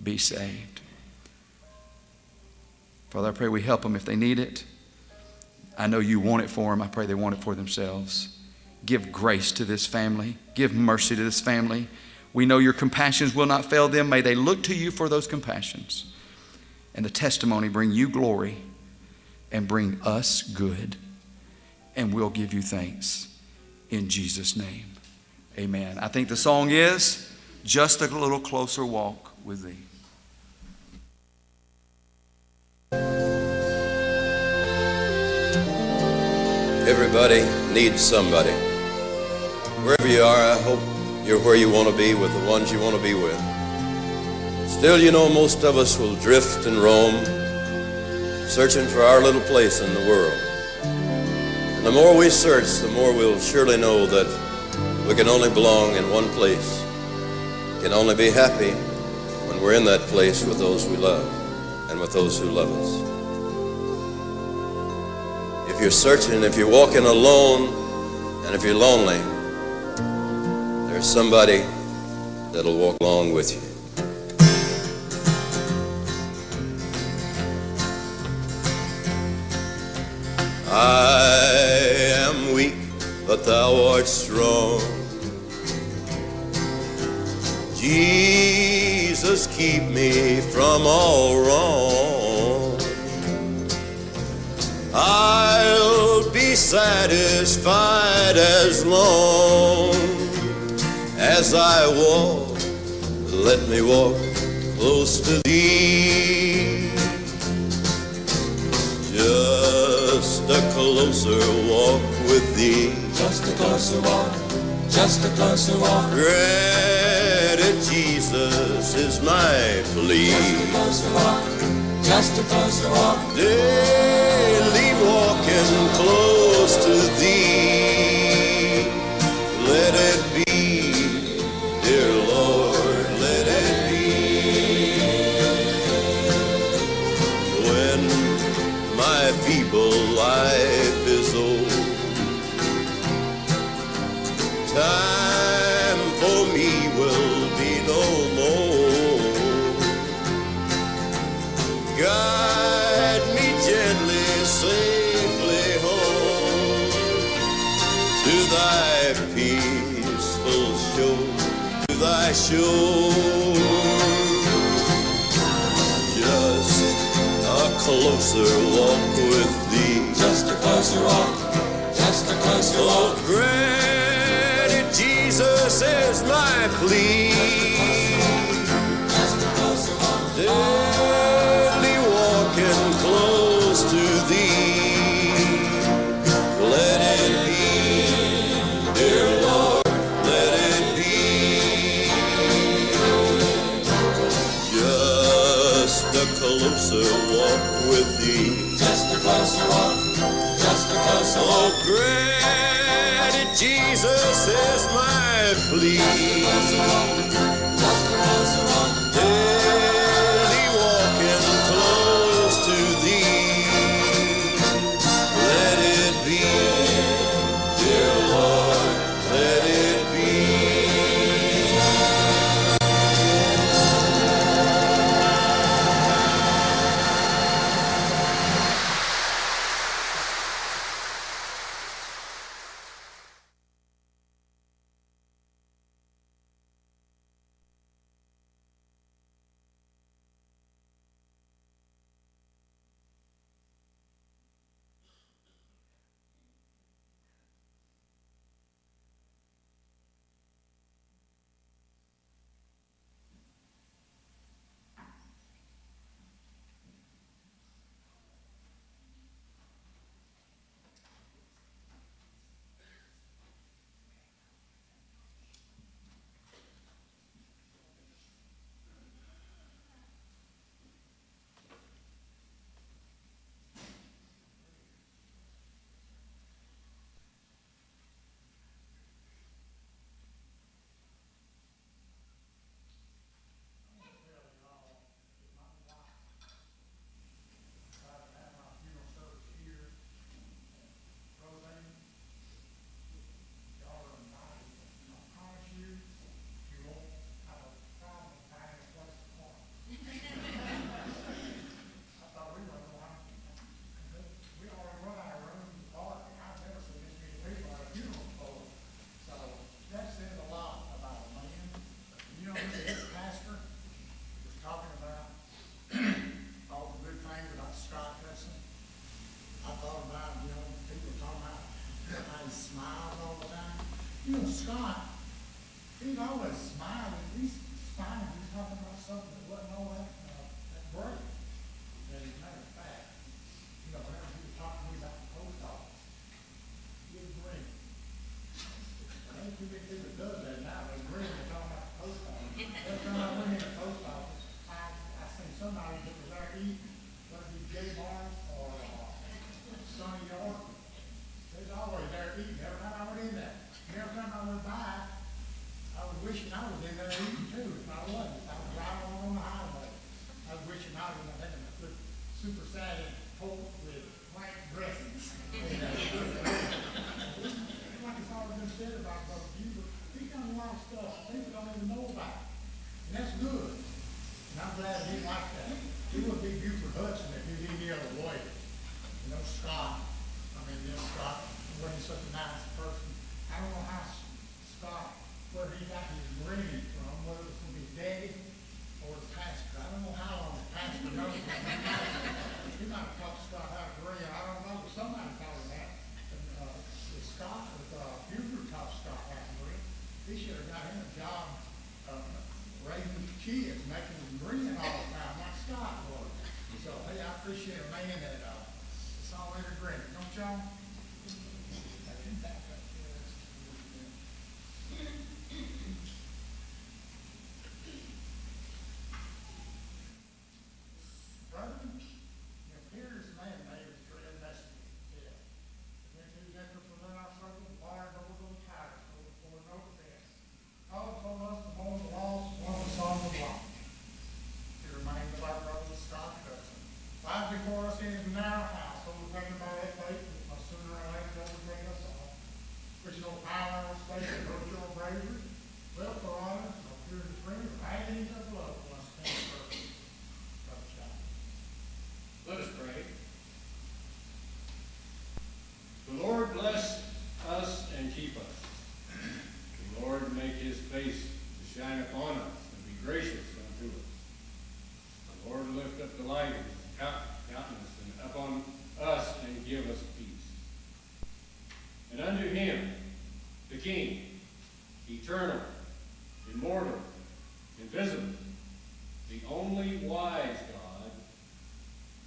be saved. Father, I pray we help them if they need it. I know you want it for them. I pray they want it for themselves. Give grace to this family. Give mercy to this family. We know your compassions will not fail them. May they look to you for those compassions. And the testimony bring you glory and bring us good. And we'll give you thanks in Jesus' name. Amen. I think the song is Just a Little Closer Walk with Thee. Everybody needs somebody. Wherever you are, I hope you're where you want to be with the ones you want to be with. Still, you know, most of us will drift and roam, searching for our little place in the world. And the more we search, the more we'll surely know that we can only belong in one place. Can only be happy when we're in that place with those we love and with those who love us. If you're searching, if you're walking alone, and if you're lonely, there's somebody that'll walk along with you. I am weak, but thou art strong. Jesus, keep me from all wrong. I'll be satisfied as long as I walk. Let me walk close to thee. Just a closer walk with thee. Just a closer walk. Just a closer walk. Granted, Jesus is my plea. Just a closer walk. Just a closer walk. Daily walking close to thee. Let it be, dear Lord, let it be. When my feeble life is old, time for me will be no more. Guide me gently, safely home to thy peaceful shore, to thy shore. Just a closer walk with thee. Just a closer walk. Just a closer walk. Granted, Jesus is my plea. Just a closer walk. Daily walking close to thee. Let it be, dear Lord, let it be. Just a closer walk with thee. Granted, Jesus is my plea. Daily walking close to thee. Let it be, dear Lord, let it be. You know, Scott, he's always smiling. He's smiling. He's talking about something that wasn't all that great. And as a matter of fact, you know, whenever he was talking to me about the post office, he would grin. There ain't too many people that does that now. They grin when they're talking about the post office. Every time I went in the post office, I seen somebody that was there eating, whether it be J Barnes or Sonny York. They was always there eating every time I went in there. Every time I went by, I was wishing I was in there eating too. If I wasn't, I was driving on the highway. I was wishing I was in there having a good super salad pork with plant dressings. Like it's always been said about Brother Buford, he's done a lot of stuff people don't even know about. And that's good. And I'm glad he liked that. He wouldn't be Buford Hudson if he was any other lawyer. You know, Scott. Scott wasn't such a nice person. I don't know how Scott, where he got his grin from, whether it was from his daddy or his pastor. I don't know how long his pastor knows him. He might have taught Scott how to grin. I don't know, but somebody taught him that. With Scott, with Buford taught Scott how to grin. He should have got him a job raising kids, making them grin all the time, like Scott was. So, hey, I appreciate a man that it's always a grin. Don't y'all? Before us in his narrow house, so we're thinking about that faith, sooner or later that would take us all. Which no power, station, virtue, or bravery, wealth or honor, no fear of spring, or agony of love, once stand first. Let us pray. The Lord bless us and keep us. The Lord make his face to shine upon us and be gracious unto us. The Lord lift up the light of his countenance and upon us and give us peace. And unto him, the King, eternal, immortal, invisible, the only wise God,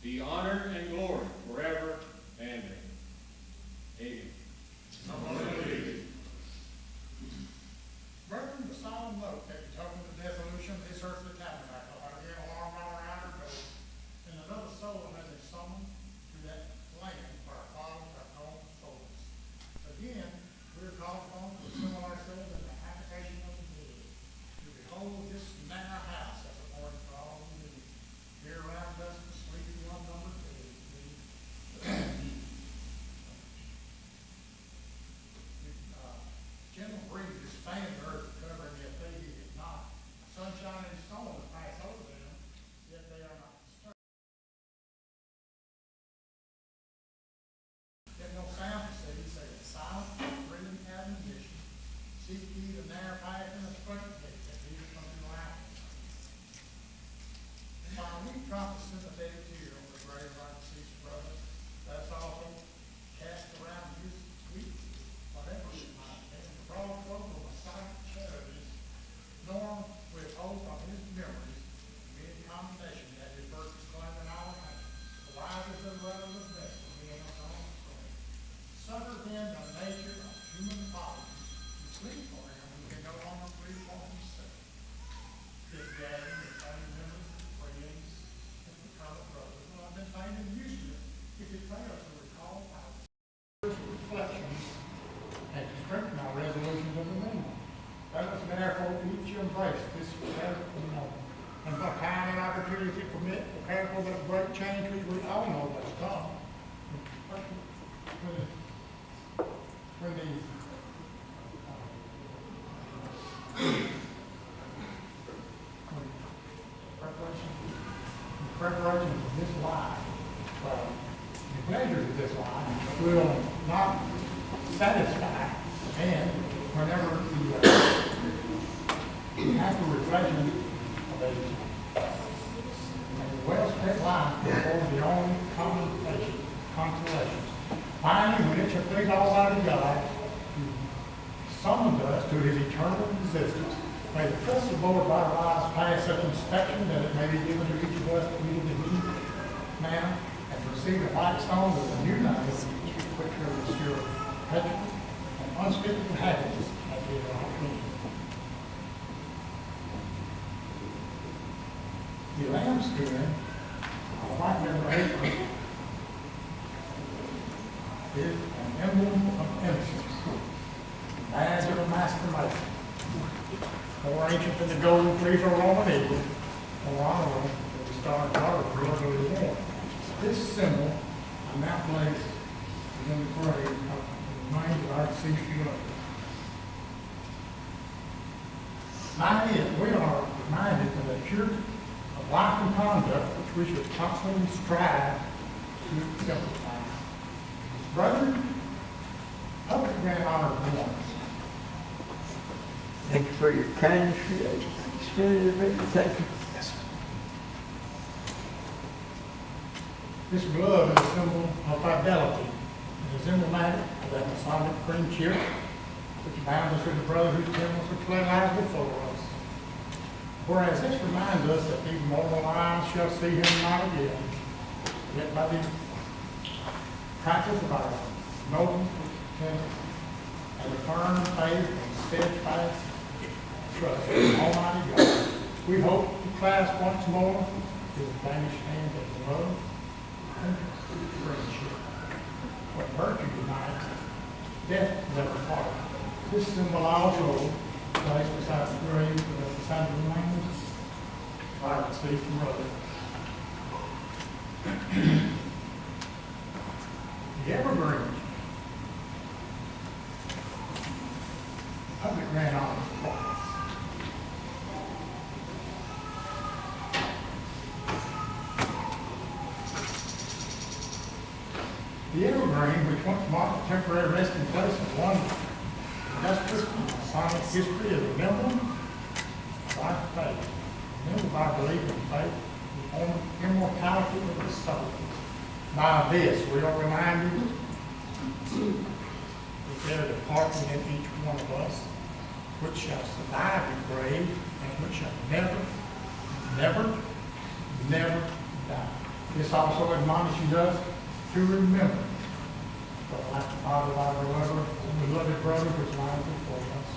be honor and glory forever and ever. Amen. Brethren, the solemn note that token the dissolution of this earthly tabernacle, are again alarmed all around our door, and another soul has been summoned to that land where our fathers have known souls. plead for him, he can no longer plead for himself. His dad and his family members, friends, and the fellow brothers, well, I've been thinking usually, if it fails to recall our reflections and to strengthen our resolutions of the meeting. Let us therefore each embrace this careful moment, and by time and opportunity permit, prepare for the great change we all know must come. When the preparation of this life, the pleasures of this life will not satisfy, and whenever the after reflection of a well-spent life before the only consolations. Finally, when it shall please Almighty God, who summoned us to his eternal existence, may the precious Lord of our lives pass such inspection that it may be given to each of us to meet in the new manner and receive the white stone of the new name, which will ensure perpetual and unspeakable happiness at the end. The lambskin, white leather apron, is an emblem of innocence, badge of a master mason, more ancient than the golden fleece or Roman eagle, more honorable than the star garter of the war. This symbol, I now place within the grave of the remains of our deceased beloved. By it, we are reminded of the purity of life and conduct which we should constantly strive to exemplify. Brother, public grand honor warrants. Thank you for your kindness, extended me. Thank you. Yes. This glove is a symbol of fidelity. It is emblematic of that Masonic friendship which bound us with the brotherhood symbols which lay lives before us. Whereas this reminds us that these mortal eyes shall see him not again, yet by the practice of our noble tenets and the firm faith and steadfast trust in Almighty God, we hope to clasp once more his vanished hand of love and friendship. What virtue unites, death never parts. This symbol also placed beside the grave beside the remains of our deceased brother. The evergreen public grand honor class. The evergreen, which once marked the temporary resting place of one illustrious Masonic history, is an emblem of our faith, an emblem of our belief in faith, the immortality of the soul. By this, we are reminded that there is a part within each one of us which shall survive the grave and which shall never, never, never die. This also admonishes us to remember the like the body of our beloved brother which lies before us.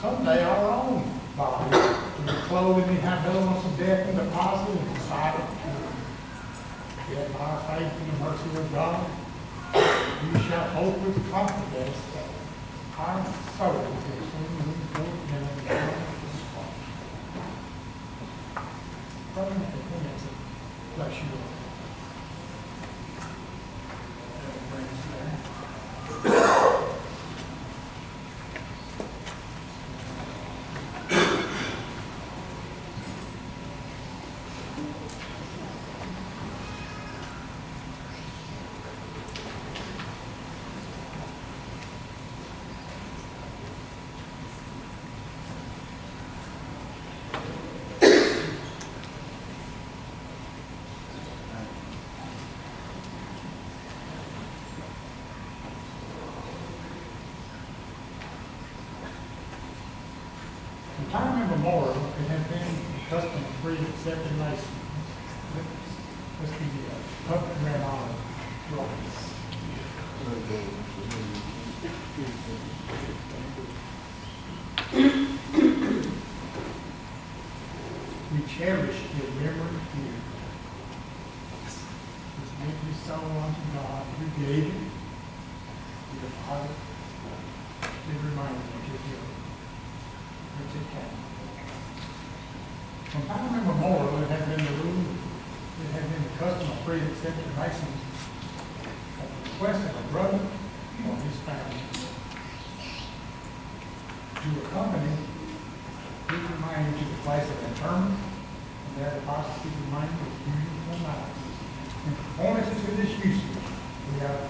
Someday our own body will be clothed in the habiliments of death and deposited in the sight of the pure. Yet by our faith in the mercy of God, we shall hope with confidence that our soul will soon move forth in the joy of His Father. Brother, bless you. From time immemorial, it has been custom to free accepted Masons. Let's be the public grand honor drawings. cherish his memory here. His empty soul unto God, who gave it to the Father, did remind me to him, which it came. From time immemorial, it had been the rule, it had been the custom of pre-accepted Masons at the request of a brother or his family to accompany his remains to the place of interment, and there deposit his remains with beautiful nights. In performances of this usage, we have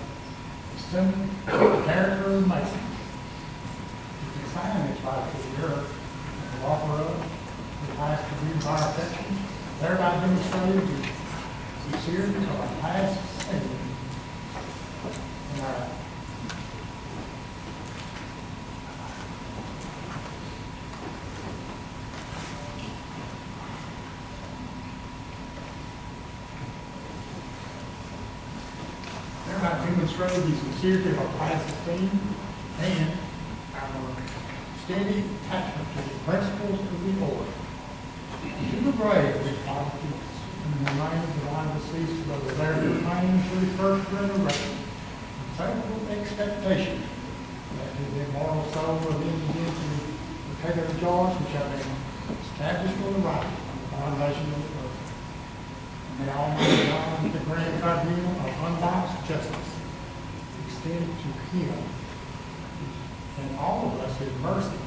assembled the character of the Mason. To consign this body to the earth and to offer up the highest degree of our affection, thereby demonstrating the sincerity of our past Savior and our demonstrated the sincerity of our past esteem and our steady attachment to the principles of the order. To the grave we follow and the remains of our deceased brother there to remain to the first resurrection, in faithful expectation that his immortal soul will then begin to partake of the joys which have been established for the right of the foundation of the earth. And may Almighty God, the grand tribunal of unbiased justice, extend to him and all of us his mercy,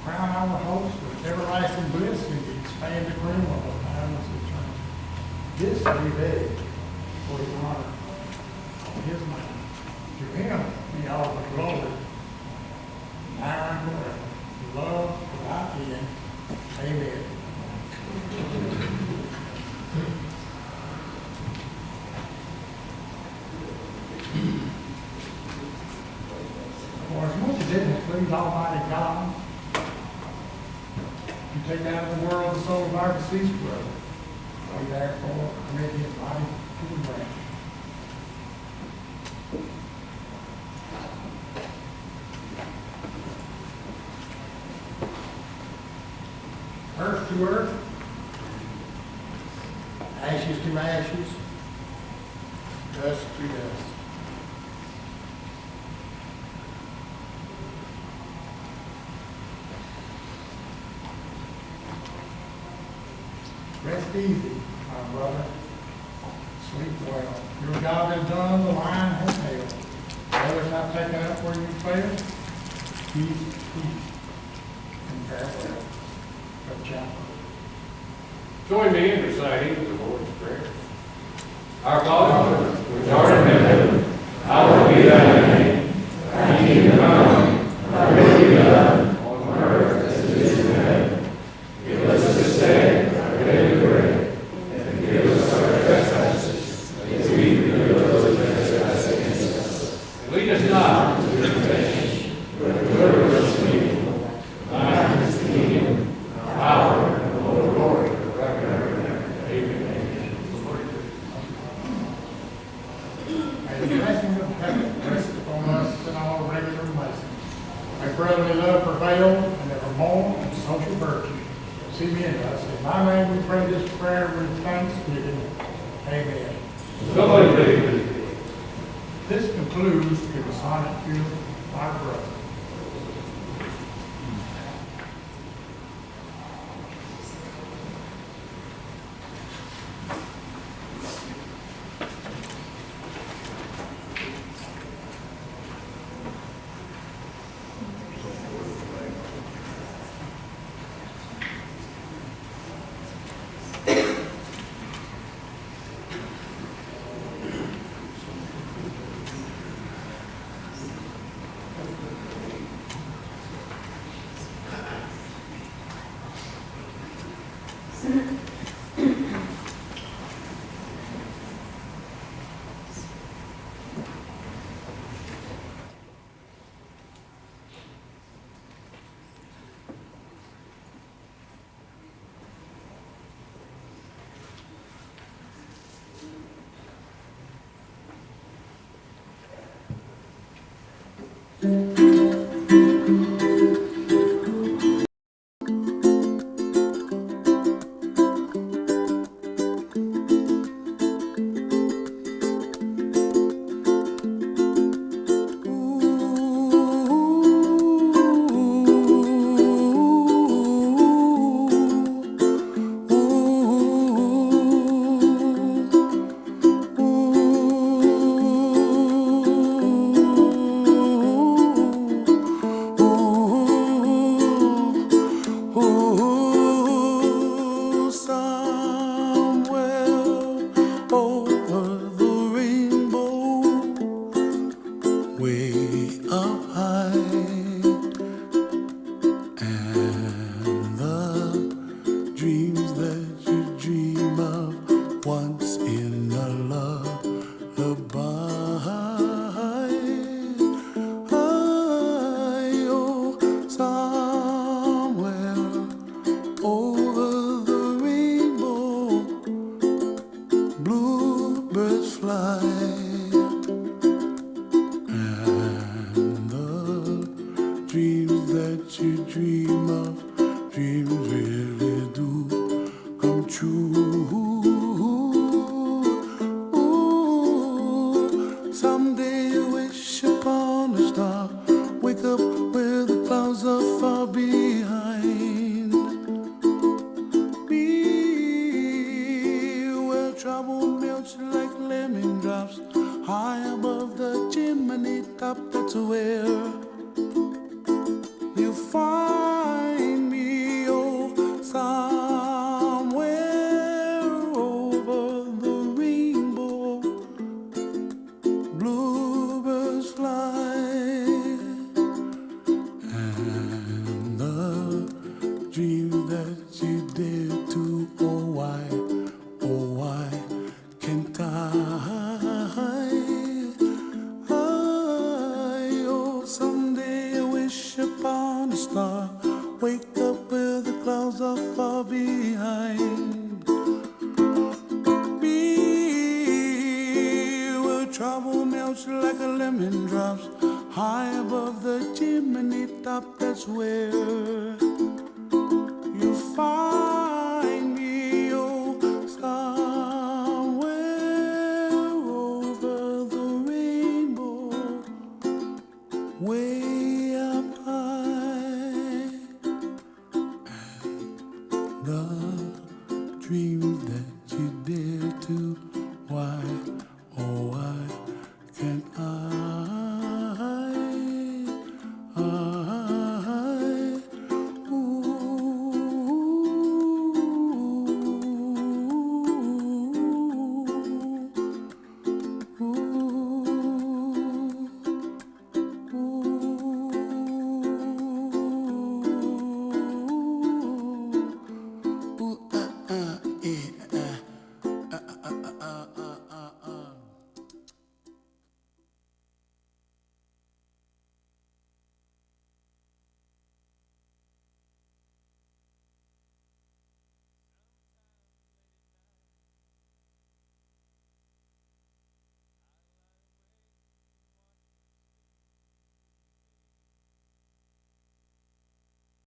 crown our hopes with everlasting bliss and expand the room of the boundless eternity. This we beg for the honor of his name. To him be all the glory, now and forever, love without end. Amen. For as much as it will please Almighty God to take out of the world the soul of our deceased brother, we therefore commit his body to the grave. Earth to earth, ashes to ashes, dust to dust. Rest easy, my brother. Sleep well. Your job is done, the line has failed. Others have taken up where you failed. Peace, peace, and farewell. Of chapel. Join me in reciting the Lord's Prayer. Our Father, which art in heaven, hallowed be thy name. Thy kingdom come, thy will be done, on earth as it is in heaven. Give us this day our daily bread, and forgive us our trespasses, as we forgive those who trespass against us. And lead us not into temptation, but deliver us from evil. Thine is the kingdom, power, and the glory, forever and ever. Amen. May the blessing of heaven rest upon us and all regular Masons. May brotherly love prevail and evermore and social virtue see me in us. In my name we pray this prayer with thanksgiving. Amen. Somebody pray, please. This concludes the Masonic funeral of our brother. way up high, and the dreams that you dream of once in a lullaby. Oh, somewhere over the rainbow, bluebirds fly, and the dreams that you dream of, dreams really do come true. Ooh, someday you wish upon a star, wake up where the clouds are far behind. Be where trouble melts like lemon drops, high above the chimney top. That's where you find me. Oh, somewhere over the rainbow, bluebirds fly, and the dreams that you dare to, oh why can't I? Oh, someday I wish upon a star, wake up where the clouds are far behind. Be where trouble melts like a lemon drops, high above the chimney top. That's where you find me. Oh, somewhere over the rainbow, way